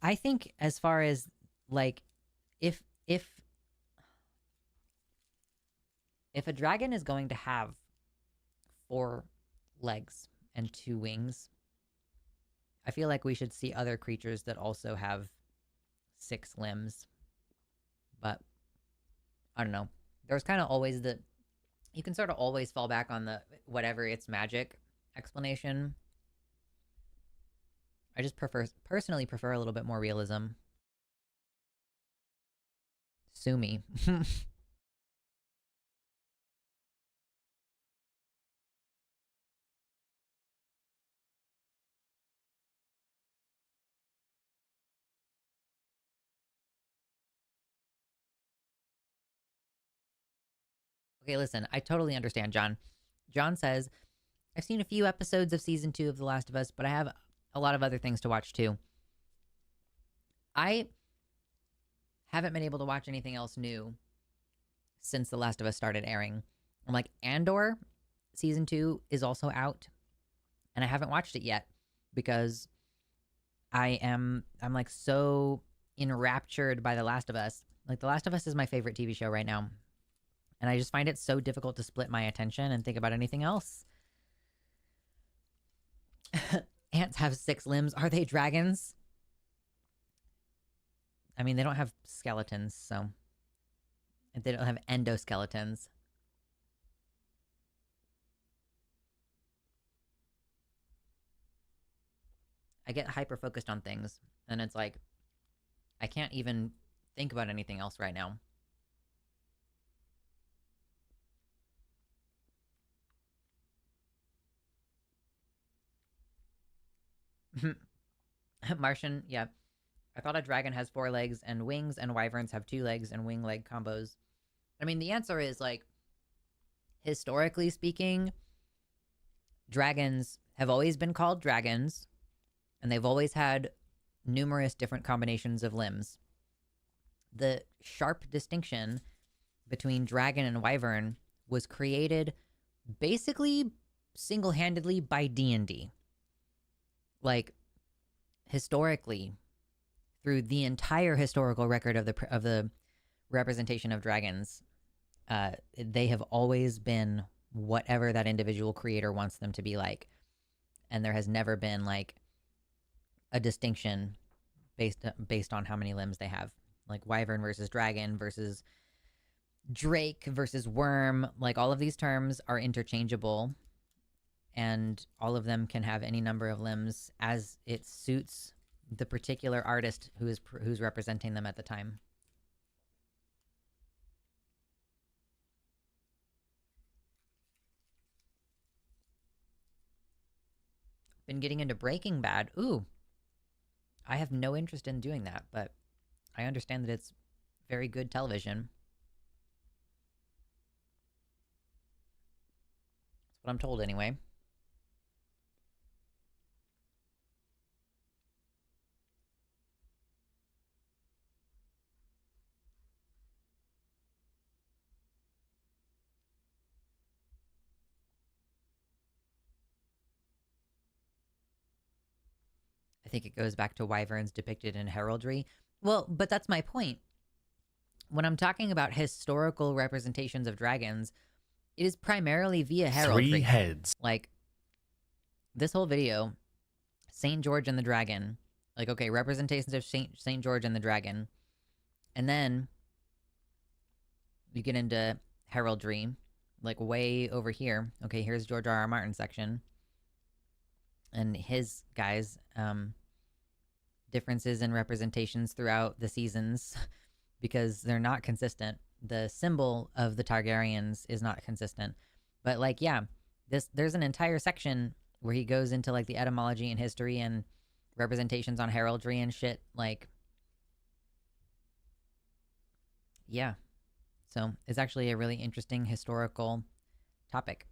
I think as far as like if a dragon is going to have 4 legs and 2 wings, I feel like we should see other creatures that also have 6 limbs. But I don't know. There's kind of always you can sort of always fall back on the whatever it's magic explanation. I just personally prefer a little bit more realism. Sue me. Okay, listen, I totally understand, John. John says, I've seen a few episodes of season 2 of The Last of Us, but I have a lot of other things to watch too. I haven't been able to watch anything else new since The Last of Us started airing. I'm like, Andor season 2 is also out, and I haven't watched it yet because I'm like so enraptured by The Last of Us. Like, The Last of Us is my favorite TV show right now. And I just find it so difficult to split my attention and think about anything else. Ants have 6 limbs. Are they dragons? I mean, they don't have skeletons, so... They don't have endoskeletons. I get hyper-focused on things, and it's like... I can't even think about anything else right now. Martian, yeah. I thought a dragon has 4 legs and wings, and wyverns have 2 legs and wing-leg combos. I mean, the answer is, like, historically speaking, dragons have always been called dragons, and they've always had numerous different combinations of limbs. The sharp distinction between dragon and wyvern was created basically single-handedly by D&D. Like, historically, through the entire historical record of the representation of dragons, they have always been whatever that individual creator wants them to be like. And there has never been, like, a distinction based on how many limbs they have. Like, wyvern versus dragon versus drake versus worm. Like, all of these terms are interchangeable. and all of them can have any number of limbs as it suits the particular artist who's representing them at the time. Been getting into Breaking Bad. Ooh, I have no interest in doing that, but I understand that it's very good television. That's what I'm told anyway. I think it goes back to wyverns depicted in heraldry. Well, but that's my point. When I'm talking about historical representations of dragons, it is primarily via heraldry. 3 heads. Like, this whole video, St. George and the Dragon, like, okay, representations of St. George and the Dragon. And then you get into heraldry, like way over here. Okay, here's George R.R. Martin's section. And his guys, differences in representations throughout the seasons because they're not consistent. The symbol of the Targaryens is not consistent. But like, yeah, there's an entire section where he goes into like the etymology and history and representations on heraldry and shit. Like, yeah. So it's actually a really interesting historical topic.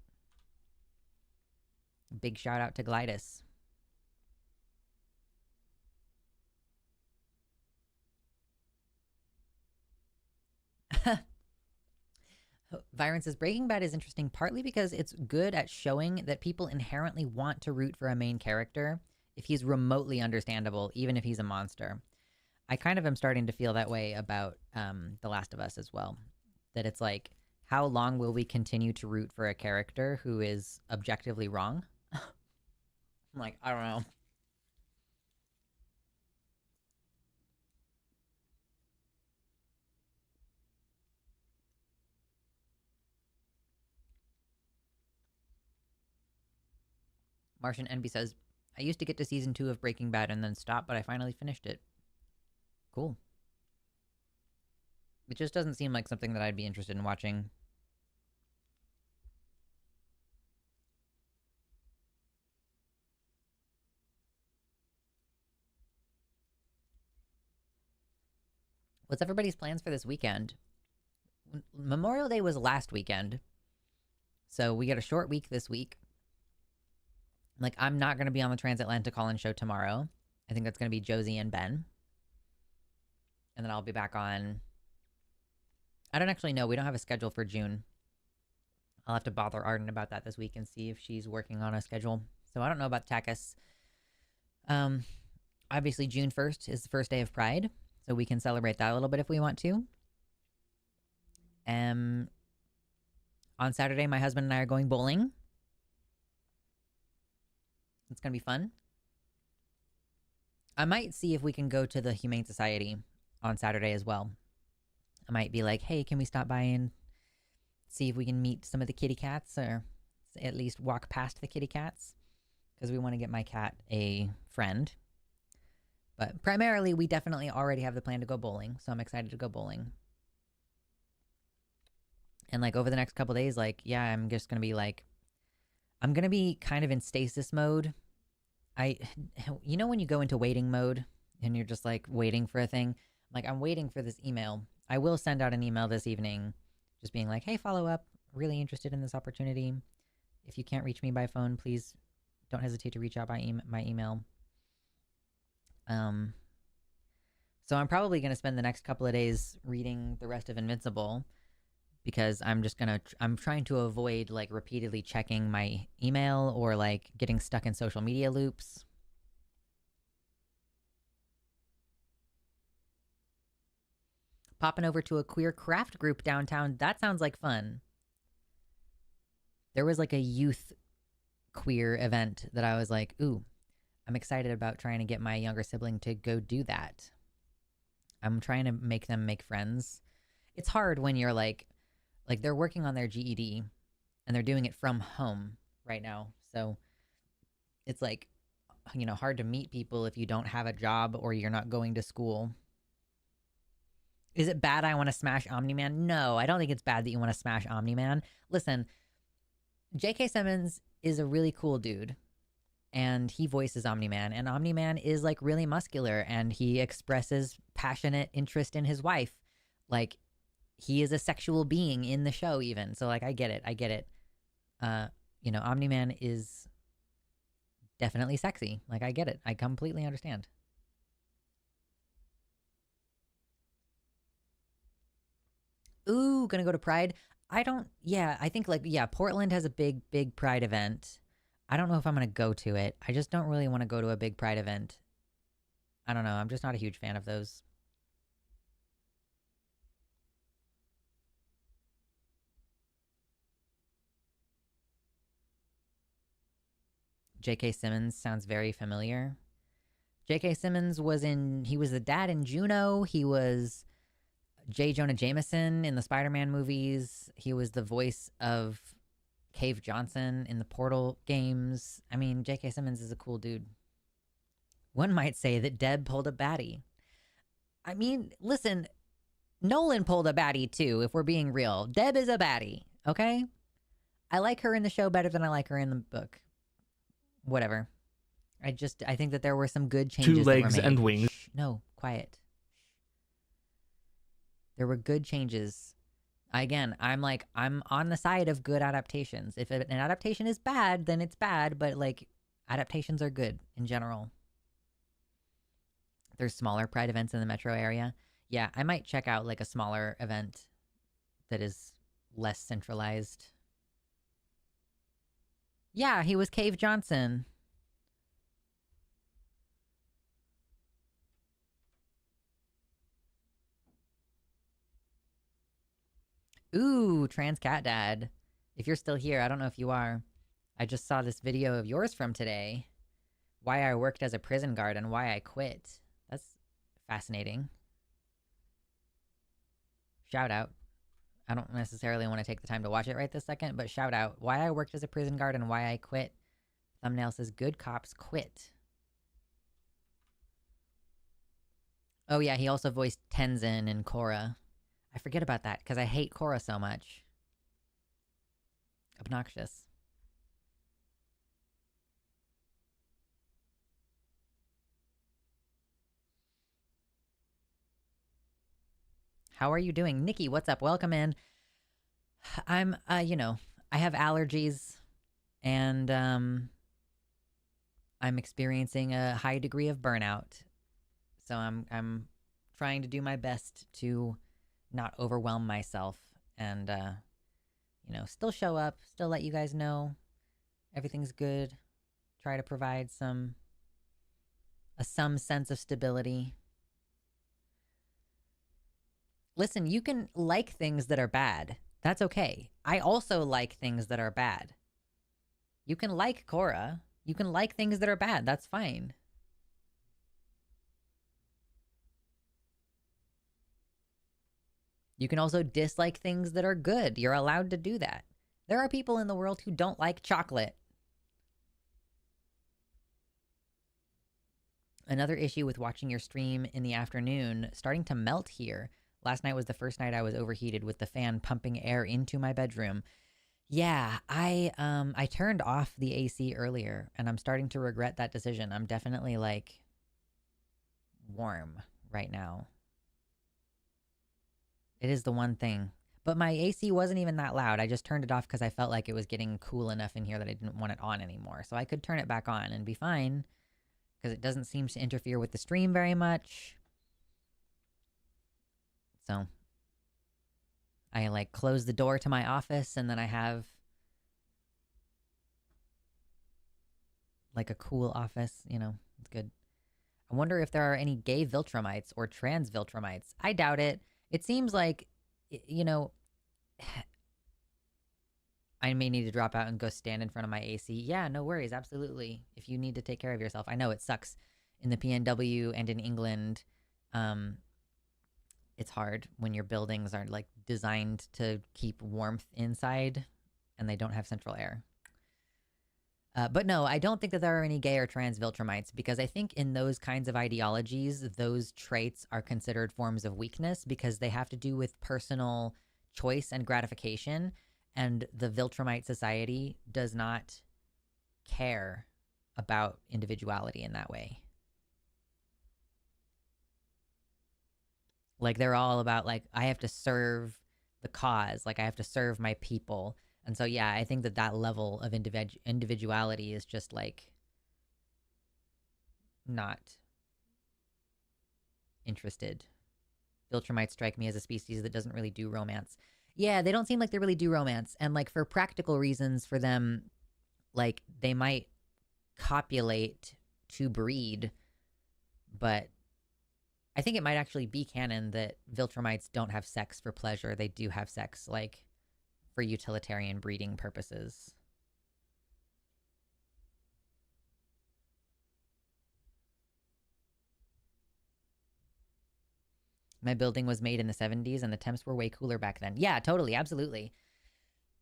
Big shout out to Glidus. Viren says Breaking Bad is interesting partly because it's good at showing that people inherently want to root for a main character if he's remotely understandable, even if he's a monster. I kind of am starting to feel that way about The Last of Us as well. That it's like, how long will we continue to root for a character who is objectively wrong? I'm like, I don't know. Martian Envy says, I used to get to season 2 of Breaking Bad and then stop, but I finally finished it. Cool. It just doesn't seem like something that I'd be interested in watching. What's everybody's plans for this weekend? Memorial Day was last weekend, so we get a short week this week. Like, I'm not going to be on the Transatlantic Call-In show tomorrow. I think that's going to be Josie and Ben. And then I'll be back on... I don't actually know. We don't have a schedule for June. I'll have to bother Arden about that this week and see if she's working on a schedule. So I don't know about Takis. Obviously, June 1st is the first day of Pride, so we can celebrate that a little bit if we want to. On Saturday, my husband and I are going bowling. It's going to be fun. I might see if we can go to the Humane Society on Saturday as well. I might be like, hey, can we stop by and see if we can meet some of the kitty cats, or at least walk past the kitty cats? Because we want to get my cat a friend. But primarily, we definitely already have the plan to go bowling, so I'm excited to go bowling. And like over the next couple days, like, yeah, I'm just going to be like, I'm going to be kind of in stasis mode. You know when you go into waiting mode and you're just like waiting for a thing? Like, I'm waiting for this email. I will send out an email this evening just being like, hey, follow up. Really interested in this opportunity. If you can't reach me by phone, please don't hesitate to reach out by my email. So I'm probably going to spend the next couple of days reading the rest of Invincible, because I'm trying to avoid like repeatedly checking my email or like getting stuck in social media loops. Popping over to a queer craft group downtown. That sounds like fun. There was like a youth queer event that I was like, ooh, I'm excited about trying to get my younger sibling to go do that. I'm trying to make them make friends. It's hard when you're like they're working on their GED and they're doing it from home right now. So it's like, hard to meet people if you don't have a job or you're not going to school. Is it bad I want to smash Omni-Man? No, I don't think it's bad that you want to smash Omni-Man. Listen, J.K. Simmons is a really cool dude, and he voices Omni-Man, and Omni-Man is like really muscular, and he expresses passionate interest in his wife. Like, he is a sexual being in the show even. So like, I get it. Omni-Man is definitely sexy. Like, I get it. I completely understand. Ooh, gonna go to Pride. I think Portland has a big Pride event. I don't know if I'm gonna go to it. I just don't really want to go to a big Pride event. I don't know. I'm just not a huge fan of those. J.K. Simmons sounds very familiar. J.K. Simmons he was the dad in Juno. He was J. Jonah Jameson in the Spider-Man movies. He was the voice of Cave Johnson in the Portal games. I mean, J.K. Simmons is a cool dude. One might say that Deb pulled a baddie. I mean, listen, Nolan pulled a baddie too, if we're being real. Deb is a baddie, okay? I like her in the show better than I like her in the book. Whatever. I think that there were some good changes. Two legs and wings. Shh, no, quiet. There were good changes. I'm on the side of good adaptations. If an adaptation is bad, then it's bad, but like, adaptations are good in general. There's smaller Pride events in the metro area. Yeah, I might check out like a smaller event that is less centralized. Yeah, he was Cave Johnson. Ooh, trans cat dad. If you're still here, I don't know if you are. I just saw this video of yours from today. Why I worked as a prison guard and why I quit. That's fascinating. Shout out. I don't necessarily want to take the time to watch it right this second, but shout out. Why I worked as a prison guard and why I quit. Thumbnail says, good cops quit. Oh yeah, he also voiced Tenzin and Korra. I forget about that because I hate Korra so much. Obnoxious. How are you doing? Nikki, what's up? Welcome in. I'm, I have allergies and, I'm experiencing a high degree of burnout. So I'm trying to do my best to not overwhelm myself and, still show up, still let you guys know everything's good. Try to provide some sense of stability. Listen, you can like things that are bad. That's okay. I also like things that are bad. You can like Korra. You can like things that are bad. That's fine. You can also dislike things that are good. You're allowed to do that. There are people in the world who don't like chocolate. Another issue with watching your stream in the afternoon, starting to melt here. Last night was the first night I was overheated with the fan pumping air into my bedroom. Yeah, I turned off the AC earlier, and I'm starting to regret that decision. I'm definitely, like, warm right now. It is the one thing. But my AC wasn't even that loud. I just turned it off because I felt like it was getting cool enough in here that I didn't want it on anymore. So I could turn it back on and be fine, because it doesn't seem to interfere with the stream very much. So I, like, close the door to my office, and then I have, like, a cool office. It's good. I wonder if there are any gay Viltrumites or trans Viltrumites. I doubt it. It seems like, I may need to drop out and go stand in front of my AC. Yeah, no worries. Absolutely. If you need to take care of yourself. I know it sucks in the PNW and in England. It's hard when your buildings are, like, designed to keep warmth inside and they don't have central air. But no, I don't think that there are any gay or trans Viltrumites because I think in those kinds of ideologies, those traits are considered forms of weakness because they have to do with personal choice and gratification. And the Viltrumite society does not care about individuality in that way. Like they're all about like I have to serve the cause, like I have to serve my people. And so yeah, I think that that level of individuality is just like not interested. Viltrumites strike me as a species that doesn't really do romance. Yeah, they don't seem like they really do romance. And like for practical reasons for them, like they might copulate to breed, but I think it might actually be canon that Viltrumites don't have sex for pleasure. They do have sex like for utilitarian breeding purposes. My building was made in the 70s and the temps were way cooler back then. Yeah, totally, absolutely.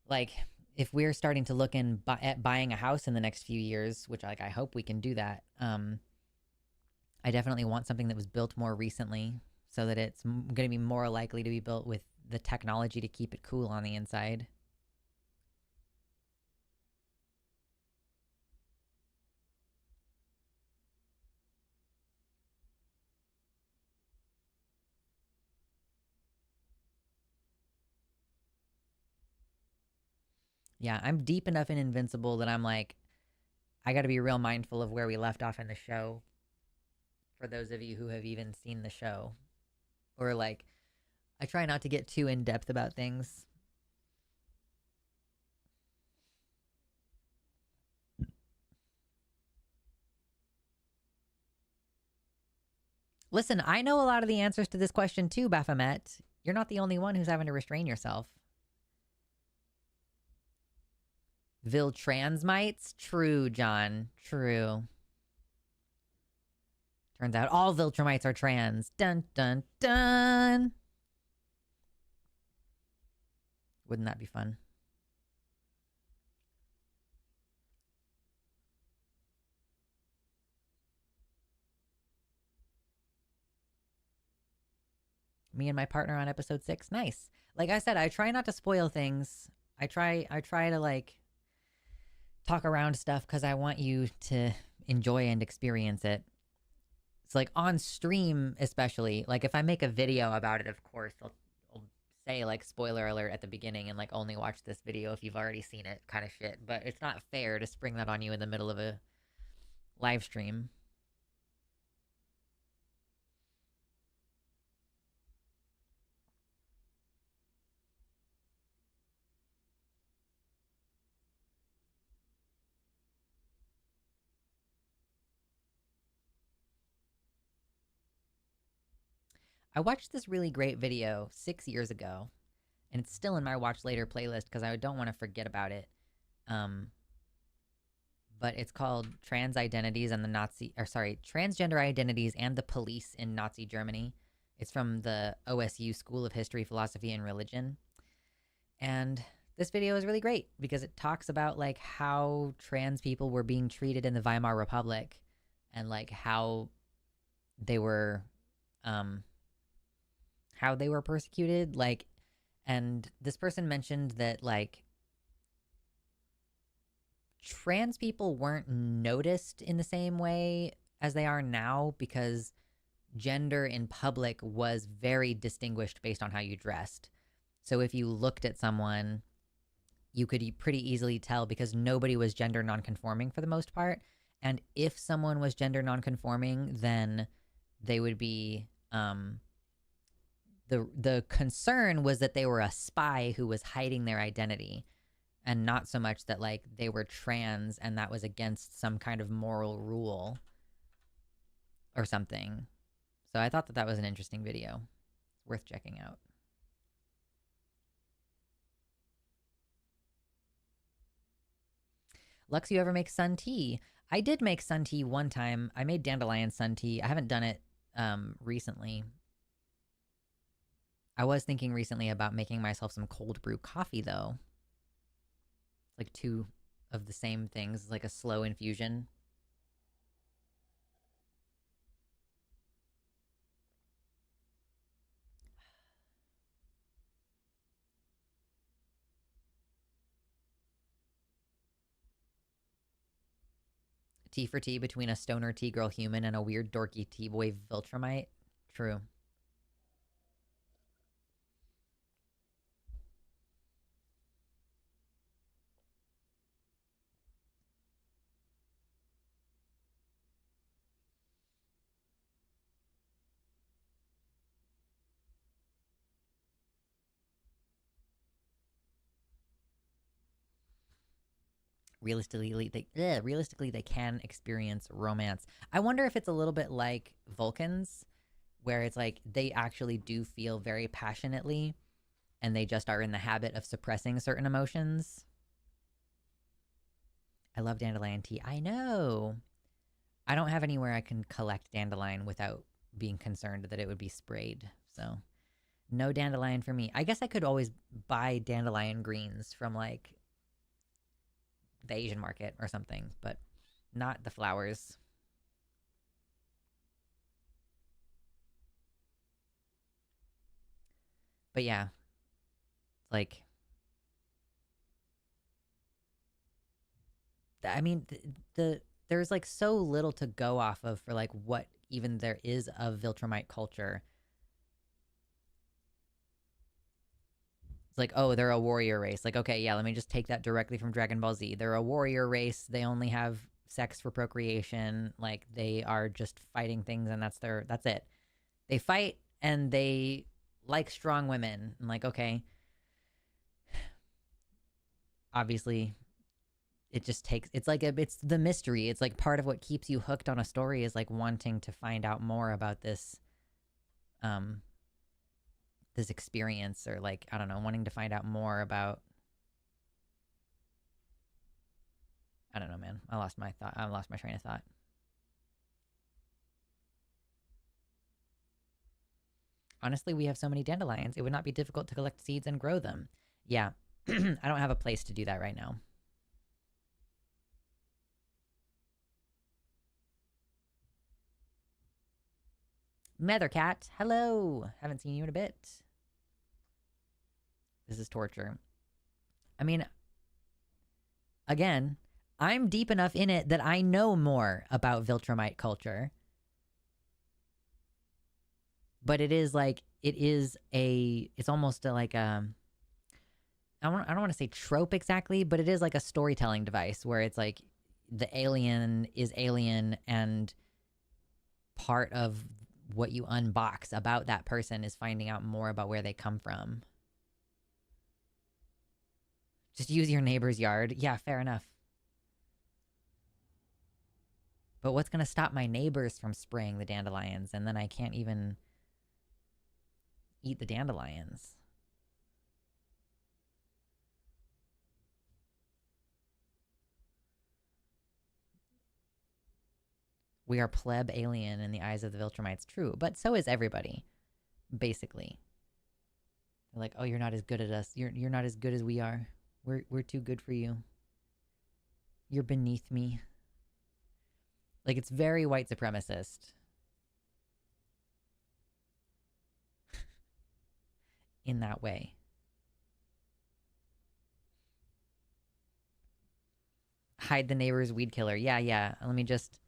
Like if we're starting to look at buying a house in the next few years, which like I hope we can do that, I definitely want something that was built more recently so that it's going to be more likely to be built with the technology to keep it cool on the inside. Yeah, I'm deep enough in Invincible that I'm like, I got to be real mindful of where we left off in the show for those of you who have even seen the show. Or like, I try not to get too in depth about things. Listen, I know a lot of the answers to this question too, Baphomet. You're not the only one who's having to restrain yourself. Viltransmites? True, John. True. Turns out all Viltrumites are trans. Dun, dun, dun. Wouldn't that be fun? Me and my partner on episode 6. Nice. Like I said, I try not to spoil things. I try to like talk around stuff because I want you to enjoy and experience it. It's like on stream, especially. Like if I make a video about it, of course, I'll say like spoiler alert at the beginning and like only watch this video if you've already seen it, kind of shit. But it's not fair to spring that on you in the middle of a live stream. I watched this really great video 6 years ago, and it's still in my watch later playlist because I don't want to forget about it. Um, but it's called Trans Identities and the Nazi, or sorry, Transgender Identities and the Police in Nazi Germany. It's from the OSU School of History, Philosophy, and Religion. And this video is really great because it talks about like how trans people were being treated in the Weimar Republic and like they were um how they were persecuted, like, and this person mentioned that like trans people weren't noticed in the same way as they are now because gender in public was very distinguished based on how you dressed. So if you looked at someone, you could pretty easily tell because nobody was gender nonconforming for the most part. And if someone was gender nonconforming, then they would be the concern was that they were a spy who was hiding their identity, and not so much that like they were trans and that was against some kind of moral rule or something. So I thought that that was an interesting video. It's worth checking out. Lux, you ever make sun tea? I did make sun tea one time. I made dandelion sun tea. I haven't done it recently. I was thinking recently about making myself some cold brew coffee though. It's like too of the same things, like a slow infusion. Tea for tea between a stoner tea girl human and a weird dorky tea boy Viltrumite. True. Realistically they can experience romance. I wonder if it's a little bit like Vulcans, where it's like they actually do feel very passionately, and they just are in the habit of suppressing certain emotions. I love dandelion tea. I know. I don't have anywhere I can collect dandelion without being concerned that it would be sprayed. So no dandelion for me. I guess I could always buy dandelion greens from like the Asian market or something, but not the flowers. But yeah, like I mean there's like so little to go off of for like what even there is of Viltrumite culture. It's like, oh, they're a warrior race. Like, okay, yeah, let me just take that directly from Dragon Ball Z. They're a warrior race. They only have sex for procreation. Like, they are just fighting things, and that's it. They fight and they like strong women. I'm like, okay, obviously, it just takes. It's like it's the mystery. It's like part of what keeps you hooked on a story is like wanting to find out more about um, this experience, or like I don't know, wanting to find out more about. I don't know, man. I lost my thought. I lost my train of thought. Honestly, we have so many dandelions, it would not be difficult to collect seeds and grow them. Yeah, I don't have a place to do that right now. Mathercat, hello. Haven't seen you in a bit. This is torture. I mean, again, I'm deep enough in it that I know more about Viltrumite culture. But it is like it's almost like I don't want to say trope exactly, but it is like a storytelling device where it's like the alien is alien, and part of what you unbox about that person is finding out more about where they come from. Just use your neighbor's yard. Yeah, fair enough. But what's going to stop my neighbors from spraying the dandelions, and then I can't even eat the dandelions? We are pleb alien in the eyes of the Viltrumites, true, but so is everybody, basically. They're like, oh, you're not as good as us. You're not as good as we are. We're too good for you. You're beneath me. Like, it's very white supremacist in that way. Hide the neighbor's weed killer. Yeah, yeah. Let me just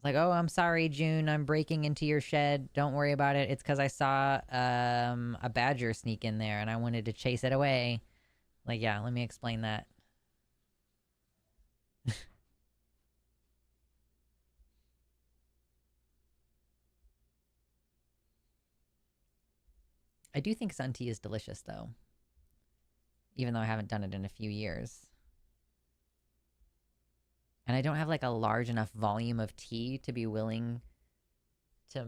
like, oh, I'm sorry, June. I'm breaking into your shed. Don't worry about it. It's because I saw a badger sneak in there and I wanted to chase it away. Like, yeah, let me explain that. I do think sun tea is delicious, though, even though I haven't done it in a few years. And I don't have like a large enough volume of tea to be willing to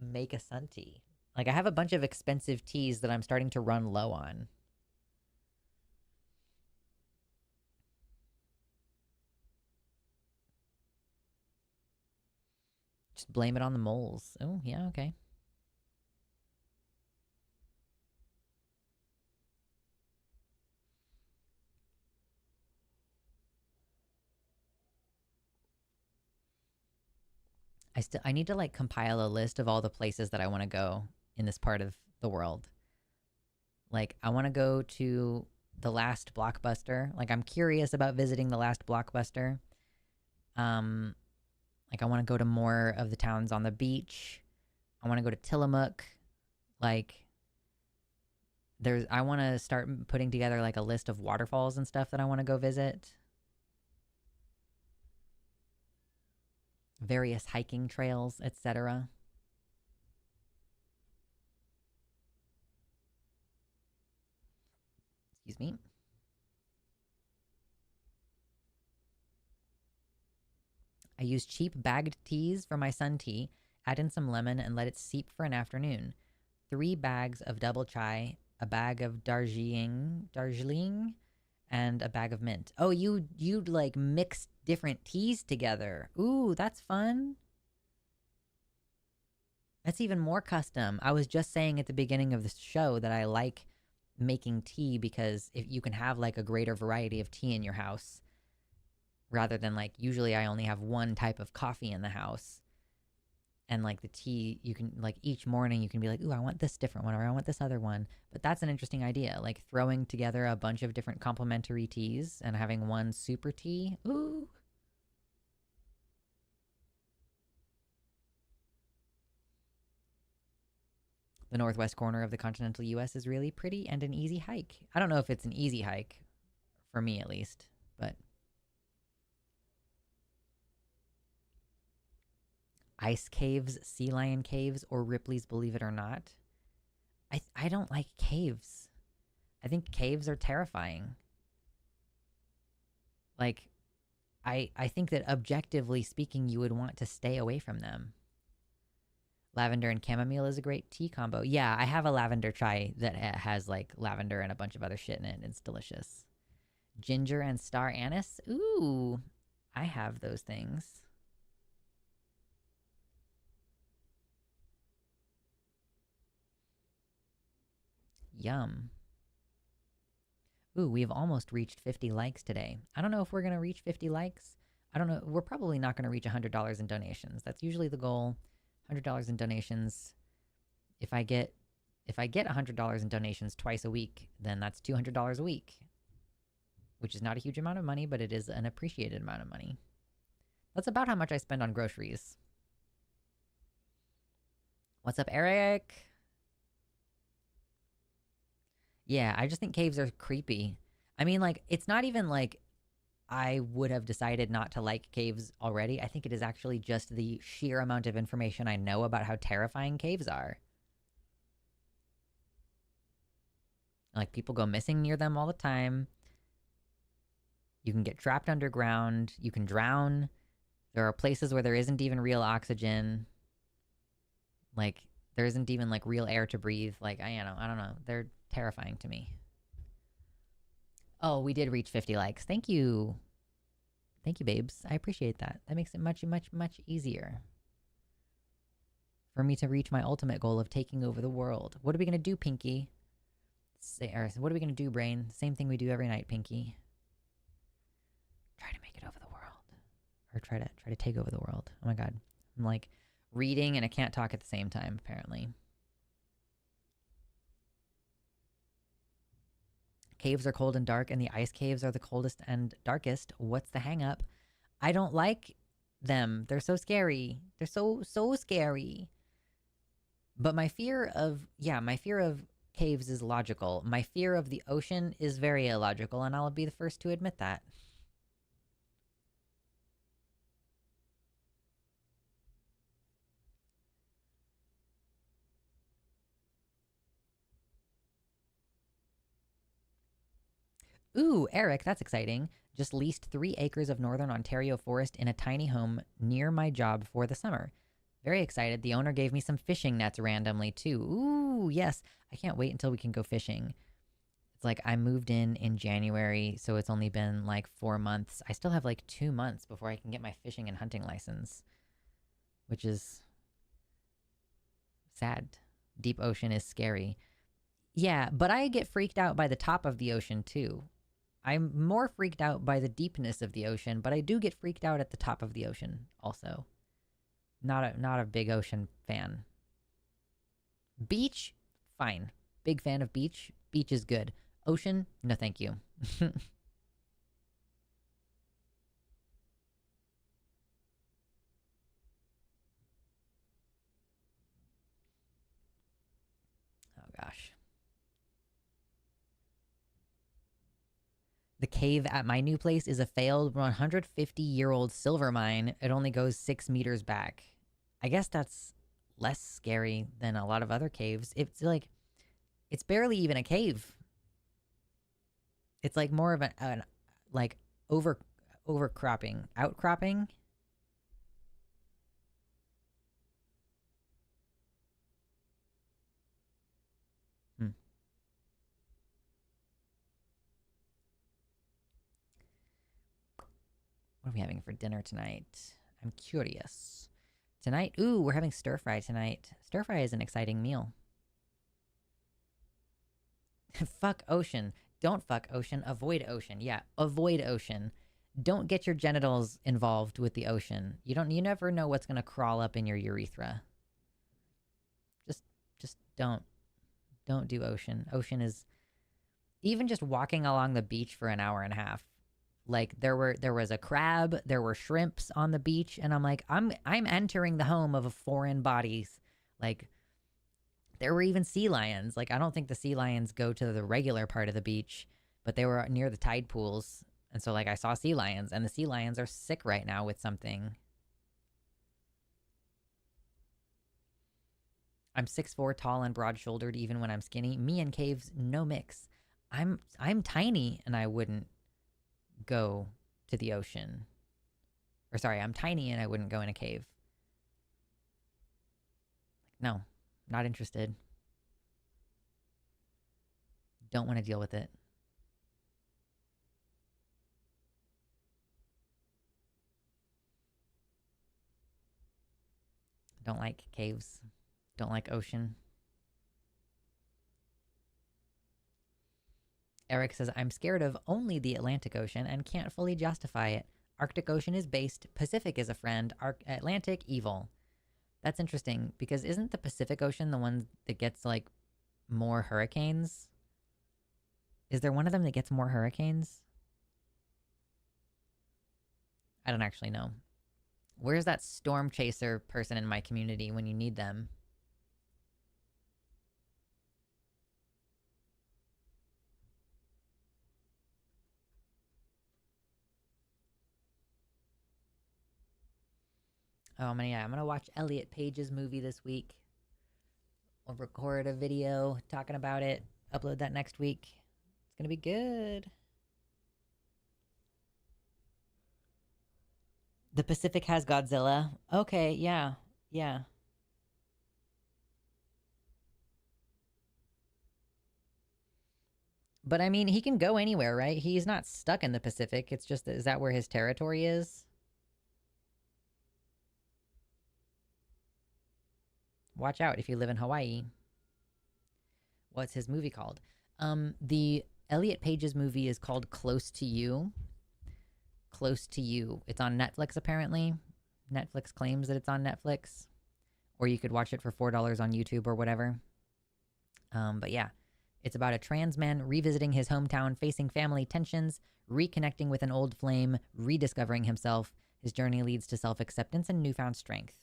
make a sun tea. Like, I have a bunch of expensive teas that I'm starting to run low on. Just blame it on the moles. Oh, yeah, okay. I need to like compile a list of all the places that I want to go in this part of the world. Like I want to go to the last Blockbuster. Like I'm curious about visiting the last Blockbuster. Um like I want to go to more of the towns on the beach. I want to go to Tillamook. Like I want to start putting together like a list of waterfalls and stuff that I want to go visit. Various hiking trails, etc. Excuse me. I use cheap bagged teas for my sun tea, add in some lemon, and let it seep for an afternoon. 3 bags of double chai, a bag of Darjeeling, and a bag of mint. Oh, you like mix different teas together. Ooh, that's fun. That's even more custom. I was just saying at the beginning of the show that I like making tea because if you can have like a greater variety of tea in your house rather than like usually I only have one type of coffee in the house. And like the tea, you can like each morning you can be like, ooh, I want this different one or I want this other one. But that's an interesting idea, like throwing together a bunch of different complementary teas and having one super tea. Ooh. The northwest corner of the continental US is really pretty and an easy hike. I don't know if it's an easy hike, for me at least, but Ice Caves, Sea Lion Caves, or Ripley's Believe It or Not. I don't like caves. I think caves are terrifying. Like, I think that objectively speaking, you would want to stay away from them. Lavender and chamomile is a great tea combo. Yeah, I have a lavender chai that has like lavender and a bunch of other shit in it. It's delicious. Ginger and star anise. Ooh, I have those things. Yum. Ooh, we've almost reached 50 likes today. I don't know if we're going to reach 50 likes. I don't know. We're probably not going to reach $100 in donations. That's usually the goal. $100 in donations. If I get $100 in donations twice a week, then that's $200 a week, which is not a huge amount of money, but it is an appreciated amount of money. That's about how much I spend on groceries. What's up, Eric? Yeah, I just think caves are creepy. I mean, like, it's not even like I would have decided not to like caves already. I think it is actually just the sheer amount of information I know about how terrifying caves are. Like, people go missing near them all the time. You can get trapped underground. You can drown. There are places where there isn't even real oxygen. Like, there isn't even, like, real air to breathe. Like, I don't know. They're terrifying to me. Oh, we did reach 50 likes. Thank you. Thank you, babes. I appreciate that. That makes it much, much, much easier for me to reach my ultimate goal of taking over the world. What are we going to do, Pinky? What are we going to do, Brain? Same thing we do every night, Pinky. Try to make it over the world. Or try to take over the world. Oh my god. I'm like reading and I can't talk at the same time, apparently. Caves are cold and dark, and the ice caves are the coldest and darkest. What's the hang up? I don't like them. They're so scary. They're so scary. But my fear of caves is logical. My fear of the ocean is very illogical, and I'll be the first to admit that. Ooh, Eric, that's exciting. Just leased 3 acres of northern Ontario forest in a tiny home near my job for the summer. Very excited. The owner gave me some fishing nets randomly, too. Ooh, yes. I can't wait until we can go fishing. It's like I moved in January, so it's only been like 4 months. I still have like 2 months before I can get my fishing and hunting license, which is sad. Deep ocean is scary. Yeah, but I get freaked out by the top of the ocean, too. I'm more freaked out by the deepness of the ocean, but I do get freaked out at the top of the ocean also. Not a big ocean fan. Beach, fine. Big fan of beach. Beach is good. Ocean, no thank you. Oh gosh. The cave at my new place is a failed 150-year-old silver mine. It only goes 6 meters back. I guess that's less scary than a lot of other caves. It's like, it's barely even a cave. It's like more of an like over overcropping, outcropping. Hmm. What are we having for dinner tonight? I'm curious. Tonight, ooh, we're having stir fry tonight. Stir fry is an exciting meal. Fuck ocean. Don't fuck ocean. Avoid ocean. Yeah, avoid ocean. Don't get your genitals involved with the ocean. You never know what's gonna crawl up in your urethra. Just just don't do ocean. Ocean is, even just walking along the beach for an hour and a half. Like there was a crab, there were shrimps on the beach, and I'm like, I'm entering the home of foreign bodies. Like there were even sea lions. Like I don't think the sea lions go to the regular part of the beach, but they were near the tide pools. And so like I saw sea lions, and the sea lions are sick right now with something. I'm 6'4", tall and broad-shouldered even when I'm skinny. Me and caves, no mix. I'm tiny and I wouldn't go to the ocean. Or sorry, I'm tiny and I wouldn't go in a cave. No, not interested. Don't want to deal with it. Don't like caves. Don't like ocean. Eric says, I'm scared of only the Atlantic Ocean and can't fully justify it. Arctic Ocean is based, Pacific is a friend, Atlantic evil. That's interesting because isn't the Pacific Ocean the one that gets like more hurricanes? Is there one of them that gets more hurricanes? I don't actually know. Where's that storm chaser person in my community when you need them? Oh, I'm gonna watch Elliot Page's movie this week. I'll record a video talking about it, upload that next week. It's gonna be good. The Pacific has Godzilla. Okay, yeah, yeah. But I mean, he can go anywhere, right? He's not stuck in the Pacific. It's just, is that where his territory is? Watch out if you live in Hawaii. What's his movie called? The Elliot Page's movie is called Close to You. Close to You. It's on Netflix, apparently. Netflix claims that it's on Netflix. Or you could watch it for $4 on YouTube or whatever. But yeah, it's about a trans man revisiting his hometown, facing family tensions, reconnecting with an old flame, rediscovering himself. His journey leads to self-acceptance and newfound strength.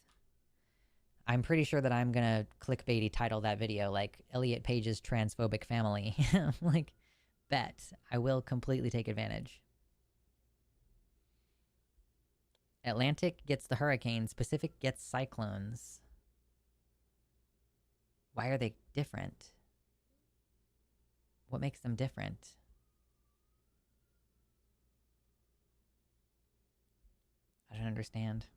I'm pretty sure that I'm gonna clickbaity title that video like Elliot Page's transphobic family. Like, bet. I will completely take advantage. Atlantic gets the hurricanes, Pacific gets cyclones. Why are they different? What makes them different? I don't understand.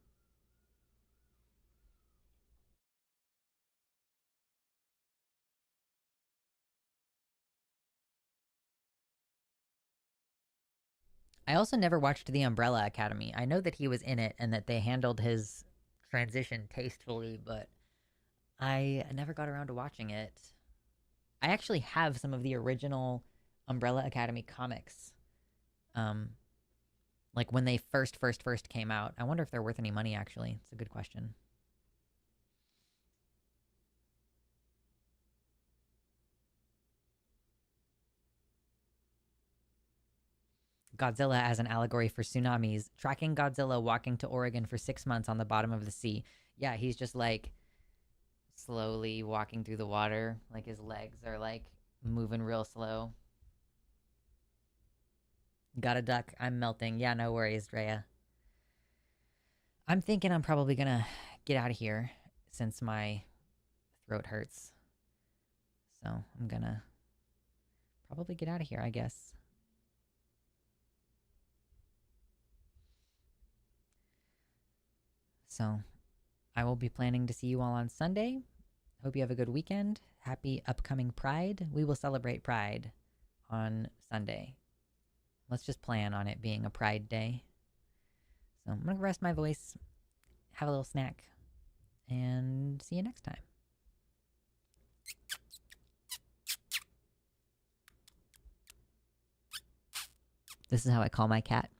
I also never watched The Umbrella Academy. I know that he was in it and that they handled his transition tastefully, but I never got around to watching it. I actually have some of the original Umbrella Academy comics. Um, like when they first came out. I wonder if they're worth any money, actually. It's a good question. Godzilla as an allegory for tsunamis. Tracking Godzilla walking to Oregon for 6 months on the bottom of the sea. Yeah, he's just like slowly walking through the water. Like his legs are like moving real slow. Got a duck. I'm melting. Yeah, no worries, Drea. I'm thinking I'm probably gonna get out of here since my throat hurts. So I'm gonna probably get out of here, I guess. So I will be planning to see you all on Sunday. Hope you have a good weekend. Happy upcoming Pride. We will celebrate Pride on Sunday. Let's just plan on it being a Pride Day. So I'm going to rest my voice, have a little snack, and see you next time. This is how I call my cat.